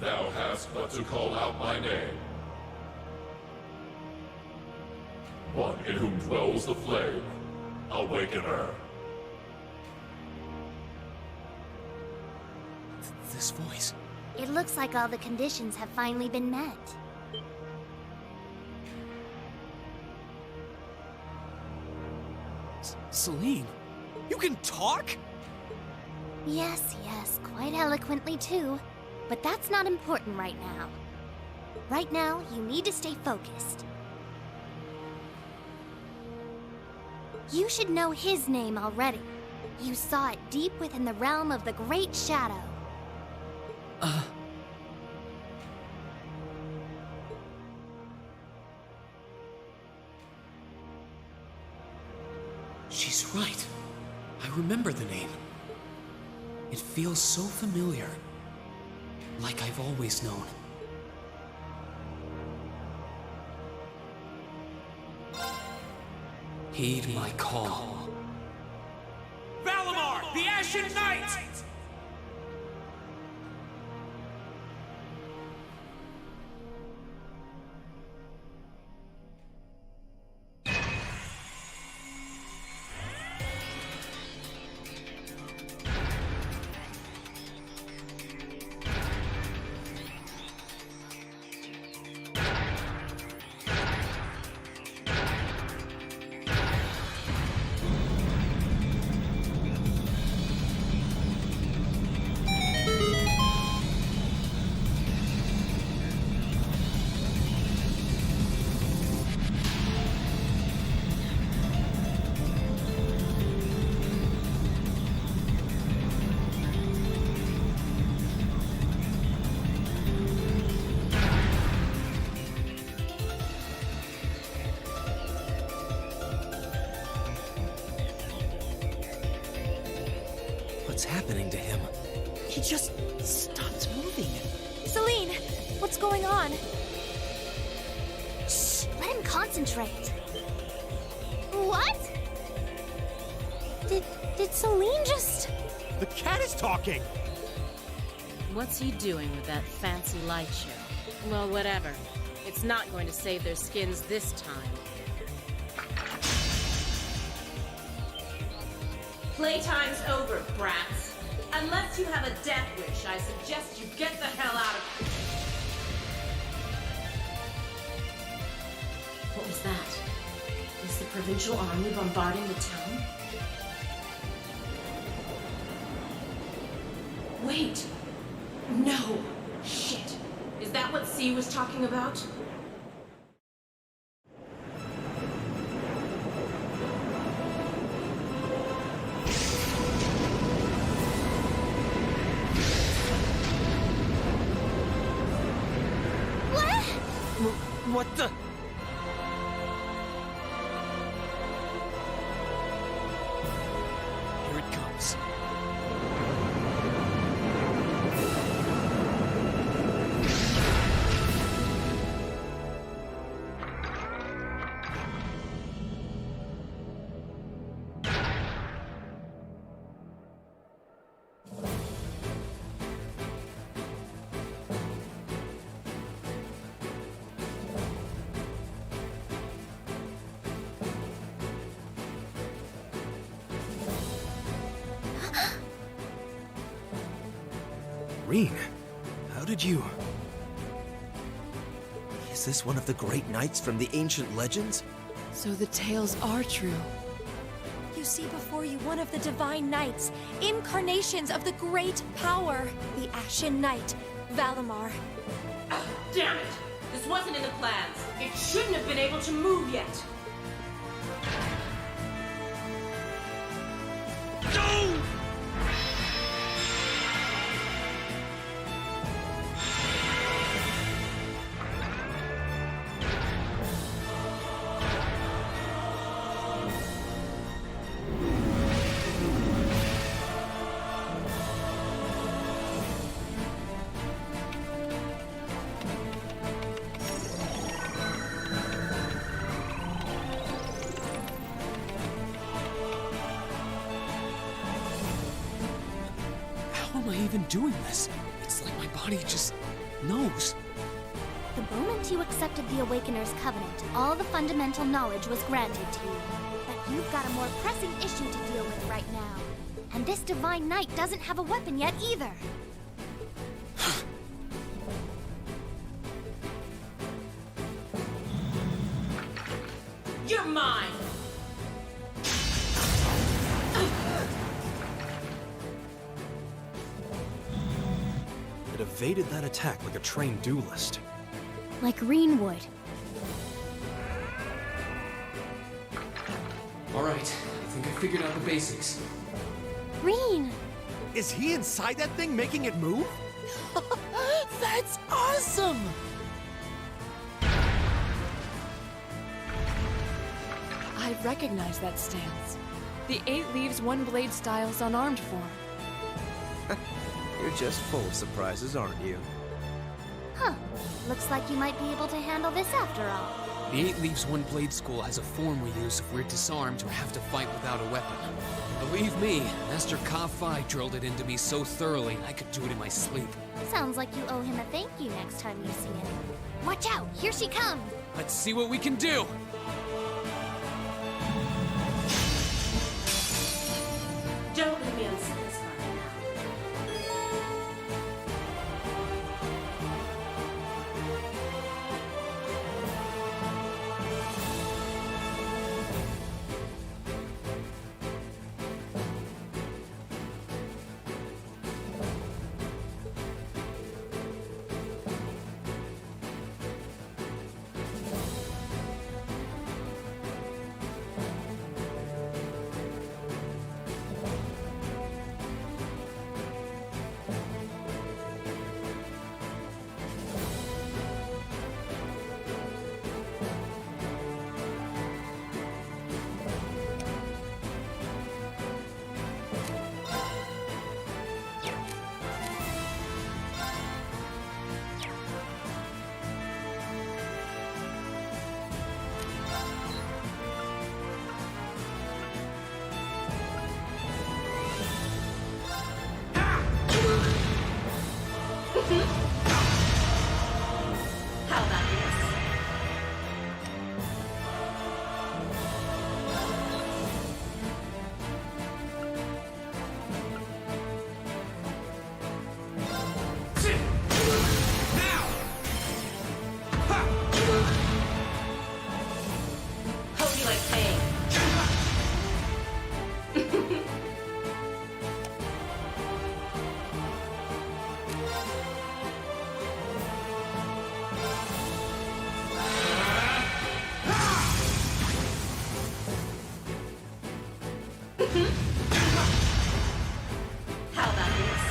Speaker 15: Thou hast but to call out my name. One in whom dwells the flame. Awaken her.
Speaker 1: This voice.
Speaker 14: It looks like all the conditions have finally been met.
Speaker 1: Celine, you can talk?
Speaker 14: Yes, quite eloquently too. But that's not important right now. Right now, you need to stay focused. You should know his name already. You saw it deep within the realm of the Great Shadow.
Speaker 1: She's right. I remember the name. It feels so familiar. Like I've always known. Heed my call.
Speaker 5: Valimar, the Ashen Knight!
Speaker 2: What's happening to him?
Speaker 12: He just stopped moving.
Speaker 19: Celine, what's going on?
Speaker 14: Shh, let him concentrate.
Speaker 19: What? Did Celine just...
Speaker 10: The cat is talking!
Speaker 3: What's he doing with that fancy light show? Well, whatever. It's not going to save their skins this time. Playtime's over, brats. Unless you have a death wish, I suggest you get the hell out of here. What was that? Is the provincial army bombarding the town? Wait! No! Shit! Is that what C was talking about?
Speaker 2: What the? Here it comes. Reen, how did you...
Speaker 9: Is this one of the great knights from the ancient legends?
Speaker 13: So the tales are true.
Speaker 5: You see before you one of the divine knights, incarnations of the great power, the Ashen Knight, Valimar.
Speaker 3: Damn it! This wasn't in the plans. It shouldn't have been able to move yet.
Speaker 22: No!
Speaker 1: How am I even doing this? It's like my body just knows.
Speaker 14: The moment you accepted the Awakener's Covenant, all the fundamental knowledge was granted to you. But you've got a more pressing issue to deal with right now. And this Divine Knight doesn't have a weapon yet either.
Speaker 3: You're mine!
Speaker 2: It evaded that attack like a trained duelist.
Speaker 19: Like Reen would.
Speaker 1: Alright, I think I figured out the basics.
Speaker 14: Reen!
Speaker 9: Is he inside that thing making it move?
Speaker 12: That's awesome!
Speaker 13: I recognize that stance. The 8 leaves 1 blade style's unarmed form.
Speaker 9: You're just full of surprises, aren't you?
Speaker 14: Huh. Looks like you might be able to handle this after all.
Speaker 1: The 8 Leaves 1 Blade School has a form we use if we're disarmed or have to fight without a weapon. Believe me, Master Ka-Fi drilled it into me so thoroughly I could do it in my sleep.
Speaker 14: Sounds like you owe him a thank you next time you see him. Watch out! Here she comes!
Speaker 1: Let's see what we can do!
Speaker 3: Don't leave me unsatisfied now. How about this? Hope you like Kain. How about this?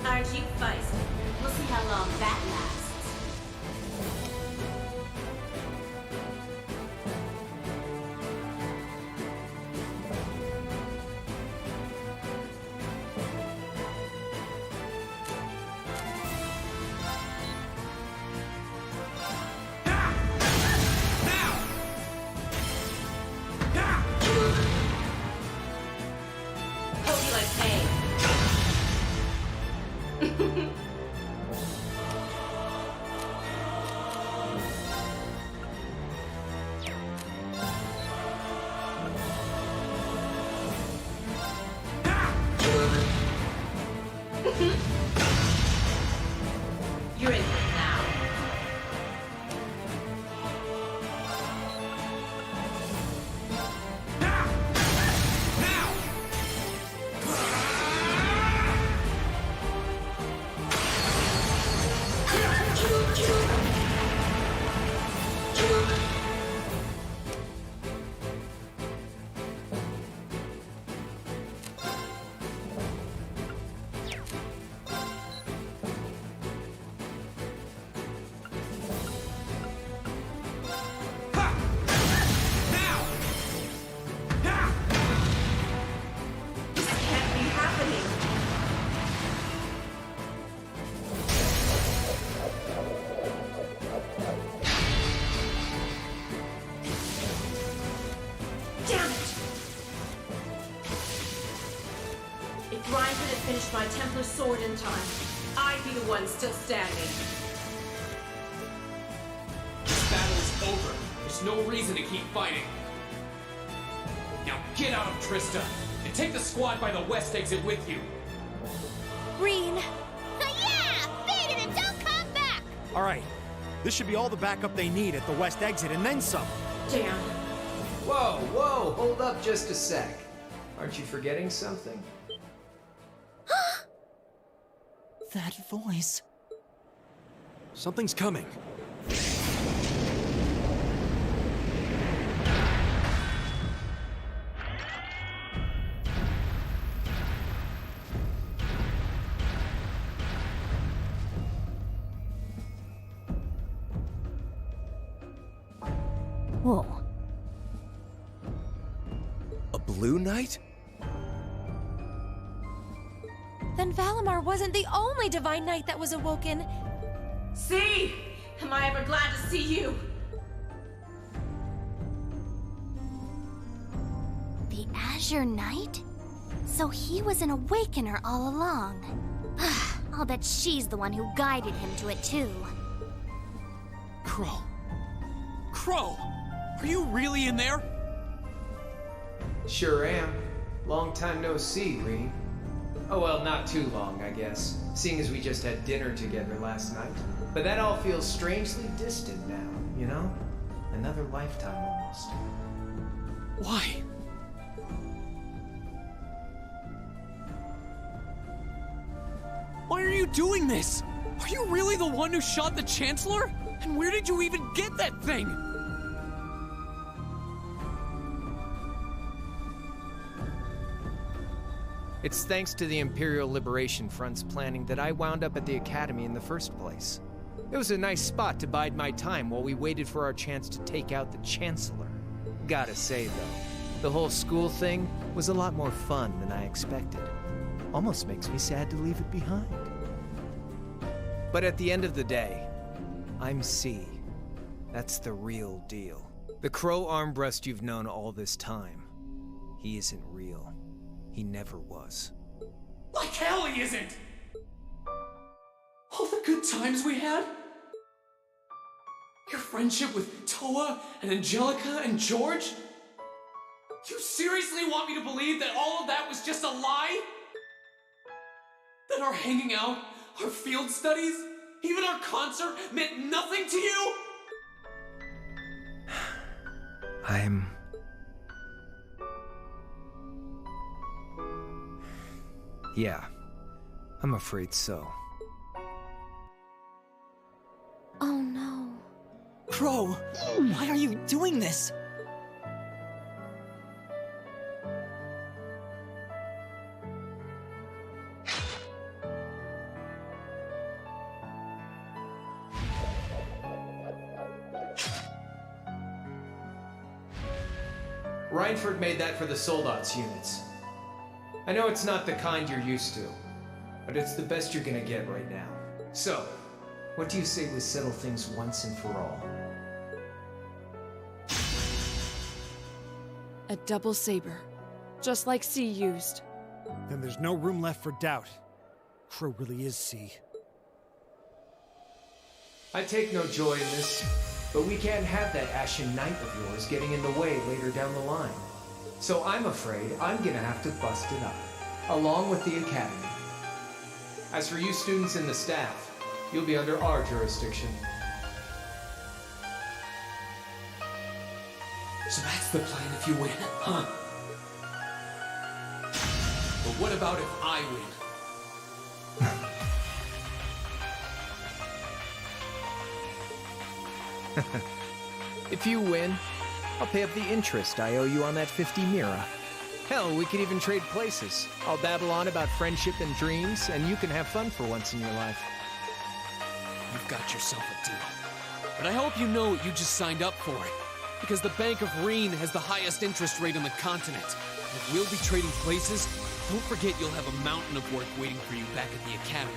Speaker 3: Aren't you feisty? We'll see how long that lasts. Hope you like Kain. reach my Templar sword in time, I'd be the one still standing.
Speaker 1: This battle is over. There's no reason to keep fighting. Now get out of Trista, and take the squad by the west exit with you.
Speaker 5: Green.
Speaker 19: Yeah! Beat it and don't come back!
Speaker 10: Alright, this should be all the backup they need at the west exit and then some.
Speaker 3: Damn.
Speaker 2: Whoa, whoa, hold up just a sec. Aren't you forgetting something?
Speaker 12: That voice.
Speaker 10: Something's coming.
Speaker 12: Whoa.
Speaker 9: A blue knight?
Speaker 5: Then Valimar wasn't the only Divine Knight that was awoken.
Speaker 3: See? Am I ever glad to see you?
Speaker 14: The Azure Knight? So he was an Awakener all along. I'll bet she's the one who guided him to it too.
Speaker 1: Crow. Crow! Are you really in there?
Speaker 2: Sure am. Long time no see, Reen. Oh well, not too long, I guess, seeing as we just had dinner together last night. But that all feels strangely distant now, you know? Another lifetime almost.
Speaker 1: Why? Why are you doing this? Are you really the one who shot the Chancellor? And where did you even get that thing?
Speaker 2: It's thanks to the Imperial Liberation Front's planning that I wound up at the Academy in the first place. It was a nice spot to bide my time while we waited for our chance to take out the Chancellor. Gotta say, though, the whole school thing was a lot more fun than I expected. Almost makes me sad to leave it behind. But at the end of the day, I'm C. That's the real deal. The Crow Armbrust you've known all this time, he isn't real. He never was.
Speaker 1: Like hell he isn't! All the good times we had? Your friendship with Toa and Angelica and George? You seriously want me to believe that all of that was just a lie? That our hanging out, our field studies, even our concert meant nothing to you?
Speaker 2: Yeah, I'm afraid so.
Speaker 5: Oh no.
Speaker 12: Crow, why are you doing this?
Speaker 2: Reinford made that for the Soldats units. I know it's not the kind you're used to, but it's the best you're gonna get right now. So, what do you say we settle things once and for all?
Speaker 13: A double saber. Just like C used.
Speaker 10: Then there's no room left for doubt. Crow really is C.
Speaker 2: I take no joy in this, but we can't have that Ashen Knight of yours getting in the way later down the line. So I'm afraid I'm gonna have to bust it up, along with the Academy. As for you students and the staff, you'll be under our jurisdiction.
Speaker 1: So that's the plan if you win, huh? But what about if I win?
Speaker 2: If you win, I'll pay up the interest I owe you on that 50 Mira. Hell, we could even trade places. I'll babble on about friendship and dreams, and you can have fun for once in your life.
Speaker 1: You've got yourself a deal. But I hope you know what you just signed up for. Because the Bank of Reen has the highest interest rate on the continent. And if we'll be trading places, don't forget you'll have a mountain of work waiting for you back at the Academy.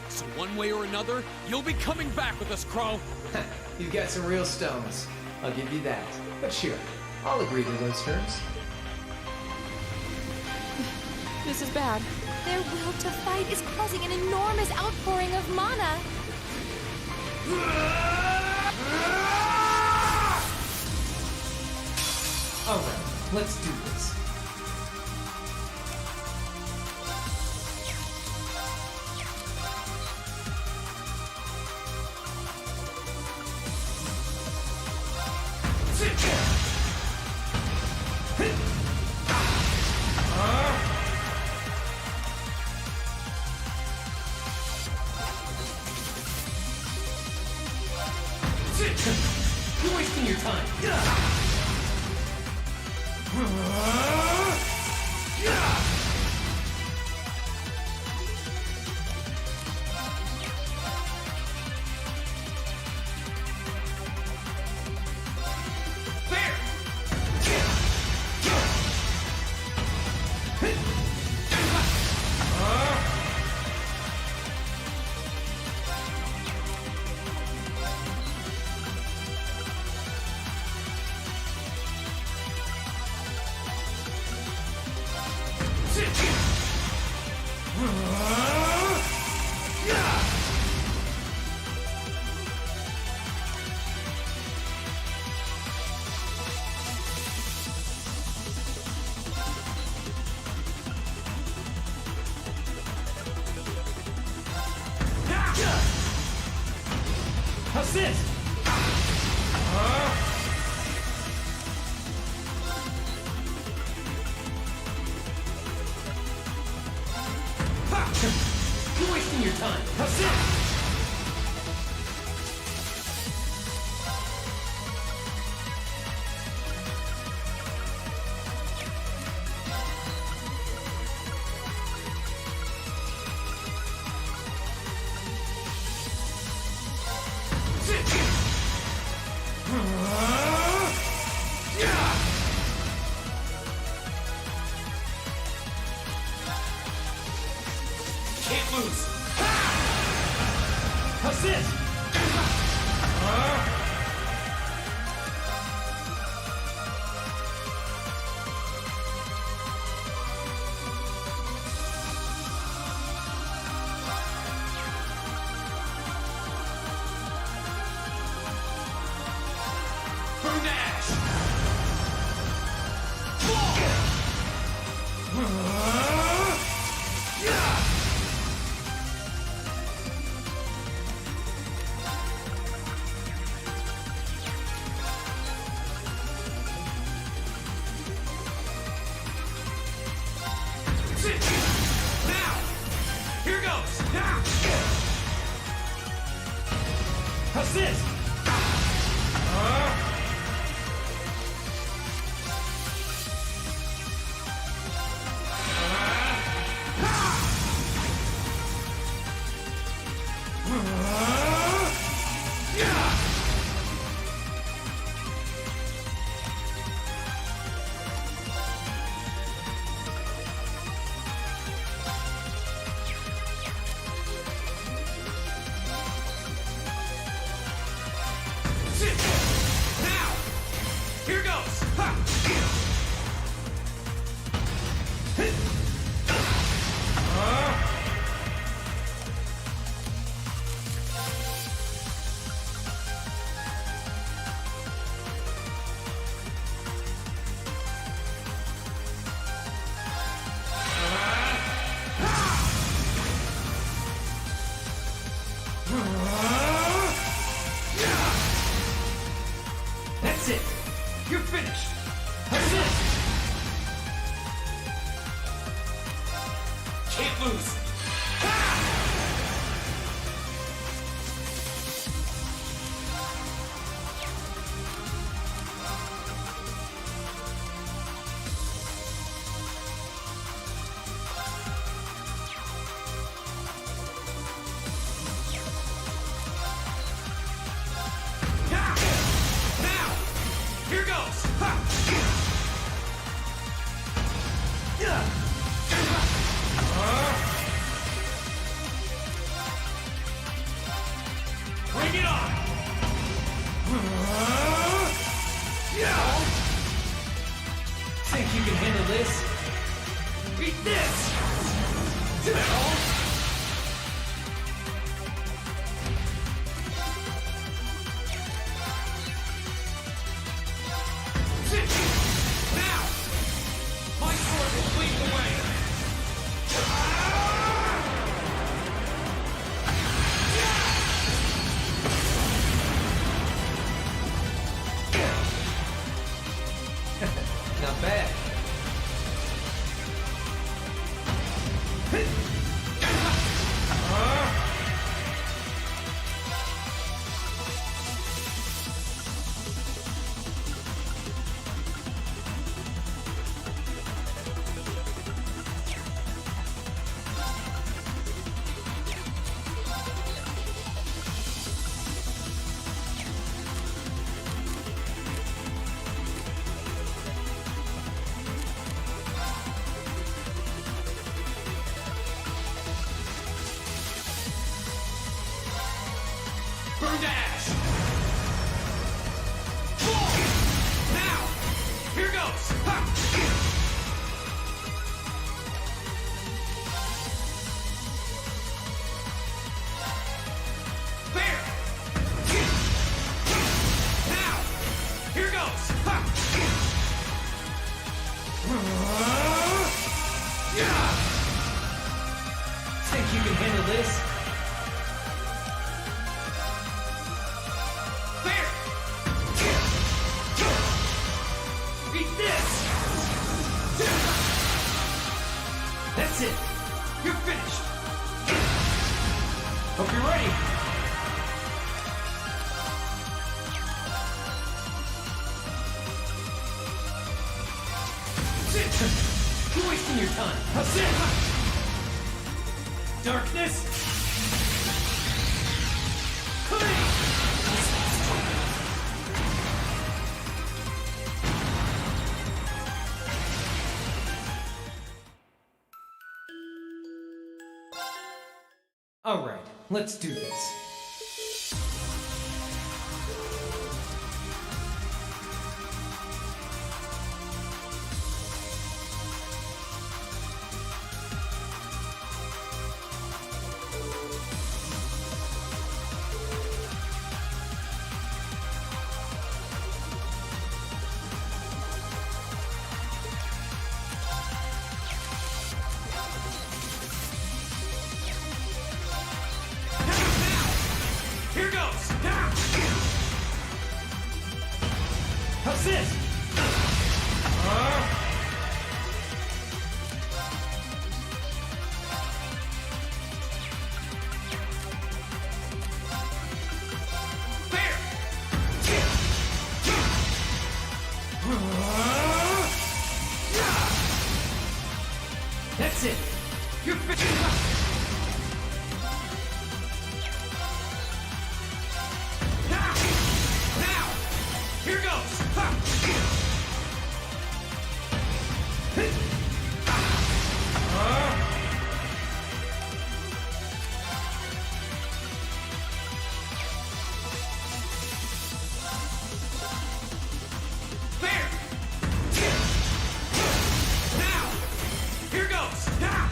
Speaker 1: So one way or another, you'll be coming back with us, Crow.
Speaker 2: You've got some real stones. I'll give you that. But sure, I'll agree to those terms.
Speaker 13: This is bad.
Speaker 5: Their will to fight is causing an enormous outpouring of mana.
Speaker 1: Alright, let's do this. You're wasting your time. Assist! You're wasting your time. Assist! Can't lose. Assist. Burn to ash. Now! Here goes! Assist! Now! Here goes! That's it! You're finished! Assist! Can't lose! Now! Here goes! Bring it on! Think you can handle this? Eat this! Not bad. Burn to ash! Now! Here goes! Ha! Bear! Now! Here goes! Ha! Think you can handle this? That's it! You're finished! Hope you're ready! Sit! You're wasting your time! Sit! Darkness! Kain! Alright, let's do this. Here goes! Now! How's this? Bear! That's it! You're finished! Here goes! Ha! Bear! Now! Here goes! Now!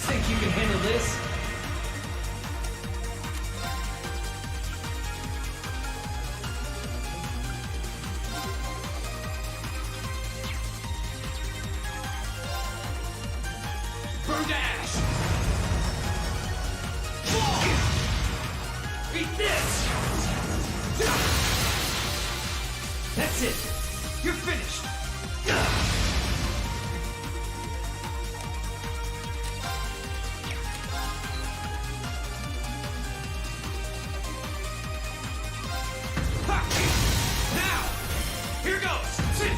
Speaker 1: Think you can handle this?
Speaker 2: That's it. You're finished.
Speaker 7: Now! Here goes! Sit!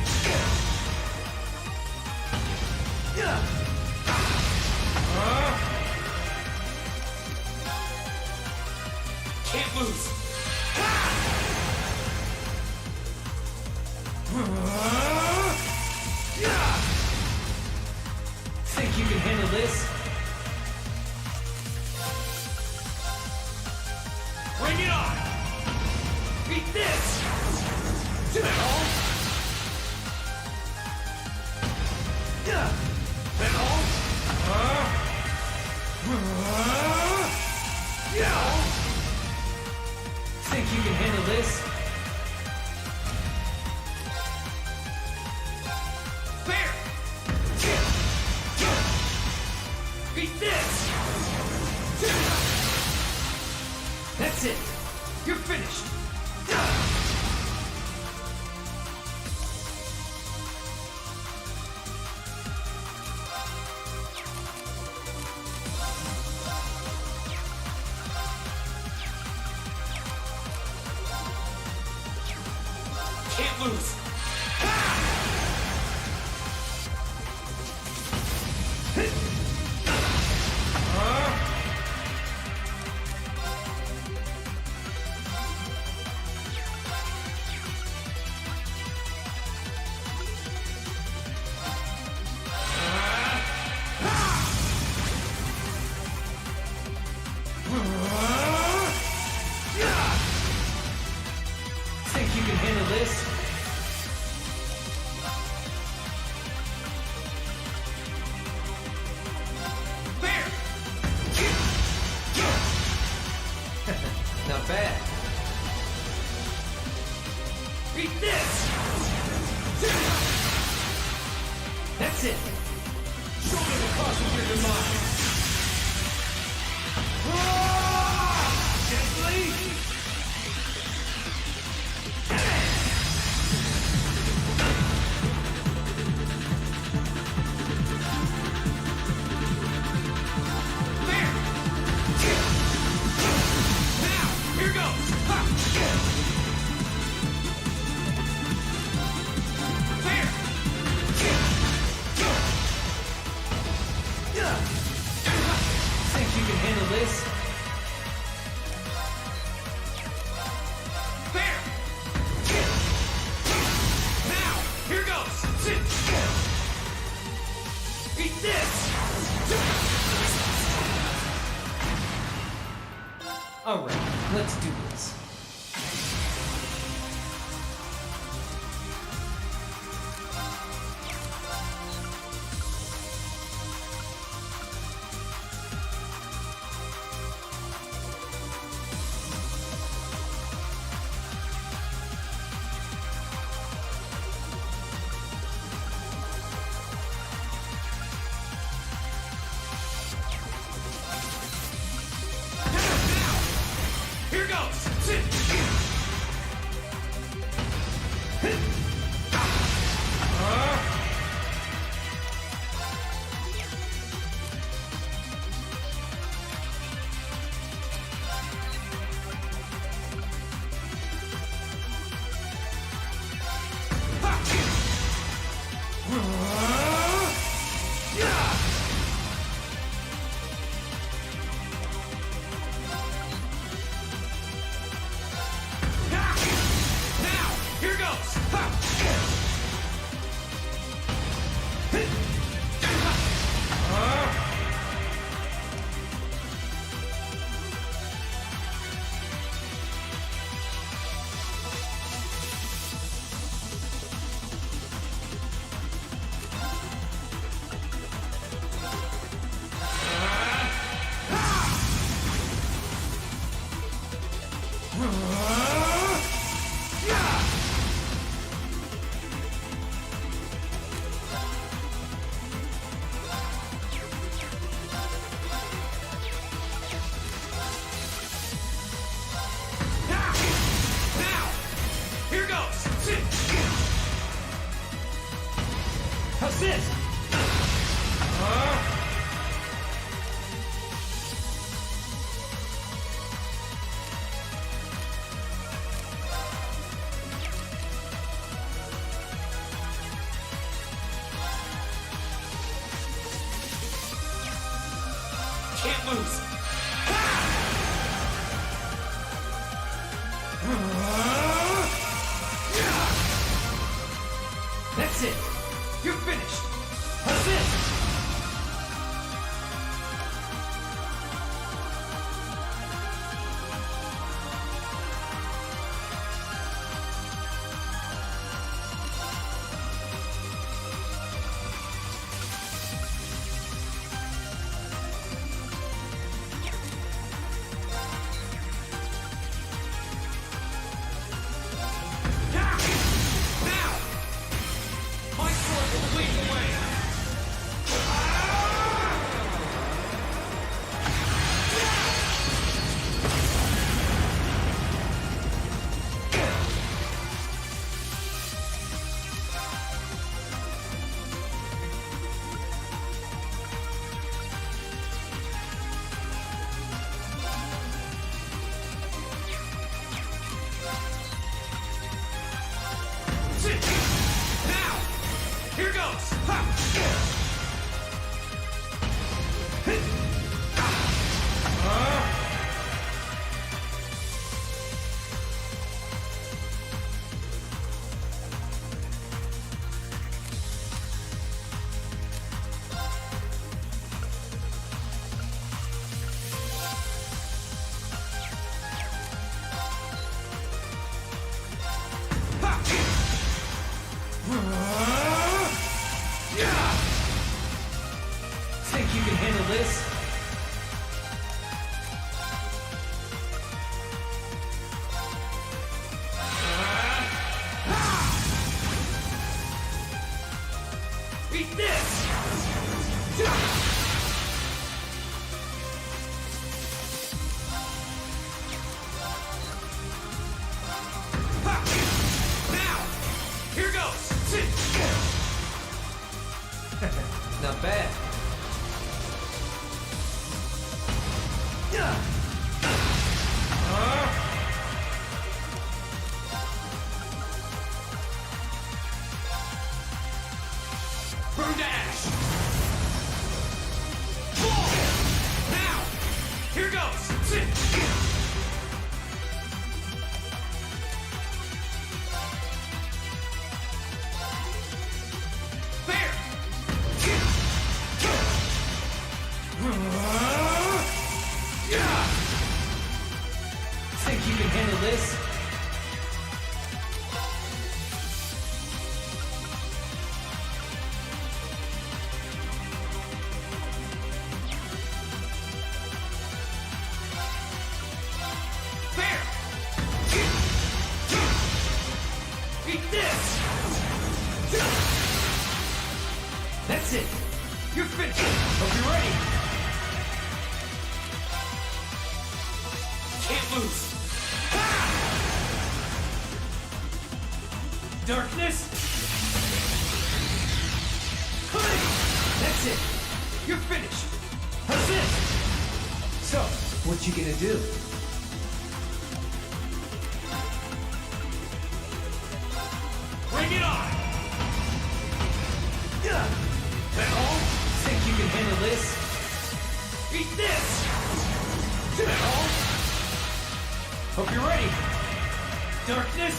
Speaker 7: Can't lose!
Speaker 2: Think you can handle this?
Speaker 7: Bring it on! Beat this! Metal! Metal!
Speaker 2: Think you can handle this?
Speaker 7: Bear! Beat this!
Speaker 2: That's it. You're finished.
Speaker 7: Can't lose!
Speaker 2: Think you can handle this?
Speaker 7: Bear!
Speaker 2: Not bad.
Speaker 7: Beat this!
Speaker 2: That's it.
Speaker 7: Show me the cost of your demise! Gently! There! Now, here goes! Ha!
Speaker 2: Think you can handle this?
Speaker 7: Bear! Now, here goes! Sit! Beat this!
Speaker 2: Alright, let's do this.
Speaker 7: Here goes! Sit! Assist! Can't lose! That's it! You're finished! Assist! Here goes! Think you can handle this? Beat this! Now! Here goes! Not bad. Burn to ash! Now! Here goes! There! Think you can handle this? There! Beat this! That's it! You're finished! Hope you're ready! Can't lose! Darkness! That's it! You're finished! Assist! So, what you gonna do? Bring it on! That all? Think you can handle this? Beat this! That all? Hope you're ready! Darkness!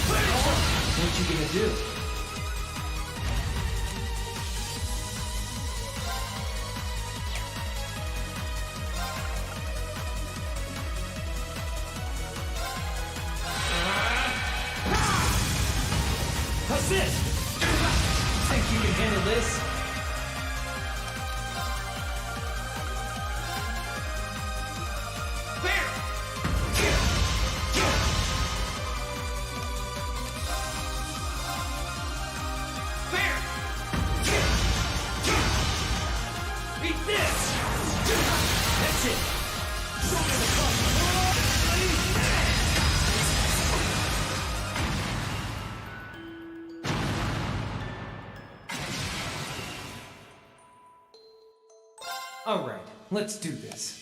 Speaker 7: That all? What you gonna do? Assist! Think you can handle this? There! There! Beat this! That's it! Show me the fun! Alright, let's do this.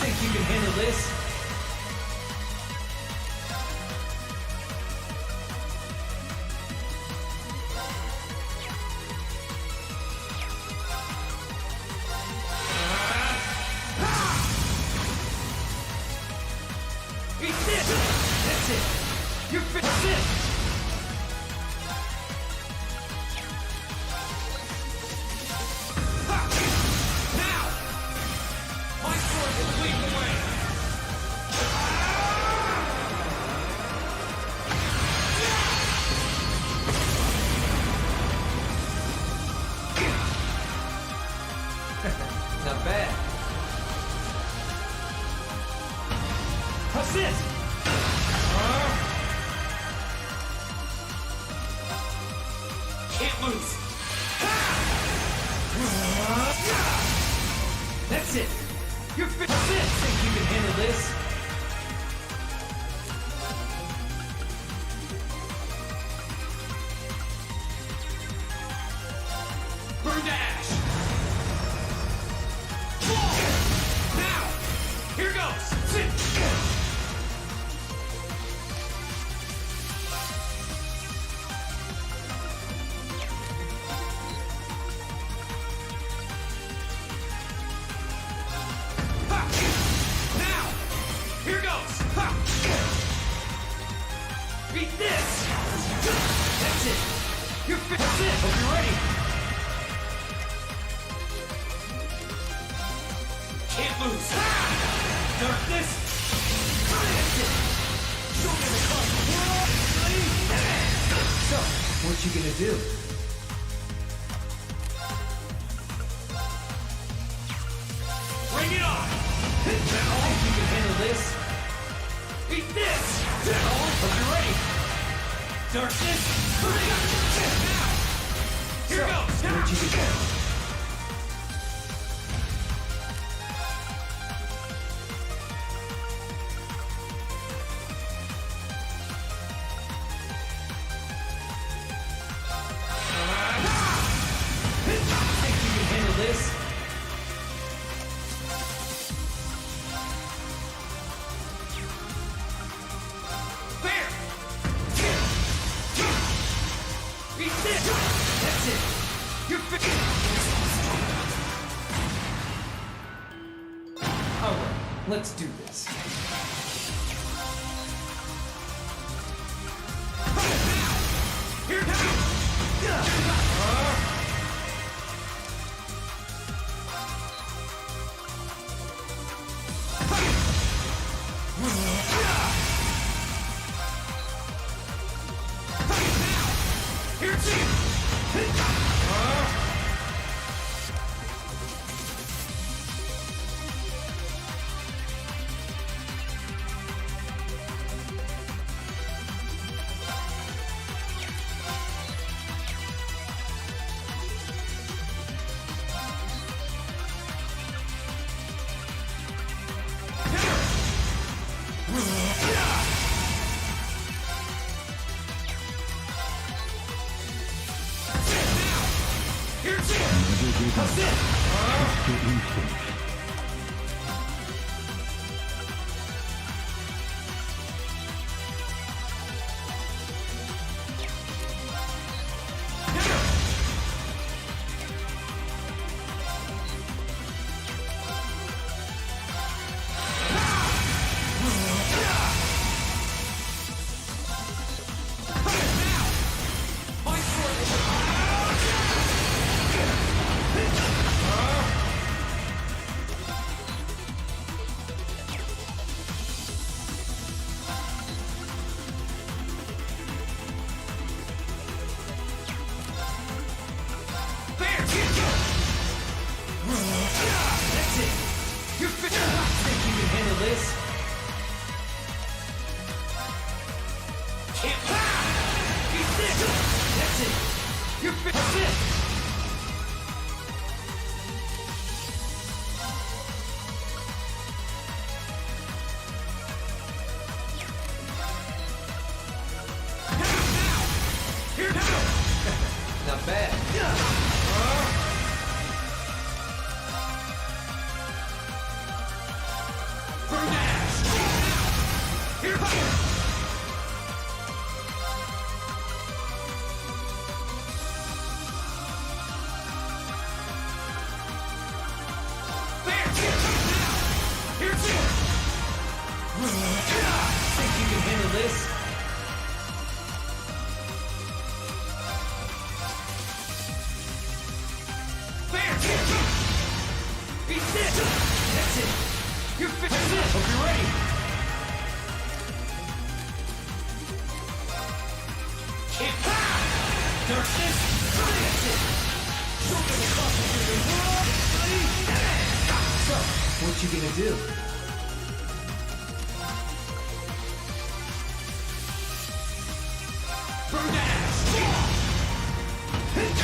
Speaker 7: Think you can handle this? Eat this! That's it! You're fixed it! Not bad. How's this? Can't lose. That's it. You're fixed. Think you can handle this? Burn to ash. Now, here goes. Sit. Beat this! That's it! You're fixed! Hope you're ready! Can't lose! Darkness! That's it! Show me the cost! So, what you gonna do? Bring it on! Think you can handle this? Beat this! Hope you're ready! Darkness! Now! Here goes! Where'd you go? Think you can handle this? That's it! You're fixed! Alright, let's do this. Here goes! Here's it! Not bad. Think you can handle this? That's it. You're finished. Hope you're ready. Darkness. That's it. Something across the world. So, what you gonna do? Burn ass. Think you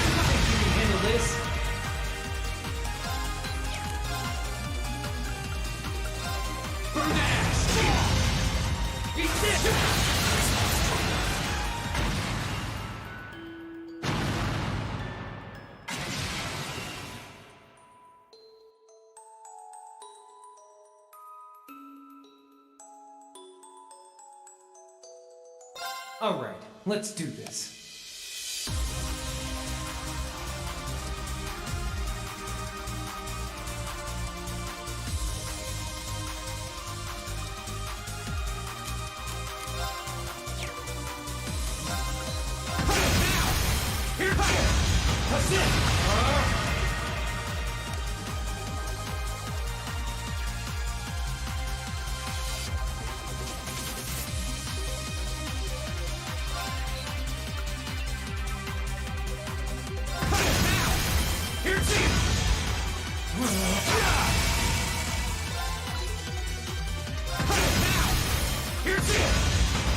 Speaker 7: can handle this? All right, let's do this.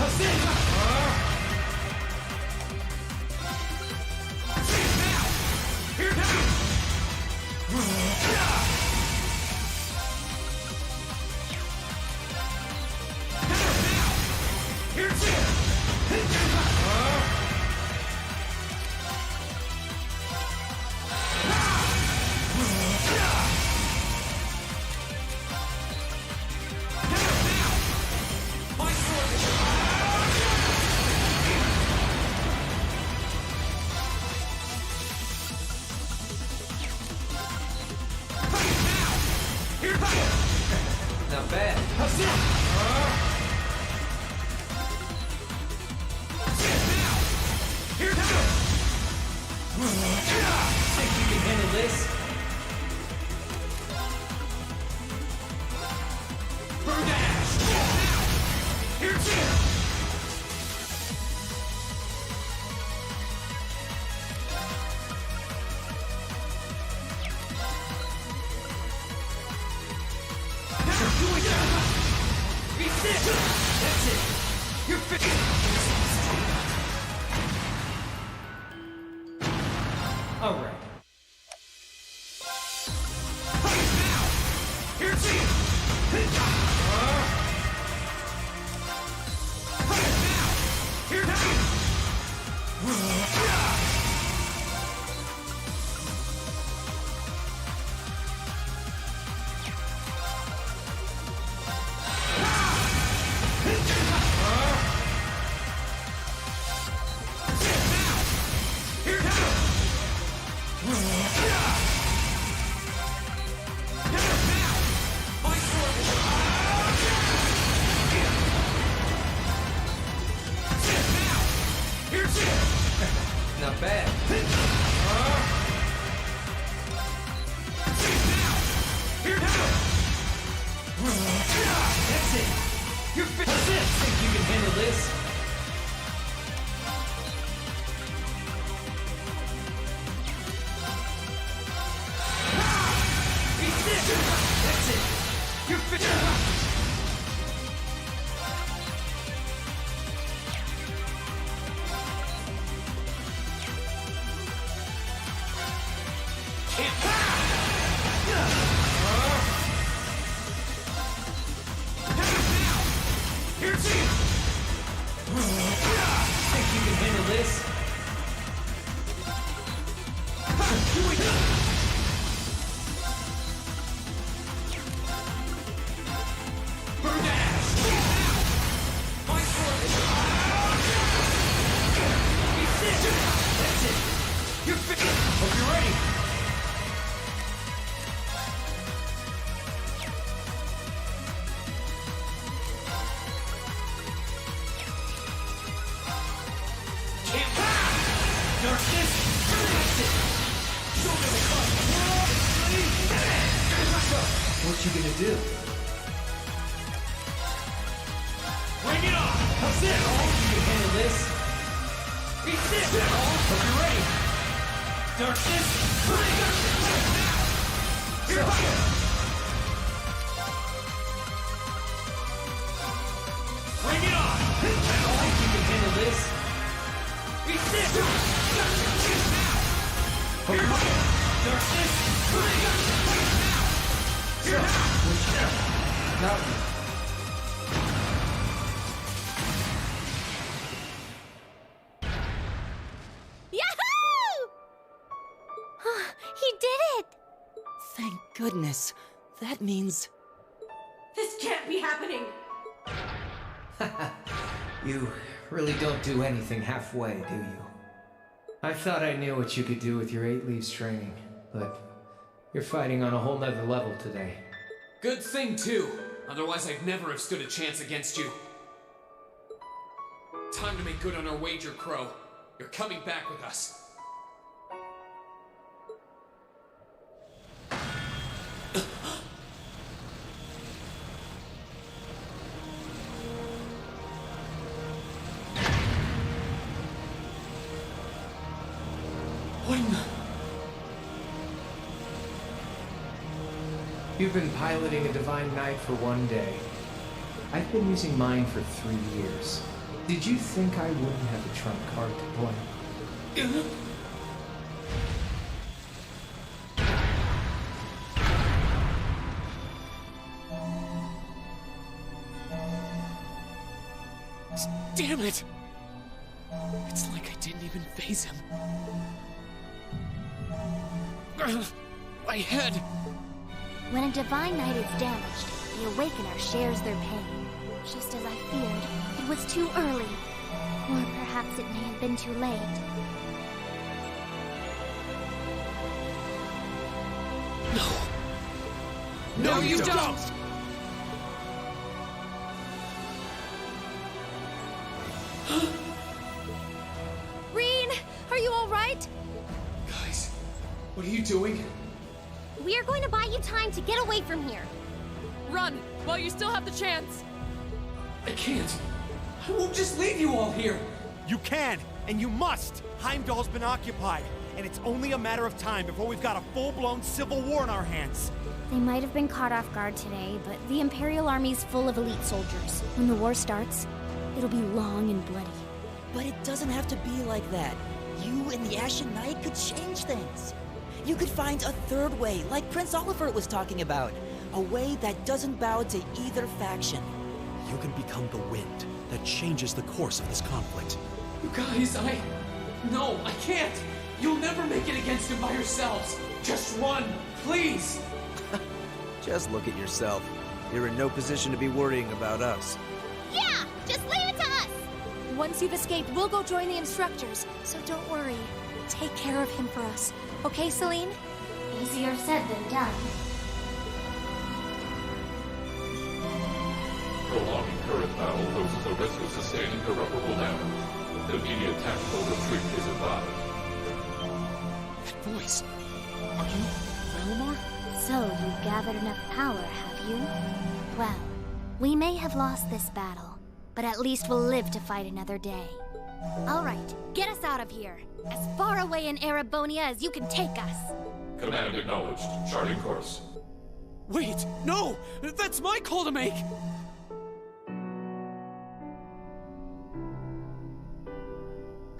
Speaker 7: That's it! Not bad. How's it? Here now! Think you can handle this? Burn ash! Here's it! That's it! You're finished! Alright. Here's it! Here now! Not bad. Here now! That's it! You're that's it! Think you can handle this? That's it! You're what you gonna do? Bring it on! How's it? You can handle this. Beat this! Hope you're ready. Darkness! Here we go! Bring it on! Think you can handle this. Beat this! Hope you're ready. Darkness!
Speaker 14: Yahoo! He did it!
Speaker 12: Thank goodness. That means...
Speaker 3: This can't be happening!
Speaker 7: You really don't do anything halfway, do you? I thought I knew what you could do with your 8 leaves training, but you're fighting on a whole nother level today.
Speaker 1: Good thing, too. Otherwise, I'd never have stood a chance against you. Time to make good on our wager, Crow. You're coming back with us.
Speaker 7: You've been piloting a Divine Knight for 1 day. I've been using mine for 3 years. Did you think I wouldn't have a trump card to play?
Speaker 1: Damn it! It's like I didn't even face him. My head!
Speaker 14: When a Divine Knight is damaged, the Awakener shares their pain. Just as I feared, it was too early. Or perhaps it may have been too late.
Speaker 1: No, you don't!
Speaker 5: Reen, are you all right?
Speaker 1: Guys, what are you doing?
Speaker 14: We are going to buy you time to get away from here.
Speaker 13: Run, while you still have the chance.
Speaker 1: I can't. I won't just leave you all here.
Speaker 10: You can, and you must! Heimdall's been occupied, and it's only a matter of time before we've got a full-blown civil war in our hands.
Speaker 19: They might have been caught off guard today, but the Imperial Army's full of elite soldiers. When the war starts, it'll be long and bloody.
Speaker 12: But it doesn't have to be like that. You and the Ashen Knight could change things. You could find a third way, like Prince Oliver was talking about. A way that doesn't bow to either faction.
Speaker 6: You can become the wind that changes the course of this conflict.
Speaker 1: You guys, No, I can't! You'll never make it against him by yourselves! Just run, please!
Speaker 9: Just look at yourself. You're in no position to be worrying about us.
Speaker 14: Yeah! Just leave it to us!
Speaker 5: Once you've escaped, we'll go join the instructors. So don't worry. Take care of him for us. Okay, Celine?
Speaker 14: Easier said than done.
Speaker 15: Prolonging current battle poses a risk of sustaining irreparable damage. The immediate tactical retreat is
Speaker 1: eyes. Are you Valimar?
Speaker 19: So you've gathered enough power, have you? Well, we may have lost this battle, but at least we'll live to fight another day. All right, get us out of here. As far away in Erebonia as you can take us.
Speaker 15: Command acknowledged. Charting course.
Speaker 2: Wait, no! That's my call to make!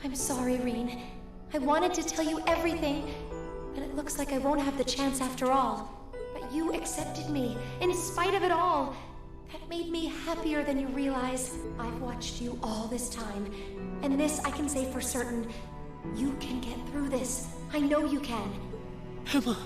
Speaker 5: I'm sorry, Reen. I wanted to tell you everything, and it looks like I won't have the chance after all. But you accepted me, in spite of it all. That made me happier than you realize. I've watched you all this time, and this I can say for certain. You can get through this. I know you can.
Speaker 2: Emma...